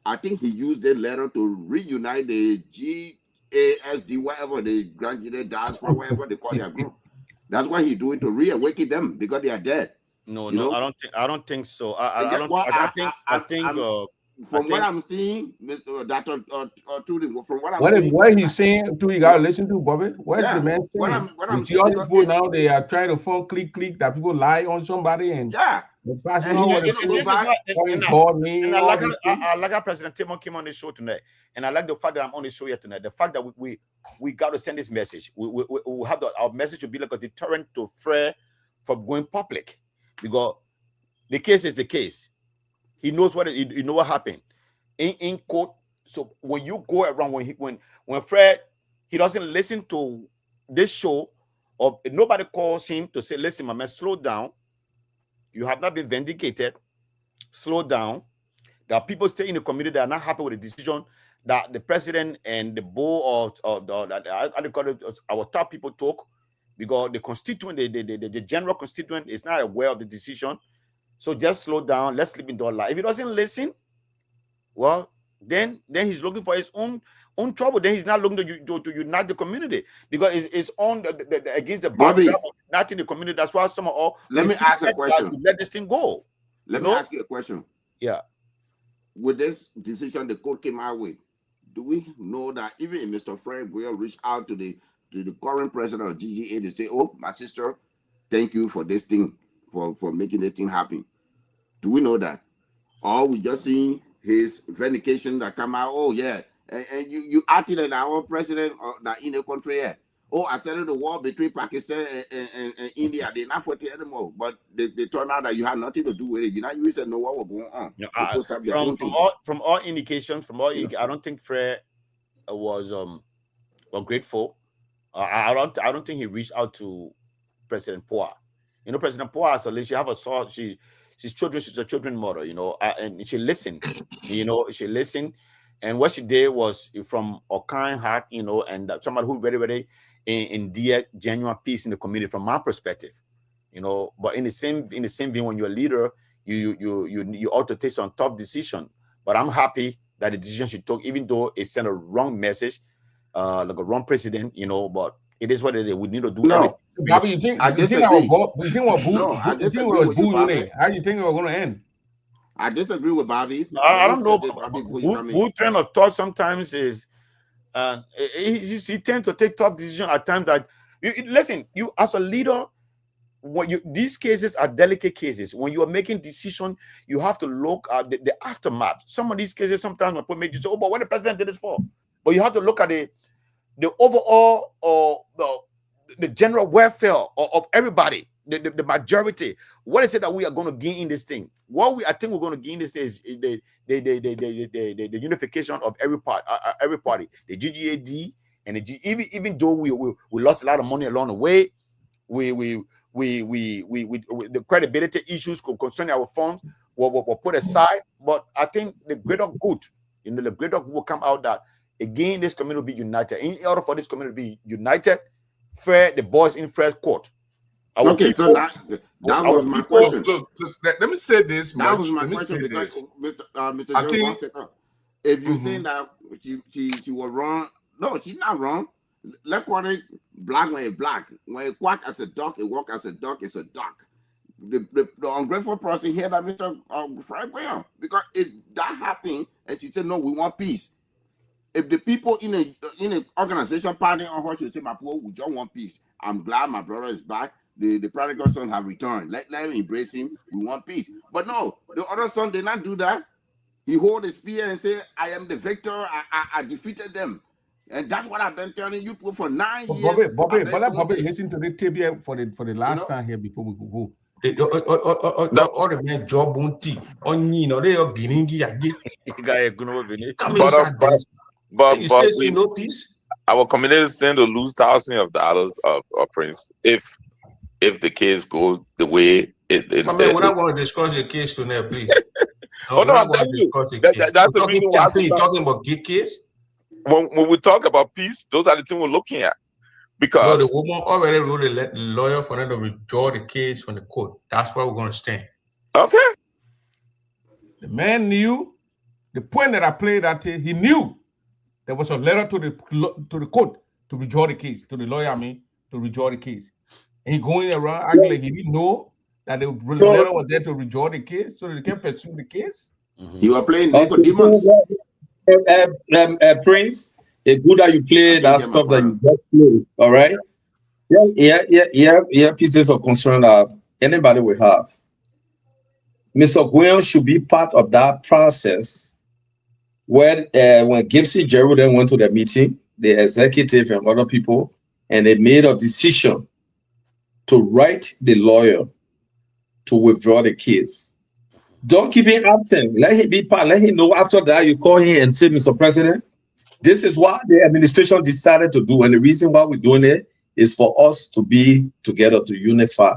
I think he used the letter to reunite the GASD, whatever the graduate diaspora, whatever they call their group. That's why he do it to reawaken them because they are dead. No, you know? I don't think so. From what I'm seeing, Mr. From what I'm seeing, what he's saying, you gotta listen to Bobby. What's the man saying? What I'm see all people now, they are trying to phone click that people lie on somebody and The person And who he's was gonna the go this is back. why, he called me. and I all like these how, things. I like how President Timon came on the show tonight, and I like the fact that I'm on the show here tonight. The fact that we got to send this message. We have our message to be like a deterrent to Fred from going public, because the case is the case. He knows you know what happened in court. So when you go around, when Fred, he doesn't listen to this show, or nobody calls him to say, listen, my man, slow down. You have not been vindicated. Slow down. There are people staying in the community that are not happy with the decision that the president and the board our top people took, because the constituent, the general constituent is not aware of the decision. So just slow down. Let's sleep in the life. If he doesn't listen, well, then he's looking for his own trouble. Then he's not looking to unite the community, because it's on against the Bobby, backdrop of uniting the community. That's why some of all. let me ask a question. To let this thing go. Let me ask you a question. Yeah. With this decision the court came out with, do we know that even if Mr. Fred will reach out to the current president of GGA to say, oh, my sister, thank you for this thing, for making this thing happen? Do we know that? Or we just see his vindication that come out, oh yeah, and you acted as our own president that in the country here. Oh, I settled the war between Pakistan and India. They're not fighting anymore. But they turned out that you had nothing to do with it. You know, you said know what was going on. From all indications, I don't think Fred was grateful. I don't think he reached out to President Poa. You know, President Poa, so she have a son. She's a children's mother. You know, and she listened. You know, she listened, and what she did was from a kind heart. You know, and somebody who very in dear genuine peace in the community. From my perspective, you know, but in the same vein, when you're a leader, you ought to take some tough decision. But I'm happy that the decision she took, even though it sent a wrong message, like a wrong precedent, you know, but it is what it is. We need to do everything. Bobby, you think I disagree. How do you think it was going to end? I disagree with Bobby. I don't know. Who train of thought sometimes is, he tends to take tough decisions at times that, listen, you as a leader, these cases are delicate cases. When you are making decisions, you have to look at the aftermath. Some of these cases, sometimes when people make you say, oh, but what the president did this for? But you have to look at the overall, or the general welfare of everybody, the majority. What is it that we are going to gain in this thing? I think we're going to gain this thing is the unification of every party, the GGAD and the even though we lost a lot of money along the way, we the credibility issues concerning our funds were put aside. But I think the greater good, the greater good will come out that again this community will be united. In order for this community to be united, the boys in Fred's court. Okay, so that was my question. Look, let me say this. That was my question because Mr. Jerur, if you're saying that she was wrong, no, she's not wrong. Let's call it black when it's black. When it quack as a duck, it walk as a duck, it's a duck. The ungrateful person here that Mr. Frank William, because if that happened and she said no, we want peace. If the people in an organization party on her should say, my poor, we just want peace. I'm glad my brother is back. The prodigal son have returned. Let him embrace him. We want peace. But no, the other son did not do that. He hold the spear and say, I am the victor. I defeated them. And that's what I've been telling you for 9 years. Bobby, listen to the tape here for the last time here before we go. All the men job on tea. On they are biningi but we know peace. Our community stand to lose thousands of dollars of Prince if the case go the way it. We're not going to discuss the case tonight, please. No, I'm telling you. That's the reason why you're talking about gay case. When we talk about peace, those are the things we're looking at. Because the woman already wrote a lawyer for them to withdraw the case from the court. That's where we're going to stand. Okay. The man knew the point that I played that he knew there was a letter to the court to withdraw the case, to the lawyer, to withdraw the case. And he going around acting like he didn't know that the letter was there to withdraw the case so they can pursue the case. You are playing demons. Prince, it's good that you play that stuff that you just played. All right. Yeah. Pieces of concern that anybody will have. Mr. Gwen should be part of that process. When Gibson Jerur then went to the meeting, the executive and other people, and they made a decision to write the lawyer to withdraw the case. Don't keep him absent. Let him be part. Let him know after that you call him and say, Mr. President, this is what the administration decided to do. And the reason why we're doing it is for us to be together, to unify.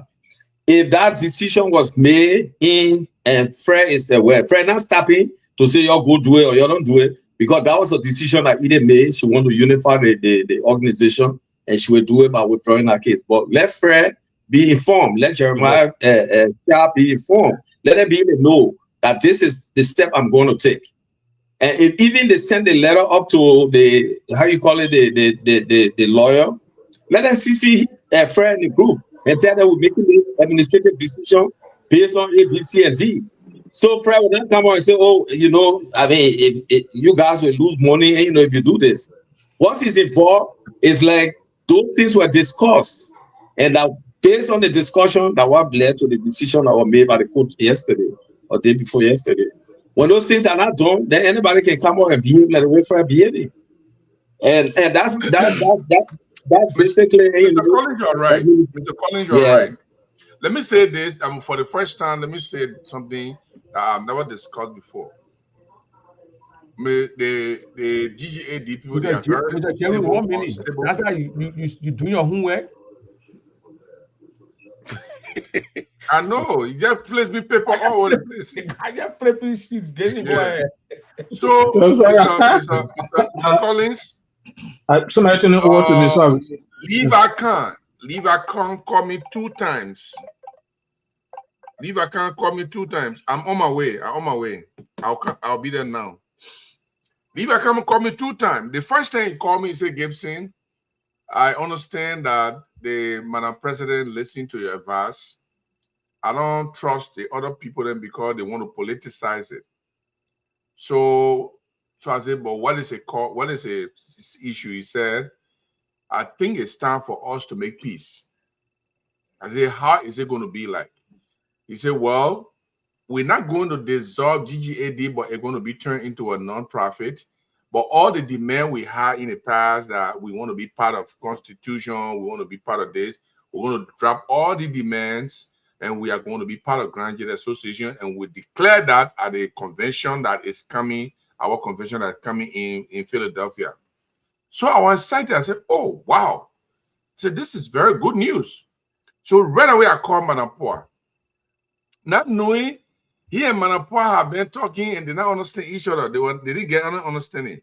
If that decision was made in, and Fred is aware, Fred not stopping to say you go do it or you don't do it, because that was a decision that Eden made. She want to unify the organization, and she will do it by withdrawing her case. But let Fred be informed. Let Jeremiah be informed. Let them be able to know that this is the step I'm going to take. And if even they send a letter up to the, how you call it, the lawyer, let them CC a friend in the group and tell them we're making the administrative decision based on A, B, C, and D. So Fred will not come out and say, oh, you know, I mean, if you guys will lose money, and, you know, if you do this. What is involved is like those things were discussed, and that based on the discussion that what led to the decision that was made by the court yesterday or day before yesterday. When those things are not done, then anybody can come out and behave like the way Fred behaving. And that's basically. Mr. Collins, you're right. Mr. Collins, you're right. Let me say this. For the first time, let me say something that I've never discussed before. The GGAD people, they are very stable, 1 minute. That's how you do your homework. I know. You just place me paper all over the place. I just flipping sheets. So, Mr. Collins. Leave account call me 2 times. Leave account call me 2 times. I'm on my way. I'll be there now. Leave account call me 2 times. The first time he called me, he said, Gibson, I understand that the Madam President listened to your advice. I don't trust the other people then because they want to politicize it. So I said, but what is a issue? He said, I think it's time for us to make peace. I said, how is it going to be like? He said, well, we're not going to dissolve GGAD, but it's going to be turned into a non-profit. But all the demand we had in the past that we want to be part of Constitution, we want to be part of this, we're going to drop all the demands and we are going to be part of Grand Jury Association, and we declare that at a convention that is coming, our convention that's coming in Philadelphia. So I was excited. I said, oh, wow. I said, this is very good news. So right away, I called Manapua. Not knowing he and Manapua have been talking and they not understand each other. They didn't get understanding.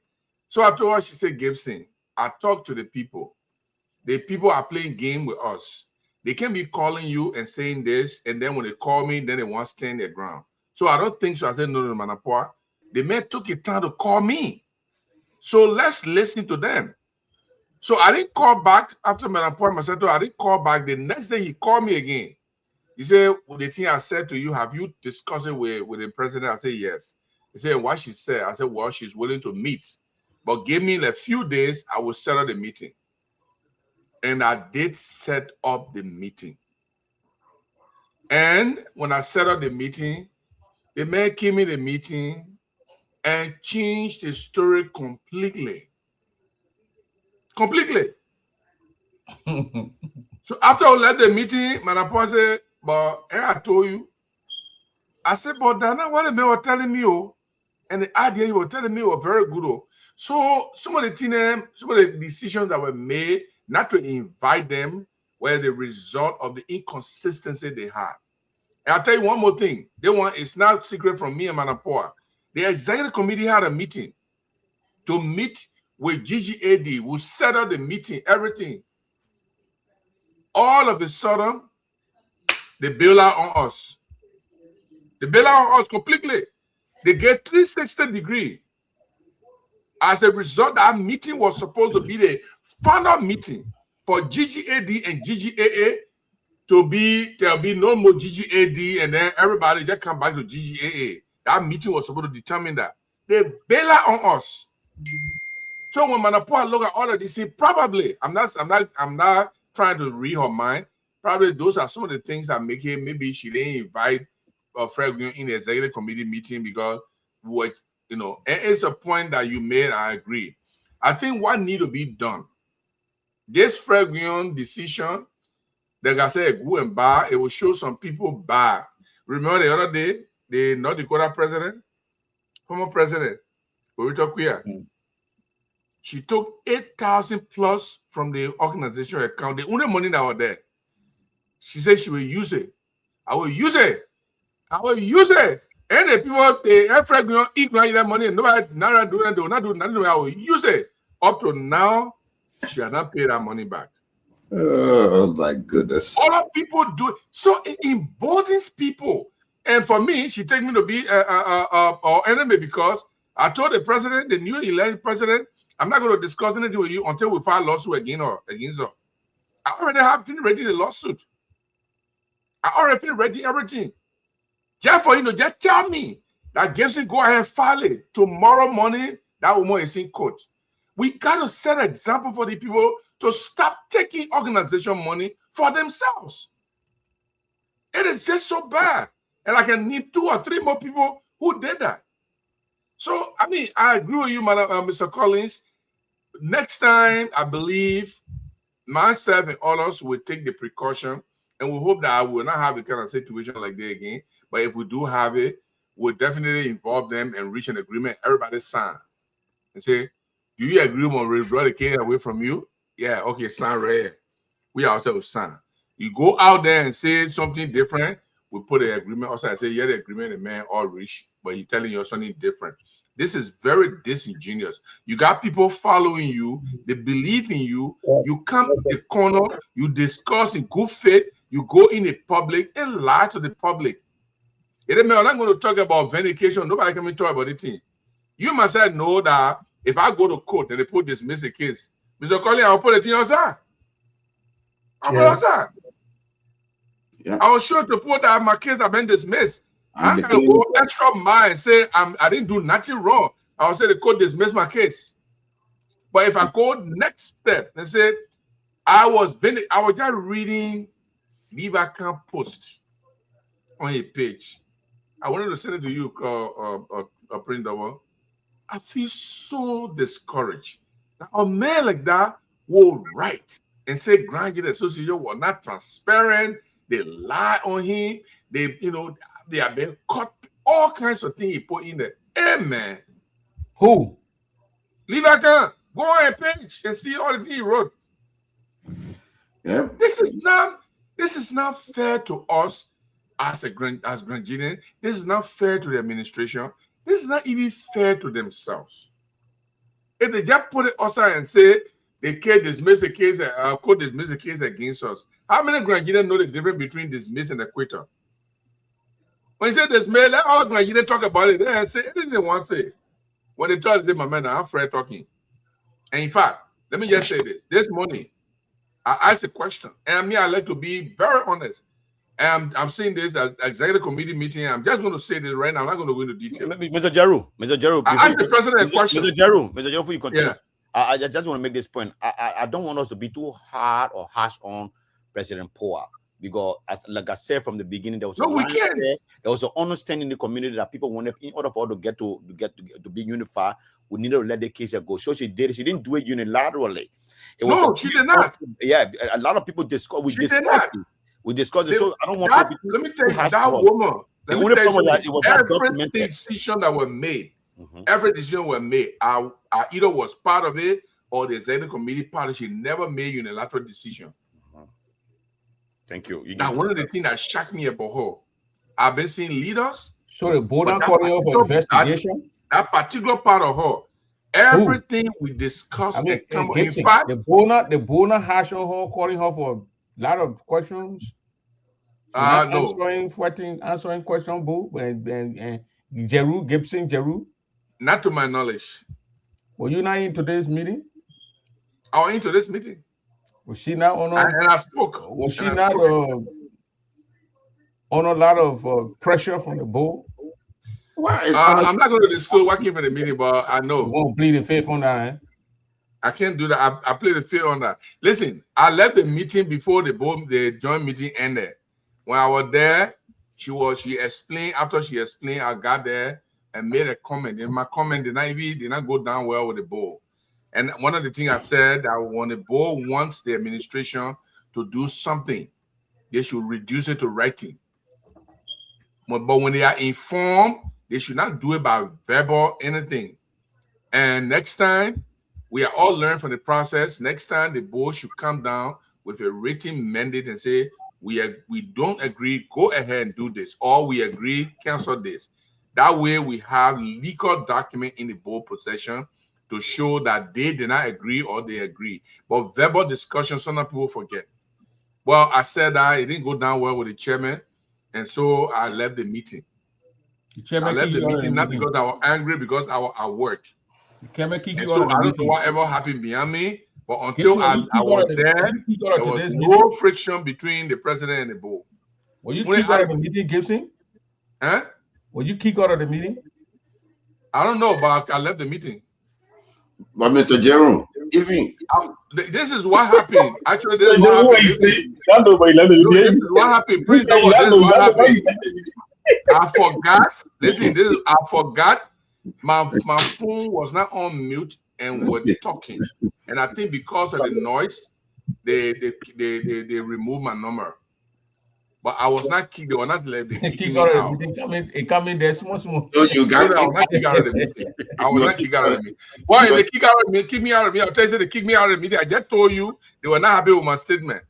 So I told her, she said, Gibson, I talked to the people. The people are playing game with us. They can be calling you and saying this, and then when they call me, then they want to stand their ground. So I don't think so. I said, no, Manapua. The man took it time to call me. So let's listen to them. So I didn't call back after Manapua Masato. I didn't call back. The next day he called me again. He said, well, the thing I said to you, have you discussed it with the president? I said, yes. He said, what she said? I said, well, she's willing to meet. But give me a few days, I will set up the meeting. And I did set up the meeting. And when I set up the meeting, the man came in the meeting and changed the story completely. Completely. So after I left the meeting, Manapua said, but I told you. I said, but Dana, what the man was telling me, and the idea you were telling me were very good. So some of the decisions that were made not to invite them were the result of the inconsistency they had. And I'll tell you one more thing. It's not secret from me and Manapua. The executive committee had a meeting to meet with GGAD. We set up the meeting, everything. All of a sudden, they bail out on us. They bail out on us completely. They get 360 degree. As a result, that meeting was supposed to be the final meeting for GGAD and GGAA there'll be no more GGAD, and then everybody just come back to GGAA. That meeting was supposed to determine that. They bail out on us. So when Manapua look at all of this, probably I'm not trying to read her mind. Probably those are some of the things that make it maybe she didn't invite Fred in the executive committee meeting because what and it's a point that you made. I agree. I think what need to be done. This Fred decision, like I said, good and bad. It will show some people bad. Remember the other day, the North Dakota president, former president, she took 8,000 plus from the organization account. The only money that was there. She said she will use it. I will use it. I will use it. And the people, they eat that money and nobody not do it. They will not do nothing. I will use it. Up to now, she has not paid that money back. Oh my goodness. Other people do it. So it emboldens people. And for me, she take me to be our enemy because I told the president, the new elected president, I'm not going to discuss anything with you until we file a lawsuit against her. I already have been ready the lawsuit. I already been ready everything. Just for just tell me that Gibson go ahead and file it tomorrow morning. That woman is in court. We got to set an example for the people to stop taking organization money for themselves. It is just so bad. And I can need 2 or 3 more people who did that. So, I mean, I agree with you, Mr. Collins. Next time, I believe myself and others will take the precaution, and we hope that I will not have the kind of situation like that again. But if we do have it, we'll definitely involve them and reach an agreement. Everybody sign and say, do you agree on withdraw the case away from you? Yeah, okay, sign right here. We ourselves sign. You go out there and say something different, we put an agreement. Also, I say, yeah, the agreement, the man all rich, but he's telling you something different. This is very disingenuous. You got people following you, they believe in you, you come to the corner, you discuss in good faith, you go in the public and lie to the public. I'm not going to talk about vindication. Nobody can talk about anything. You must know that if I go to court and they put dismiss a case, Mr. Collins, I'll put it in your side. I'll put it outside. Yeah. I was sure to put that my case have been dismissed. I'm going to go extra mile and say I didn't do nothing wrong. I will say the court dismissed my case. But if I go next step and say I was just reading Livacan post on a page. I wanted to send it to you, Print Double. I feel so discouraged. Now, a man like that will write and say Grand Jury Association was not transparent. They lie on him. They have been caught. All kinds of things he put in there. Hey, man. Who? Livacan. Go on a page and see all the things he wrote. Yeah. This is not fair to us as Grangian. This is not fair to the administration. This is not even fair to themselves. If they just put it aside and say they can't dismiss a case, could dismiss a case against us, how many Grangians know the difference between dismiss and acquittal? When you say dismiss, let all Grangians talk about it and say anything they want to say. When they try to say, my man, I'm afraid talking. And in fact, let me just say this. This morning, I asked a question, and I like to be very honest. I'm saying this at executive committee meeting. I'm just going to say this right now. I'm not going to go into detail. Mr. Jerur, I asked the president a question. Mr. Jerur, before you continue, I just want to make this point. I don't want us to be too hard or harsh on President Poa because, like I said from the beginning, there was there was an understanding in the community that people wanted, in order for us to be unified, we needed to let the case go. So she did. She didn't do it unilaterally. She did not. Yeah, a lot of people discussed. We discussed it. So I don't want to be too. Let me tell you, that woman. The only problem that it was every decision that was made, every decision was made. I either was part of it or the executive committee part. She never made unilateral decision. Thank you. Now, one of the things that shocked me about her, I've been seeing leaders. So the board calling for investigation. That particular part of her. Everything we discussed, Gibson, the Bona hash on her, calling her for a lot of questions. No. Answering question, Boo, and Gibson Jerur. Not to my knowledge. Were you not in today's meeting? I was into this meeting. Was she not on? And I spoke. Was she not on a lot of pressure from the board? I'm not going to disclose what came from the meeting, but I know. You won't plead the fifth on that, eh? I can't do that. I played the fifth on that. Listen, I left the meeting before the joint meeting ended. When I was there, She explained, after she explained, I got there and made a comment. And my comment did not go down well with the board. And one of the things I said that when the board wants the administration to do something, they should reduce it to writing. But when they are informed, they should not do it by verbal anything. And next time, we are all learning from the process. Next time, the board should come down with a written mandate and say, we don't agree, go ahead and do this. Or we agree, cancel this. That way, we have legal document in the board possession to show that they did not agree or they agree. But verbal discussion, some people forget. Well, I said that it didn't go down well with the chairman. And so I left the meeting. I left the meeting not because I was angry, because I was at work. And so I don't know whatever happened behind me, but until I was there was no friction between the president and the board. Were you kicked out of the meeting, Gibson? Huh? Were you kicked out of the meeting? I don't know, but I left the meeting. But Mr. Jerur, even this is what happened. Actually, this is what happened. This is what happened. This is what happened. I forgot. I forgot. My phone was not on mute and was talking, and I think because of the noise, they removed my number. But I was not kicked. They were not let me kick out. It come in there small. So you got I was not kicked out of the meeting. I was not kicked out of the meeting. Why if they kick out of me? Kick me out of me. I'll tell you, they kick me out of the meeting. I just told you they were not happy with my statement,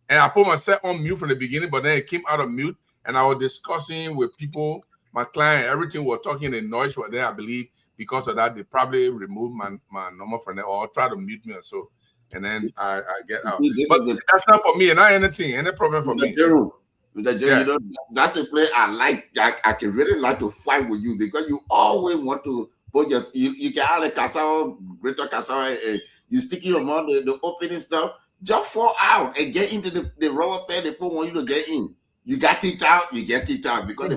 and I put myself on mute from the beginning. But then it came out of mute, and I was discussing with people, my client, everything. Was talking. The noise was there. I believe because of that, they probably removed my number from there or try to mute me or so. And then I get out. But that's not for me, and not anything, any problem for me. Mr. Jerur, you know, that's a play I like. I can really like to fight with you because you always want to put you can have a Kassawa, greater Kassawa, you stick your mouth, the opening stuff, just fall out and get into the rubber pad they put want you to get in. You got kicked out, you get kicked out because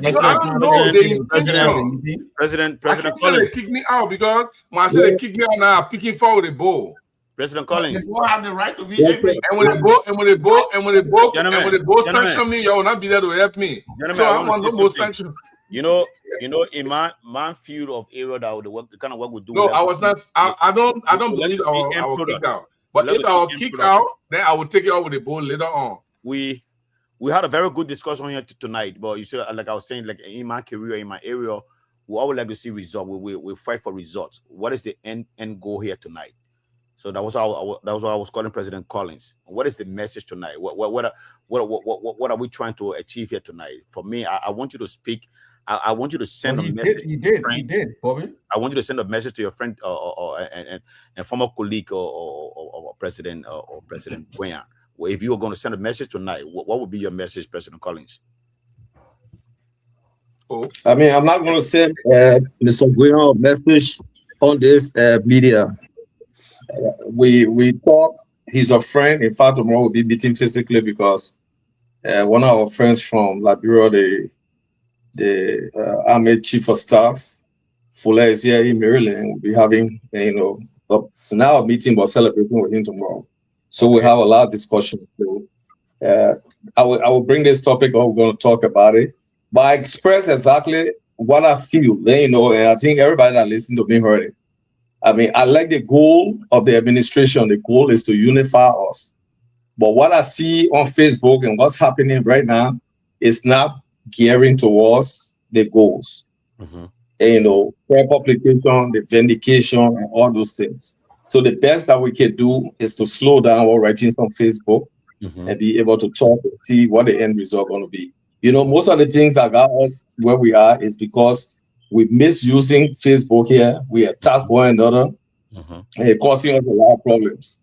President Collins kicked me out because when I said they kicked me out now, I'm picking forward the ball. President Collins. You don't have the right to be angry. And when the boat sanction me, you will not be there to help me. So I want no more sanction. You know, in my field of area that the kind of work we do. No, I was not. I don't believe I will kick out. But if I will kick out, then I will take it out with the ball later on. We had a very good discussion here tonight. But you see, like I was saying, like in my career, in my area, we always like to see results. We fight for results. What is the end goal here tonight? So that was why I was calling President Collins. What is the message tonight? What are we trying to achieve here tonight? For me, I want you to speak. I want you to send a message. You did, Bobby. I want you to send a message to your friend and former colleague or President Guenya. Well, if you were going to send a message tonight, what would be your message, President Collins? Oh, I mean, I'm not going to send Mr. Guenya a message on this media. We talk. He's a friend. In fact, tomorrow we'll be meeting physically because one of our friends from Liberia, the Army Chief of Staff, Fuller, is here in Maryland. We'll be having now a meeting but celebrating with him tomorrow. So we have a lot of discussion. So, I will bring this topic up. We're going to talk about it, but I express exactly what I feel. And I think everybody that listens to me heard it. I mean, I like the goal of the administration. The goal is to unify us. But what I see on Facebook and what's happening right now is not gearing towards the goals. Fair publication, the vindication, and all those things. So the best that we can do is to slow down our writings on Facebook and be able to talk and see what the end result going to be. Most of the things that got us where we are is because we're misusing Facebook here. We attack one another and it's causing us a lot of problems.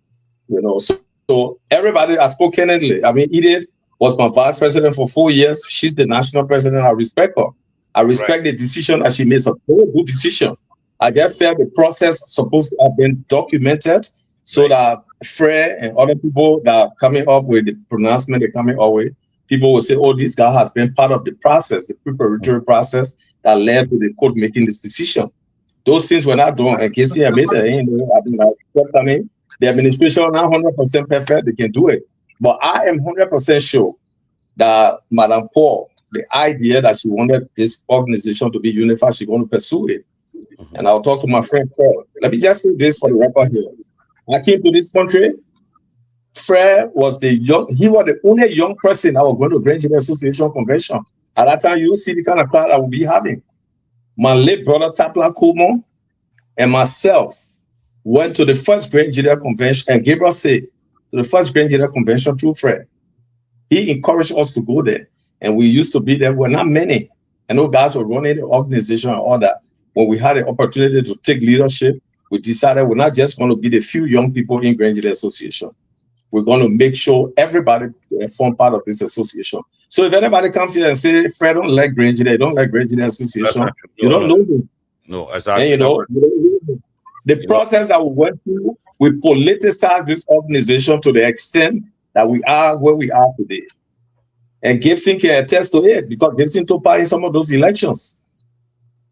So everybody has spoken candidly. I mean, Edith was my vice president for 4 years. She's the national president. I respect her. I respect the decision that she makes. A very good decision. I just felt the process supposed to have been documented so that Fred and other people that are coming up with the pronouncement they're coming up with, people will say, oh, this guy has been part of the process, the preparatory process that led to the court making this decision. Those things were not done. And Casey admitted, the administration not 100% perfect, they can do it. But I am 100% sure that Madam Paul, the idea that she wanted this organization to be unified, she's going to pursue it. And I'll talk to my friend Fred. Let me just say this for the record here. I came to this country. Fred was he was the only young person that was going to Grand Junior Association convention. At that time, you see the kind of crowd I will be having. My late brother Tapla Kumo and myself went to the first Grand Junior convention, and Gabriel said to the first Grand Junior convention through Fred. He encouraged us to go there, and we used to be there. We're not many. I know guys were running the organization and all that. When we had the opportunity to take leadership, we decided we're not just going to be the few young people in Grand Junior Association. We're going to make sure everybody form part of this association. So if anybody comes here and say, Fred don't like Grand Junior, don't like Grand Junior Association, you don't know them. No, exactly. And you know, the process that we went through, we politicized this organization to the extent that we are where we are today. And Gibson can attest to it because Gibson took part in some of those elections.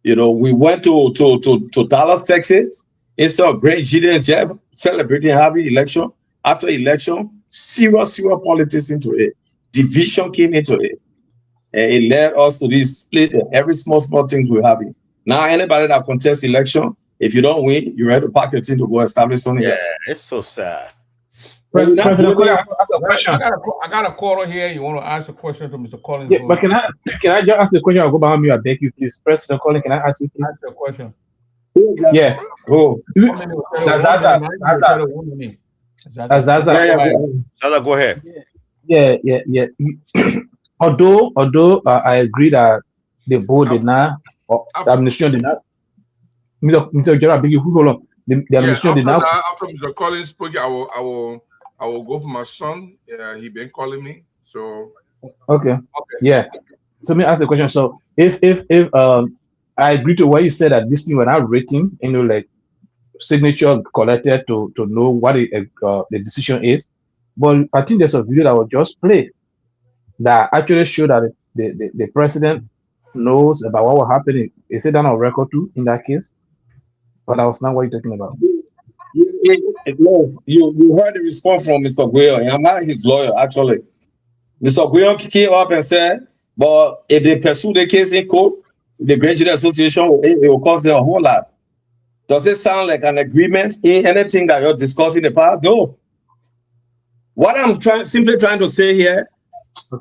You know, we went to Dallas, Texas, instead of Grand Junior celebrating having election. After election, serious politics into it. Division came into it. And it led us to this split and every small things we're having. Now, anybody that contests election, if you don't win, you're ready to pack your team to go establish something else. It's so sad. President, I got a caller here. You want to ask a question to Mr. Collins? Yeah, but can I just ask the question? I'll go behind you. I beg you, please. President Collins, can I ask you, please? Ask the question. Yeah. Oh. Zaza, go ahead. Yeah. Although I agree that the board did not, or the administration did not. Mr. Jerur, I beg you, hold on. The administration did not. After Mr. Collins spoke, I will go for my son. He been calling me. So okay. Yeah. So let me ask the question. So if I agree to what you said that this thing we're not rating, like signature collected to know what the decision is, but I think there's a video that was just played that actually showed that the president knows about what was happening. Is it done on record too in that case? But that was not what you're talking about. You heard the response from Mr. Guillaume. I'm not his lawyer, actually. Mr. Guillaume came up and said, but if they pursue the case in court, the Grand Junior Association, it will cost them a whole lot. Does it sound like an agreement in anything that you're discussing in the past? No. What I'm simply trying to say here,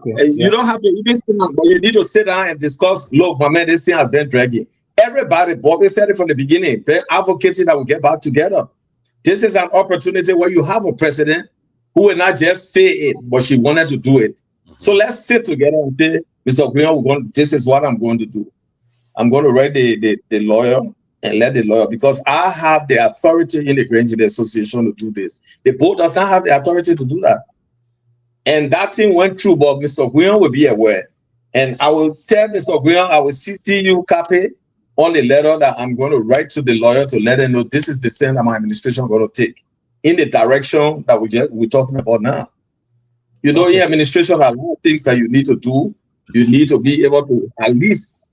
you don't have to even sit down, but you need to sit down and discuss, look, my man, this thing has been dragging. Everybody, Bobby said it from the beginning, they're advocating that we get back together. This is an opportunity where you have a president who will not just say it, but she wanted to do it. So let's sit together and say, Mr. Green, this is what I'm going to do. I'm going to write the lawyer and let the lawyer, because I have the authority in the Grand Junior Association to do this. The board does not have the authority to do that. And that thing went through, but Mr. Guillaume will be aware. And I will tell Mr. Guillaume, I will CC you copy on the letter that I'm going to write to the lawyer to let them know this is the stand that my administration is going to take in the direction that we're talking about now. You know, in administration, there are a lot of things that you need to do. You need to be able to at least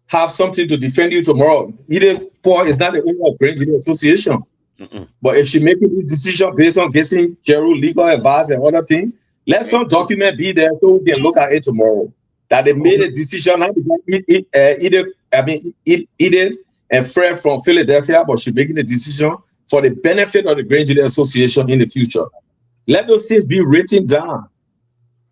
have something to defend you tomorrow. Either Paul is not the owner of Grand Junior Association. But if she makes a decision based on Gibson Jerur legal advice and other things, let some document be there so we can look at it tomorrow. That they made a decision, Edith and Fred from Philadelphia, but she's making a decision for the benefit of the Grand Junior Association in the future. Let those things be written down.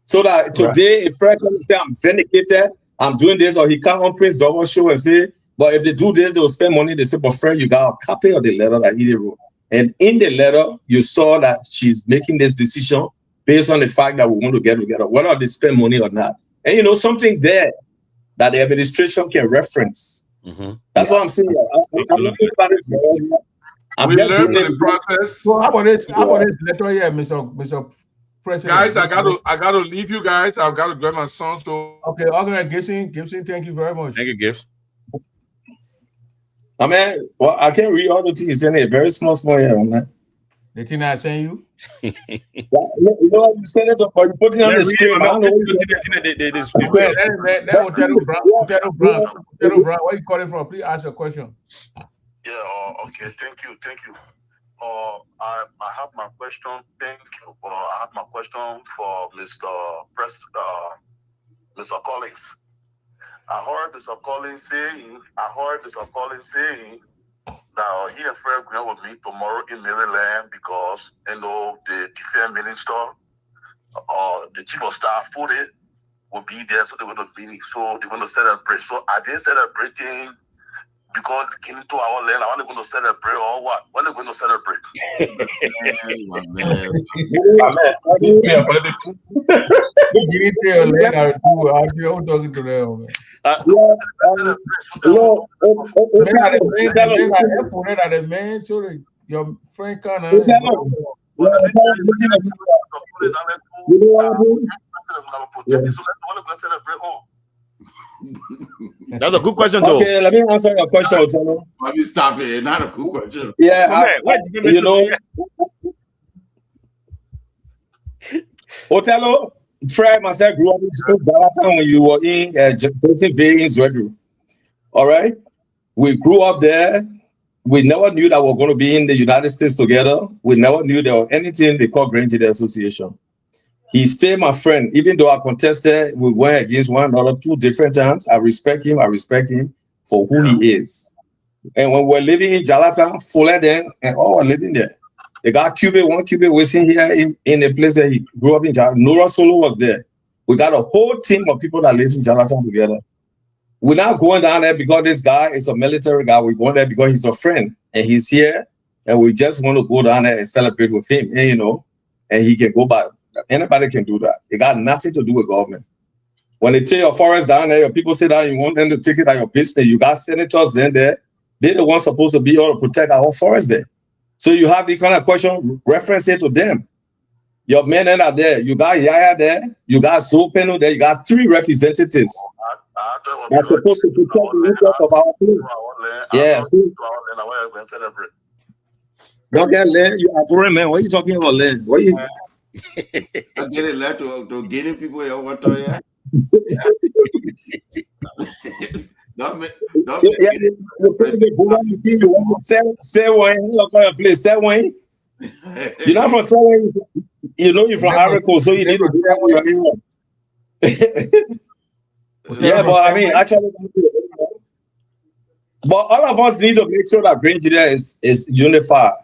So that today, if Fred can say, I'm vindicated, I'm doing this, or he come on Prince Double Show and say, but if they do this, they'll spend money. They say, but Fred, you got a copy of the letter that Edith wrote. And in the letter, you saw that she's making this decision based on the fact that we want to get together, whether they spend money or not. And you know, something there that the administration can reference. That's what I'm saying. I'm looking at it. We learned the process. So how about this letter here, Mr. President? Guys, I gotta leave you guys. I've got to grab my son. So okay, Gibson, thank you very much. Thank you, Gibbs. I mean, well, I can't read all the things in it. Very small here, man. The thing I sent you? You know, you send it up, but you put it on the screen. Brown, where you calling from? Please ask your question. Yeah, okay, thank you. I have my question. Thank you. I have my question for Mr. Collins. I heard Mr. Collins saying that he and Fred Green will meet tomorrow in Maryland because the defense minister, the chief of staff for it will be there, so they're going to meet. So they're going to celebrate. So are they celebrating because they came to our land? Are they going to celebrate or what? What are they going to celebrate? Your friend can That's a good question, though. Okay, let me answer your question, Othello. Let me stop it. Not a good question. Yeah, Othello, Fred myself grew up in Galatan when you were in Pennsylvania in Jerur. All right, we grew up there. We never knew that we were going to be in the United States together. We never knew there was anything they call Grand Jide Association. He stayed my friend, even though I contested, we went against one another 2 different times. I respect him for who he is. And when we're living in Jalatan, Fuller then, and all were living there. They got one Cubit waiting here in a place that he grew up in Jalatan. Nora Solo was there. We got a whole team of people that live in Jalatan together. We're not going down there because this guy is a military guy. We're going there because he's a friend and he's here. And we just want to go down there and celebrate with him, and, and he can go back. Anybody can do that. It got nothing to do with government. When they take your forest down there, your people say that you want them to take it out your business. You got senators in there. They're the ones supposed to be able to protect our forest there. So you have the kind of question, reference it to them. Your men are there. You got Yaya there. You got Zopeno there. You got 3 representatives. They're supposed to protect the interests of our people. Yeah. Don't get land. You are foreign man. What are you talking about land? What are you? I get it left to getting people here. What to yeah? You're not from Selwyn. You're from Araco, so you need to do that with your yeah, but I mean, actually, but all of us need to make sure that Grand Jide is unified.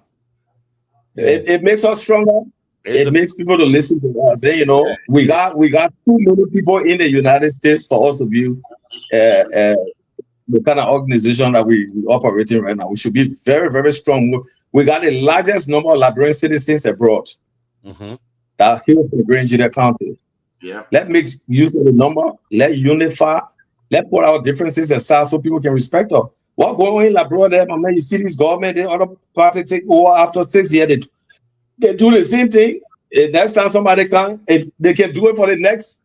It makes us stronger. It makes people to listen to us. And, we got too many people in the United States for us to be the kind of organization that we operate in right now. We should be very, very strong. We got the largest number of Liberian citizens abroad that here in Grand Jide County. Yeah. Let's make use of the number. Let's unify. Let's put our differences aside so people can respect us. What going on abroad there, my man? You see this government, the other party take over after 6 years. They do the same thing. Next time somebody can, if they can do it for the next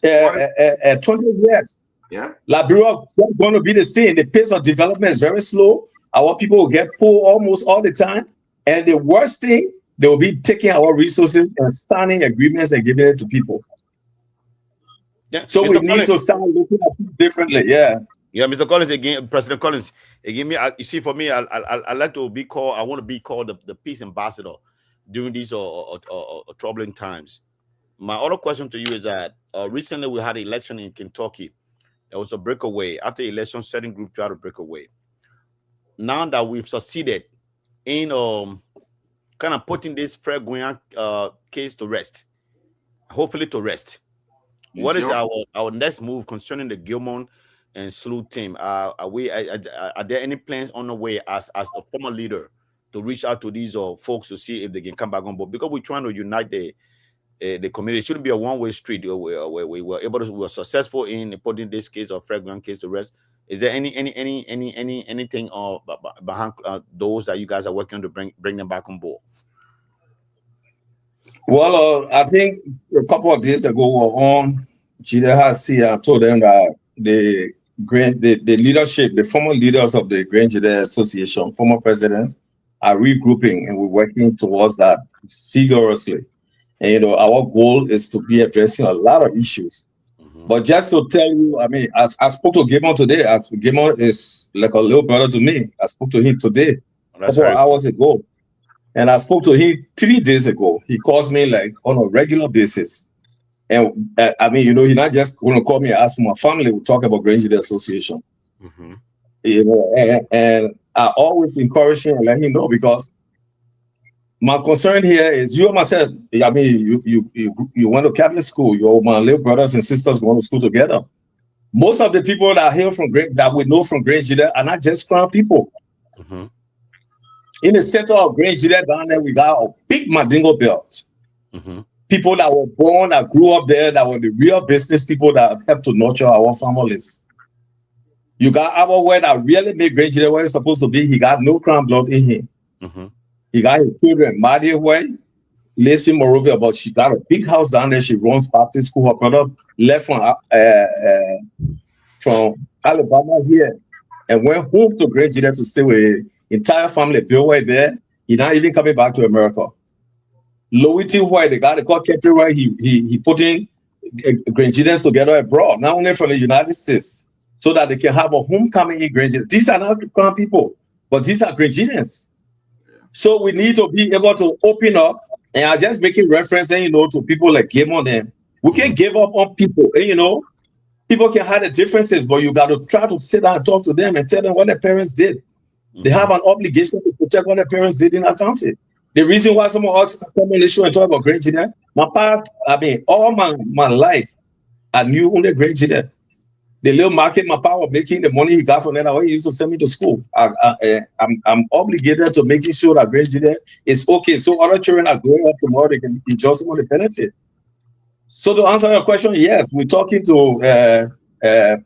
20 years. Yeah. Liberia is going to be the same. The pace of development is very slow. Our people will get poor almost all the time. And the worst thing, they will be taking our resources and signing agreements and giving it to people. Yeah. So we need to start looking at it differently. Yeah. Yeah, Mr. Collins again, President Collins. Again, you see, for me, I like to be called. I want to be called the peace ambassador during these troubling times. My other question to you is that recently we had an election in Kentucky. There was a breakaway. After the election, certain group tried to break away. Now that we've succeeded in kind of putting this Fred Guian case to rest, hopefully to rest. What is our next move concerning the Gilmore and Slough team? Are there any plans on the way as a former leader to reach out to these folks to see if they can come back on board? Because we're trying to unite the community. It shouldn't be a one-way street. Where we were successful in putting this case of Fred Guian case to rest. Is there anything behind those that you guys are working on to bring them back on board? Well, I think a couple of days ago we were on GDHC. I told them that the leadership, the former leaders of the Grand Jide Association, former presidents, are regrouping, and we're working towards that vigorously. And our goal is to be addressing a lot of issues. But just to tell you, I mean, I spoke to Gibson today. Gibson is like a little brother to me. I spoke to him today, a couple of hours ago. And I spoke to him 3 days ago. He calls me like on a regular basis. And I mean, you know, you're not just going to call me and ask for my family. We talk about Grange Leader Association. Mm-hmm. You know, and I always encourage him and let him know, because my concern here is you and myself. I mean, you went to Catholic school. You're my little brothers and sisters going to school together. Most of the people that hail from that we know from Grange Leader are not just Crown people. Mm-hmm. In the center of Grange Leader down there, we got a big Mandingo belt. Mm-hmm. People that were born, that grew up there, that were the real business people that helped to nurture our families. You got our way that really made Grange Leader where it's supposed to be. He got no Crown blood in him. Mm-hmm. He got his children married away, lives in Morovia, but she got a big house down there. She runs Baptist school. Her brother left from Alabama here and went home to Grange Leader to stay with his entire family. Bill White there. He's not even coming back to America. Loyalty White, the guy they call Captain White, he putting Grange Leaders together abroad, not only from the United States, so that they can have a homecoming in Grange Leader. These are not Crown people, but these are Grange Leaders. So we need to be able to open up, and I'm just making reference, and you know, to people like Game on them. We can't give up on people, and you know, people can have the differences, but you got to try to sit down and talk to them and tell them what their parents did. They have an obligation to protect what their parents did in our country. The reason why some of us come on the show and talk about Grange Leader, my part, I mean, all my life, I knew only Grange Leader. The little market my power making the money he got from that, he used to send me to school. I'm obligated to making sure that Grange Leader is okay, so other children are growing up tomorrow, they can enjoy some of the benefit. So to answer your question, yes, we're talking to Mr.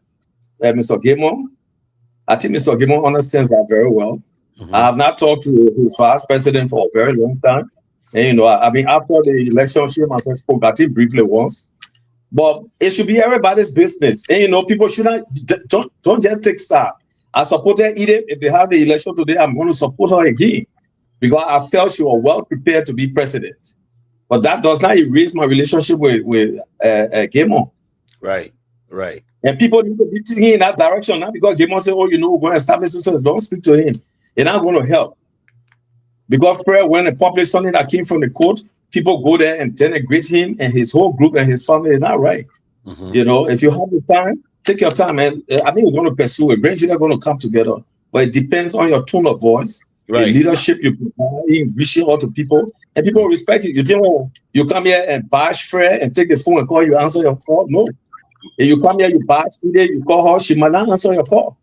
Gimon. I think Mr. Gimon understands that very well. Mm-hmm. I have not talked to his vice president for a very long time. And you know, I mean, after the election, she myself spoke at him briefly once. But it should be everybody's business. And you know, people should not don't just take side. I supported Edith. If they have the election today, I'm going to support her again, because I felt she was well prepared to be president. But that does not erase my relationship with Gamon. Right, right. And people need to be thinking in that direction, not because Gamon said, "Oh, you know, we're going to establish this." Don't speak to him. They're not going to help. Because when they published something that came from the court, people go there and denigrate him and his whole group and his family. Is not right. Mm-hmm. You know, if you have the time, take your time. And I mean, we're going to pursue it. Grange Leader going to come together, but it depends on your tone of voice, right, the leadership you provide, reaching out to people, and people respect you. You think, oh, you come here and bash Fred and take the phone and call you, answer your call? No. If you come here, you bash Edith, you call her, she might not answer your call.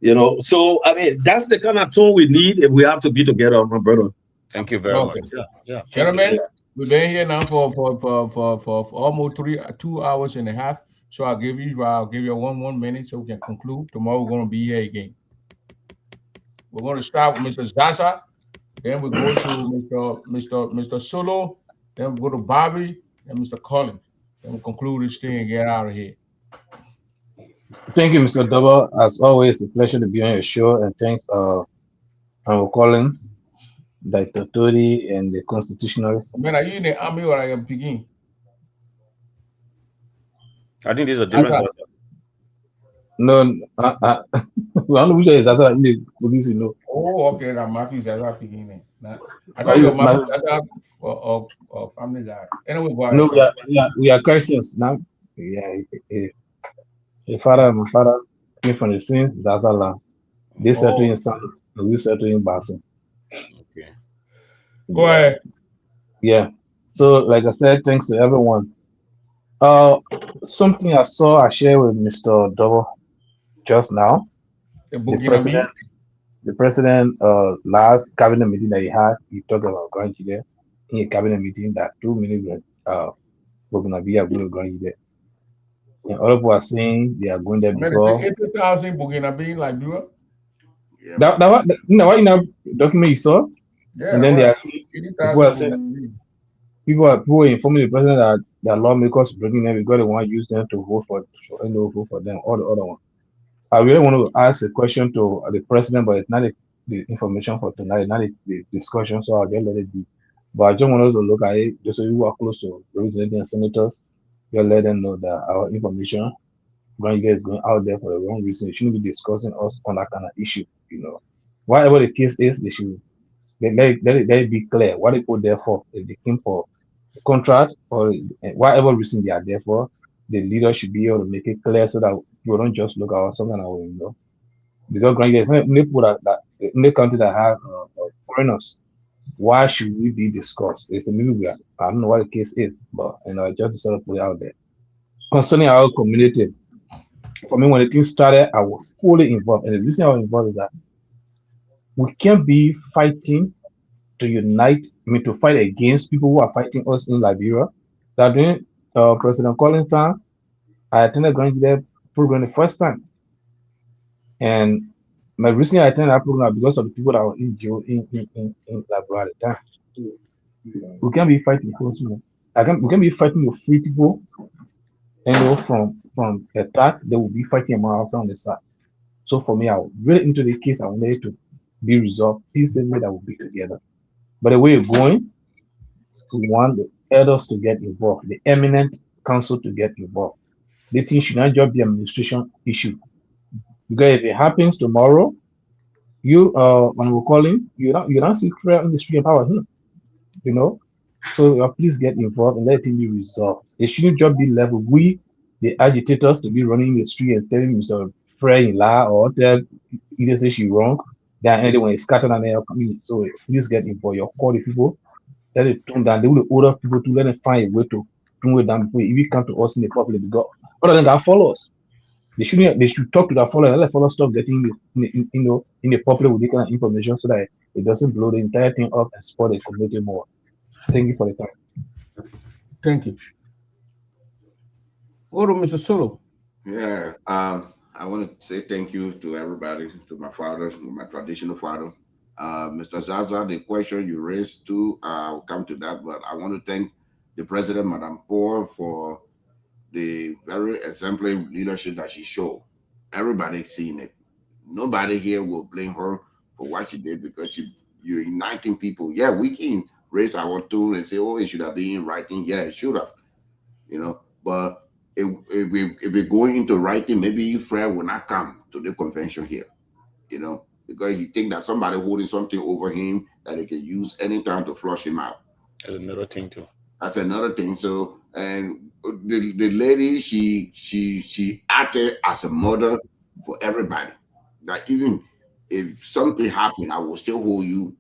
You know, so I mean, that's the kind of tone we need if we have to be together, my brother. Thank you very much. Yeah. Gentlemen, we've been here now for almost 2 hours and a half. So I'll give you 1 minute so we can conclude. Tomorrow we're going to be here again. We're going to start with Mr. Zaza, then we go to Mr. Solo, then we go to Bobby and Mr. Collins. Then we'll conclude this thing and get out of here. Thank you, Mr. Double. As always, a pleasure to be on your show, and thanks, our Collins, Dr. Tori, and the constitutionalists. Man, are you in the army or are you beginning? I think there's a difference. No, I don't know which is that in the police, you know. Oh, okay. That Matthew Zaza beginning. I thought you were Matthew Zaza or family guy. Anyway, go ahead. No, we are Christians now. Yeah, my father came from the sins, Zazala. They settled in San, and we settled in Basso. Okay. Go ahead. Yeah. So, like I said, thanks to everyone. Something I shared with Mr. Double just now. The president last cabinet meeting that he talked about Grange Leader in a cabinet meeting that 2 million Boginabi are going to Grange Leader. And other people are saying they are going there because 80,000 Boginabi like you. That what in that document you saw? Yeah. And then they are saying people are informing the president that there are lawmakers bringing them because they want to use them to vote for them, all the other ones. I really want to ask a question to the president, but it's not the information for tonight, not the discussion, so I'll just let it be. But I just want us to look at it, just so you are close to representatives and senators, you'll let them know that our information is going out there for the wrong reason. They shouldn't be discussing us on that kind of issue, you know. Whatever the case is, they should let it be clear what they put there for. If they came for contract or whatever reason they are there for, the leader should be able to make it clear so that we don't just look at something that we know. Because granted, many people that in the country that have foreigners, why should we be discussed? It's a maybe I don't know what the case is, but just to sort of put it out there. Concerning our community, for me, when the thing started, I was fully involved. And the reason I was involved is that we can't be fighting to unite, to fight against people who are fighting us in Liberia. That during President Collins' time, I attended Grand Leader program the first time. And my reason I attended that program because of the people that were in jail in Liberia at the time. We can't be fighting close, we can be fighting with free people, from attack, they will be fighting among us on the side. So for me, I was really into the case. I wanted it to be resolved peacefully, that will be together. But the way it's going, we want the elders to get involved, the eminent council to get involved. The thing should not just be administration issue. Because if it happens tomorrow, you when we're calling, you don't see prayer in the street power here. So please get involved and let it be resolved. It shouldn't just be level. We, the agitators, to be running the street and telling Mr. Frey lie or tell either say she wrong. Then anyone is scattered and they're coming. So please get involved. You call the people, let it tune down. They will order people to let them find a way to tune it down before it even come to us in the public. Because other than that, followers. They should talk to their followers and let followers stop getting in the public with this kind of information so that it doesn't blow the entire thing up and spoil the community more. Thank you for the time. Thank you. Oro, Mr. Solo. Yeah, I want to say thank you to everybody, to my father, my traditional father. Mr. Zaza, the question you raised too, I'll come to that, but I want to thank the president, Madam Poor, for the very exemplary leadership that she showed. Everybody's seen it. Nobody here will blame her for what she did because you're uniting people. Yeah, we can raise our tone and say, oh, it should have been in writing. Yeah, it should have, but if we're going into writing, maybe Fred will not come to the convention here, because he think that somebody holding something over him that he can use anytime to flush him out. That's another thing too. That's another thing. So, and the lady, she acted as a mother for everybody. That even if something happened, I will still hold you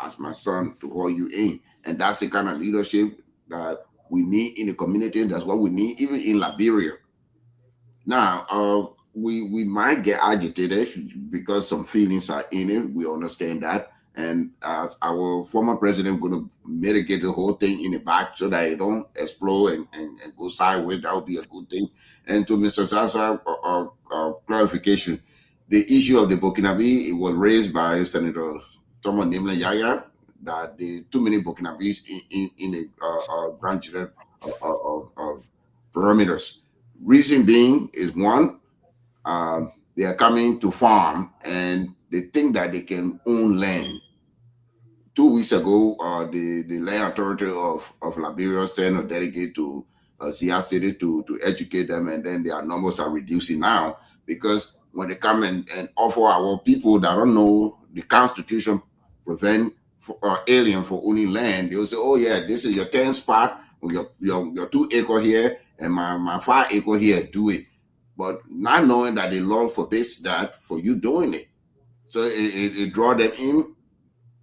as my son to hold you in. And that's the kind of leadership that we need in the community. That's what we need even in Liberia. Now, we might get agitated because some feelings are in it. We understand that. And our former president going to mitigate the whole thing in the back so that it don't explode and go sideways. That would be a good thing. And to Mr. Zaza, clarification, the issue of the Burkinabe, it was raised by Senator Thomas Nimle Yaya, that the too many Burkinabes in the branch of parameters. Reason being is one, they are coming to farm and they think that they can own land. 2 weeks ago, the land authority of Liberia sent a delegate to Sia City to educate them, and then their numbers are reducing now because when they come and offer our people that don't know the Constitution prevent alien for owning land, they'll say, oh yeah, this is your 10 spot, your 2 acre here, and my 5 acre here, do it. But not knowing that the law forbids that for you doing it. So it draw them in,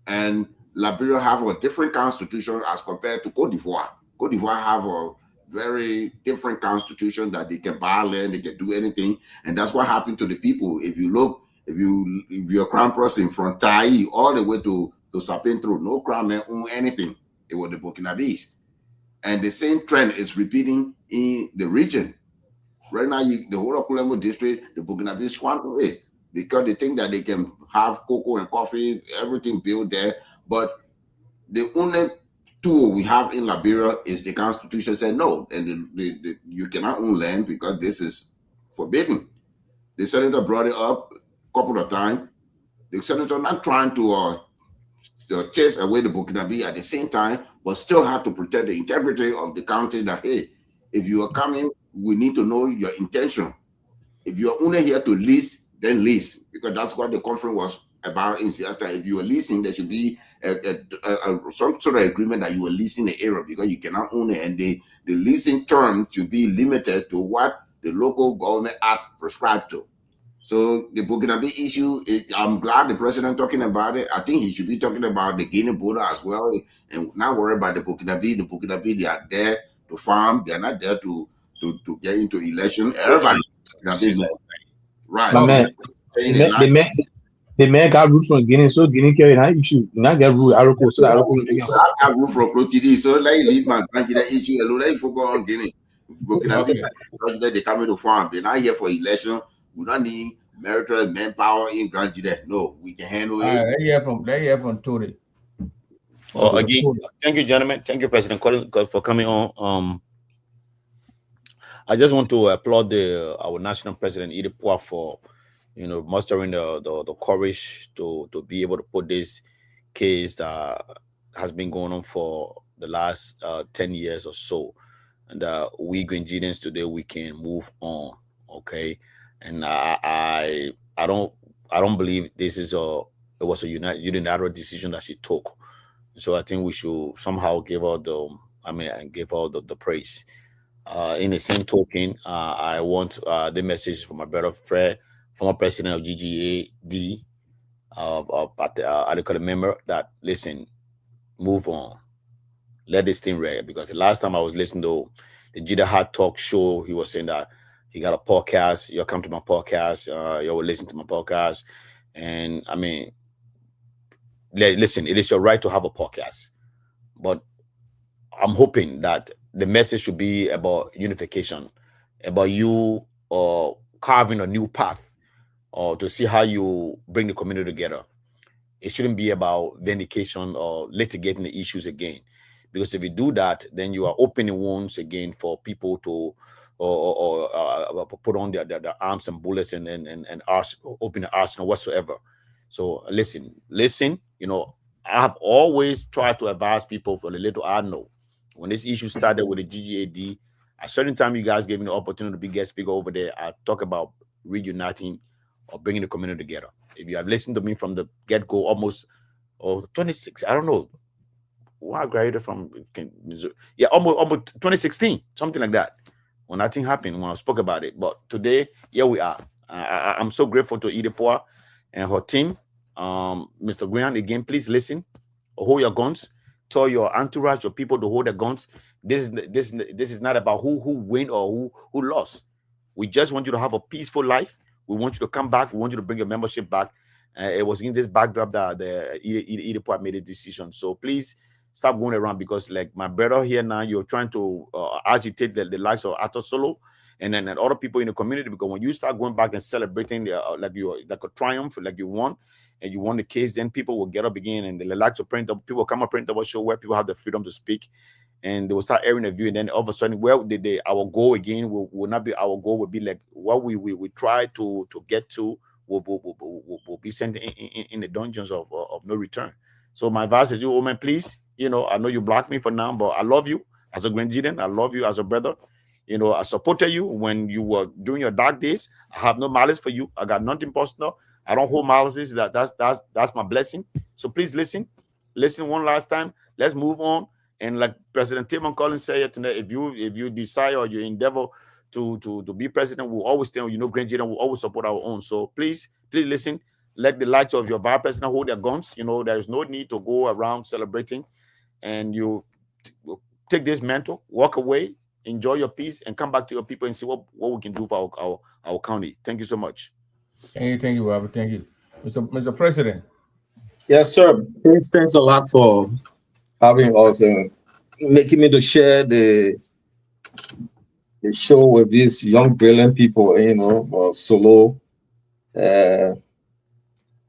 and Liberia have a different constitution as compared to Cote d'Ivoire. Cote d'Ivoire have a very different constitution that they can buy land, they can do anything, and that's what happened to the people. If you look, if you're crown prince in from Tai all the way to Sapintro, no crown man own anything. It was the Burkinabes, and the same trend is repeating in the region. Right now, the whole of Kulemo district, the Burkinabes swamp away because they think that they can have cocoa and coffee, everything built there. But the only tool we have in Liberia is the Constitution said no, and you cannot own land because this is forbidden. The senator brought it up a couple of times. The senator not trying to chase away the Burkinabe at the same time, but still have to protect the integrity of the county that, hey, if you are coming, we need to know your intention. If you're only here to lease, then lease, because that's what the conference was about in Siesta. If you are leasing, there should be some sort of agreement that you are leasing the area, because you cannot own it, and the leasing term should be limited to what the local government act prescribed to. So the Burkinabe issue, I'm glad the president talking about it. I think he should be talking about the Guinea border as well, and not worry about the Burkinabe. The Burkinabe, they are there to farm. They are not there to get into election. Everybody, right? My man, the man got root from Guinea, so Guinea carry an issue. Not get root. I got root from Protidi, so let me leave my Nigeria issue alone. Let me focus on Guinea. Burkinabe, they come to farm. They're not here for election. We don't need marital manpower in Grand Jide. No, we can handle it. They hear from Tory. Again, thank you, gentlemen. Thank you, President Colin, for coming on. I just want to applaud our national president Idipua for mustering the courage to be able to put this case that has been going on for the last 10 years or so, and we Grenadians today we can move on. Okay. And I don't believe this is it was a unilateral decision that she took. So I think we should somehow give her the praise. In the same token, I want the message from my brother Fred, former president of GGAD, I call a member, that listen, move on, let this thing rest. Because the last time I was listening to the Jida Hard Talk show, he was saying that he got a podcast. You'll come to my podcast. You will listen to my podcast. And I mean, listen, it is your right to have a podcast. But I'm hoping that the message should be about unification, about you carving a new path, or to see how you bring the community together. It shouldn't be about vindication or litigating the issues again. Because if you do that, then you are opening wounds again for people to or put on their arms and bullets and open the arsenal whatsoever. So listen. I have always tried to advise people for the little I know. When this issue started with the GGAD, at a certain time you guys gave me the opportunity to be guest speaker over there. I talk about reuniting or bringing the community together. If you have listened to me from the get-go, almost 26, I don't know. I graduated from Missouri. Yeah, almost 2016, something like that. When nothing happened, when I spoke about it. But today, here we are. I'm so grateful to Idipua and her team. Mr. Grant, again, please listen. Hold your guns. Tell your entourage, your people to hold their guns. This is not about who win or who lost. We just want you to have a peaceful life. We want you to come back. We want you to bring your membership back. It was in this backdrop that the Idipua made a decision. So please stop going around, because like my brother here now, you're trying to agitate the likes of Arthur Solo and then other people in the community, because when you start going back and celebrating like a triumph, like you won and you won the case, then people will get up again and they like to print up. People come and print up a show where people have the freedom to speak, and they will start airing a view, and then all of a sudden, our goal again will not be our goal. Will be like what we try to get to will be sent in the dungeons of no return. So my advice is, you woman, please. I know you blocked me for now, but I love you as a Grenadian. I love you as a brother. I supported you when you were doing your dark days. I have no malice for you. I got nothing personal. I don't hold malices. That's my blessing. So please listen one last time. Let's move on. And like President Timon Collins said tonight, if you desire or you endeavor to be president, we'll always stand. Grenadian will always support our own. So please listen. Let the likes of your vice president hold their guns. There is no need to go around celebrating. And you take this mantle, walk away, enjoy your peace, and come back to your people and see what we can do for our county. Thank you so much. Thank you, Robert. Thank you. Mr. President. Yes, sir. Thanks a lot for having us and making me to share the show with these young, brilliant people, Solo.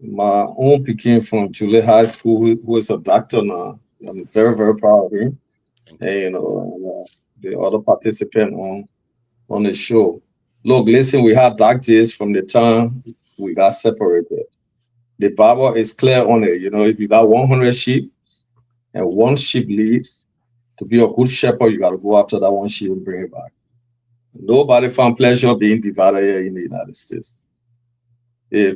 My own became from Julie High School, who is a doctor now. I'm very, very proud of him. And, the other participant on the show. Look, listen, we had dark days from the time we got separated. The Bible is clear on it. If you got 100 sheep and one sheep leaves, to be a good shepherd, you got to go after that one sheep and bring it back. Nobody found pleasure being divided here in the United States.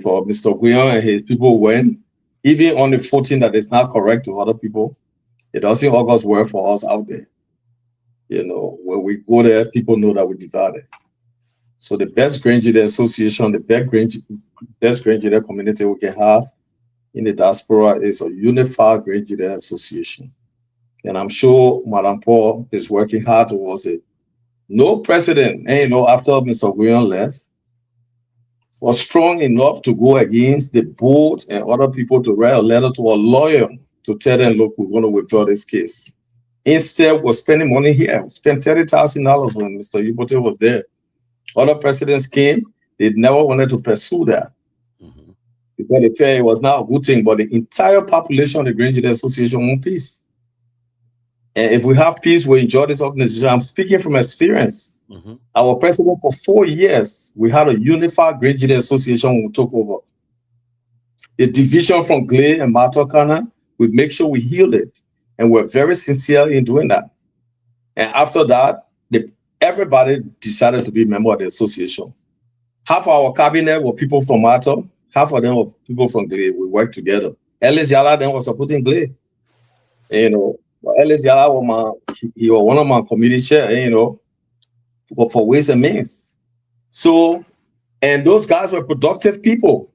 for Mr. Guion and his people went, even on the footing that is not correct to other people, it doesn't always work for us out there. You know, when we go there, people know that we're divided. So the best Grand Jide Association, the best Grand Jide community we can have in the diaspora is a unified Grand Jide Association. And I'm sure Madam Paul is working hard towards it. No president, after Mr. Guion left, was strong enough to go against the board and other people to write a letter to a lawyer to tell them, look, we're going to withdraw this case. Instead, we're spending money here. We spent $30,000 when Mr. Yubote was there. Other presidents came, they never wanted to pursue that. Because they felt it was not a good thing, but the entire population of the Grand Jide Association want peace. And if we have peace, we enjoy this organization. I'm speaking from experience. Our president for 4 years, we had a unified Grand Jide Association when we took over. The division from Glade and Matokana, we make sure we healed it. And we're very sincere in doing that. And after that, everybody decided to be a member of the association. Half of our cabinet were people from Mato, half of them were people from Glade. We worked together. Ellis Yala then was supporting Glade. Ellis Yala he was one of my committee chair, for Ways and Means. So, and those guys were productive people.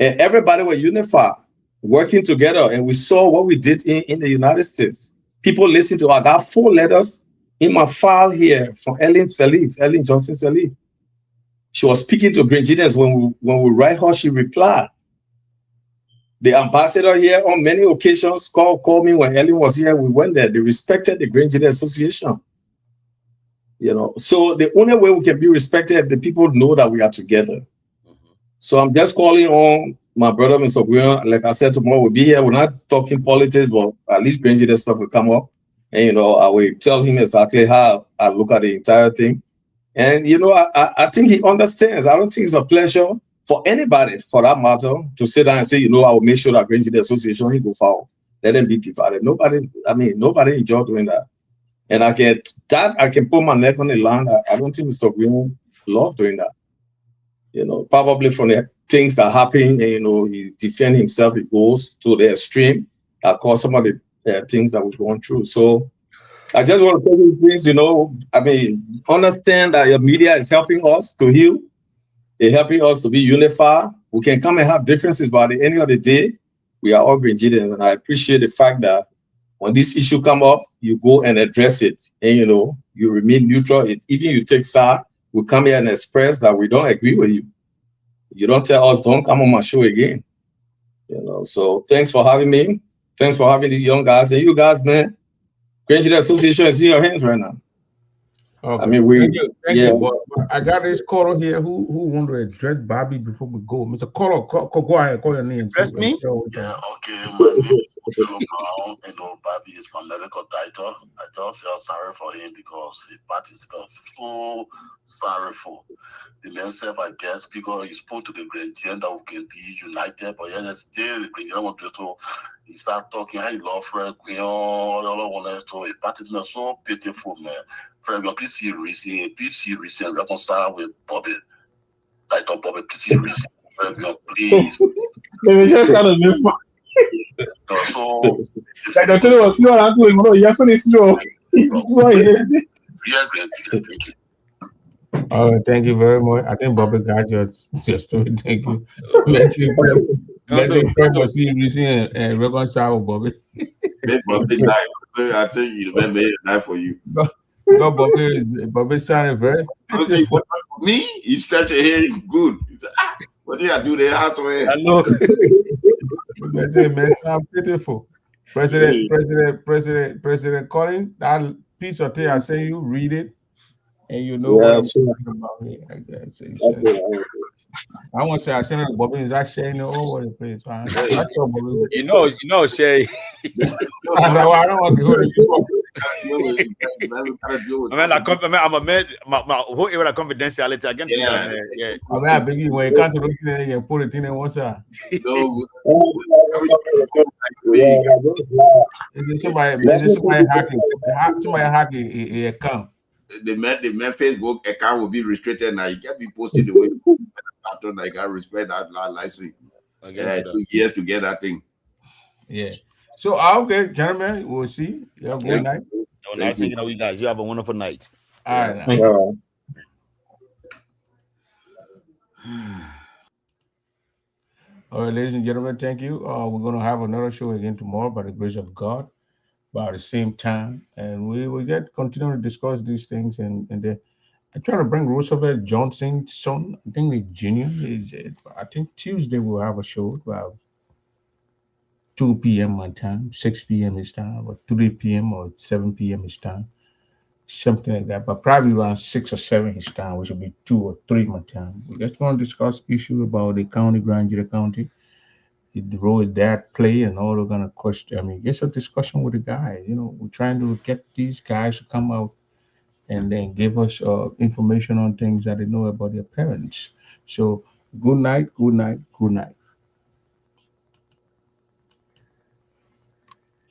And everybody were unified, working together. And we saw what we did in the United States. People listened to, I got 4 letters in my file here from Ellen Johnson Salif. She was speaking to Grand Jideans. When we write her, she replied. The ambassador here on many occasions called me when Ellen was here. We went there. They respected the Grand Jide Association. So the only way we can be respected if the people know that we are together. So I'm just calling on my brother, Mr. Guion. Like I said, tomorrow we'll be here. We're not talking politics, but at least Grand Jide stuff will come up. And, I will tell him exactly how I look at the entire thing. And, I think he understands. I don't think it's a pleasure for anybody, for that matter, to sit down and say, I will make sure that Grand Jide Association, he go forward. Let them be divided. Nobody enjoy doing that. And I can put my neck on the line. I don't think Mr. Guion love doing that. Probably from the things that happen, he defend himself, he goes to the extreme, cause some of the things that we're going through. So I just want to tell you, please, understand that your media is helping us to heal. They're helping us to be unified. We can come and have differences, but at the end of the day, we are all Grand Jideans. And I appreciate the fact that when this issue come up, you go and address it. And, you remain neutral. If even you take side, we come here and express that we don't agree with you. You don't tell us, don't come on my show again. So thanks for having me. Thanks for having the young guys. And you guys, man, Grand Jide Association is in your hands right now. Okay. Thank you. But I got this caller here who want to address Bobby before we go. Mr. Caller, go ahead, call your name. Address me? Yeah, okay. My name is Brown. Bobby is my medical doctor. I don't feel sorry for him because the party is so sorrowful. The man said, I guess, because he spoke to the Grand Jide that we can be united, but yeah, still the Grand Jide want to so he started talking how he love Fred Guion, all one so the party is so pitiful, man. Fred Guion, please serious and reconcile with Bobby. I thought Bobby, please serious. Fred Guion, please. Let me just kind of live. So I don't know what's going on. Yes, it's true. All right, thank you very much. I think Bobby got your story. Thank you. Merci for seeing and reconcile, Bobby. Bobby died. I tell you, the man die for you. No, Bobby sounded very. Me? He stretched your hair good. He said, what did I do there? I know. Man, sound pitiful. President Collins, that piece of thing I say you read it. And what I'm talking about here. I guess. I want to say I sent it to Bobby. Is that Shay all over the place? Shay. I don't want to go to you. I'm a man. My whole area of confidentiality again. Yeah. I mean, when you come to look at it, you put it in and what's that? Somebody hacking a account. The man Facebook account will be restricted now. You can't be posting the way I don't like I respect that license. Again, 2 years to get that thing. Yeah. So okay, gentlemen, we'll see. You have a good night. Oh, nice hanging out with you guys. You have a wonderful night. All right. Thank you. All right, ladies and gentlemen, thank you. We're going to have another show again tomorrow by the grace of God, about the same time, and we will continue to discuss these things. And I'm trying to bring Roosevelt Johnson's son. I think the junior is. I think Tuesday we'll have a show about 2 p.m. my time, 6 p.m. his time, or 3 p.m. or 7 p.m. his time, something like that. But probably around 6 or 7 his time, which will be 2 or 3 my time. We're just going to discuss issue about the county, Grand Jury County, the role that play, and all the kind of question. I mean, just a discussion with the guy. You know, we're trying to get these guys to come out and then give us information on things that they know about their parents. So, good night, good night, good night.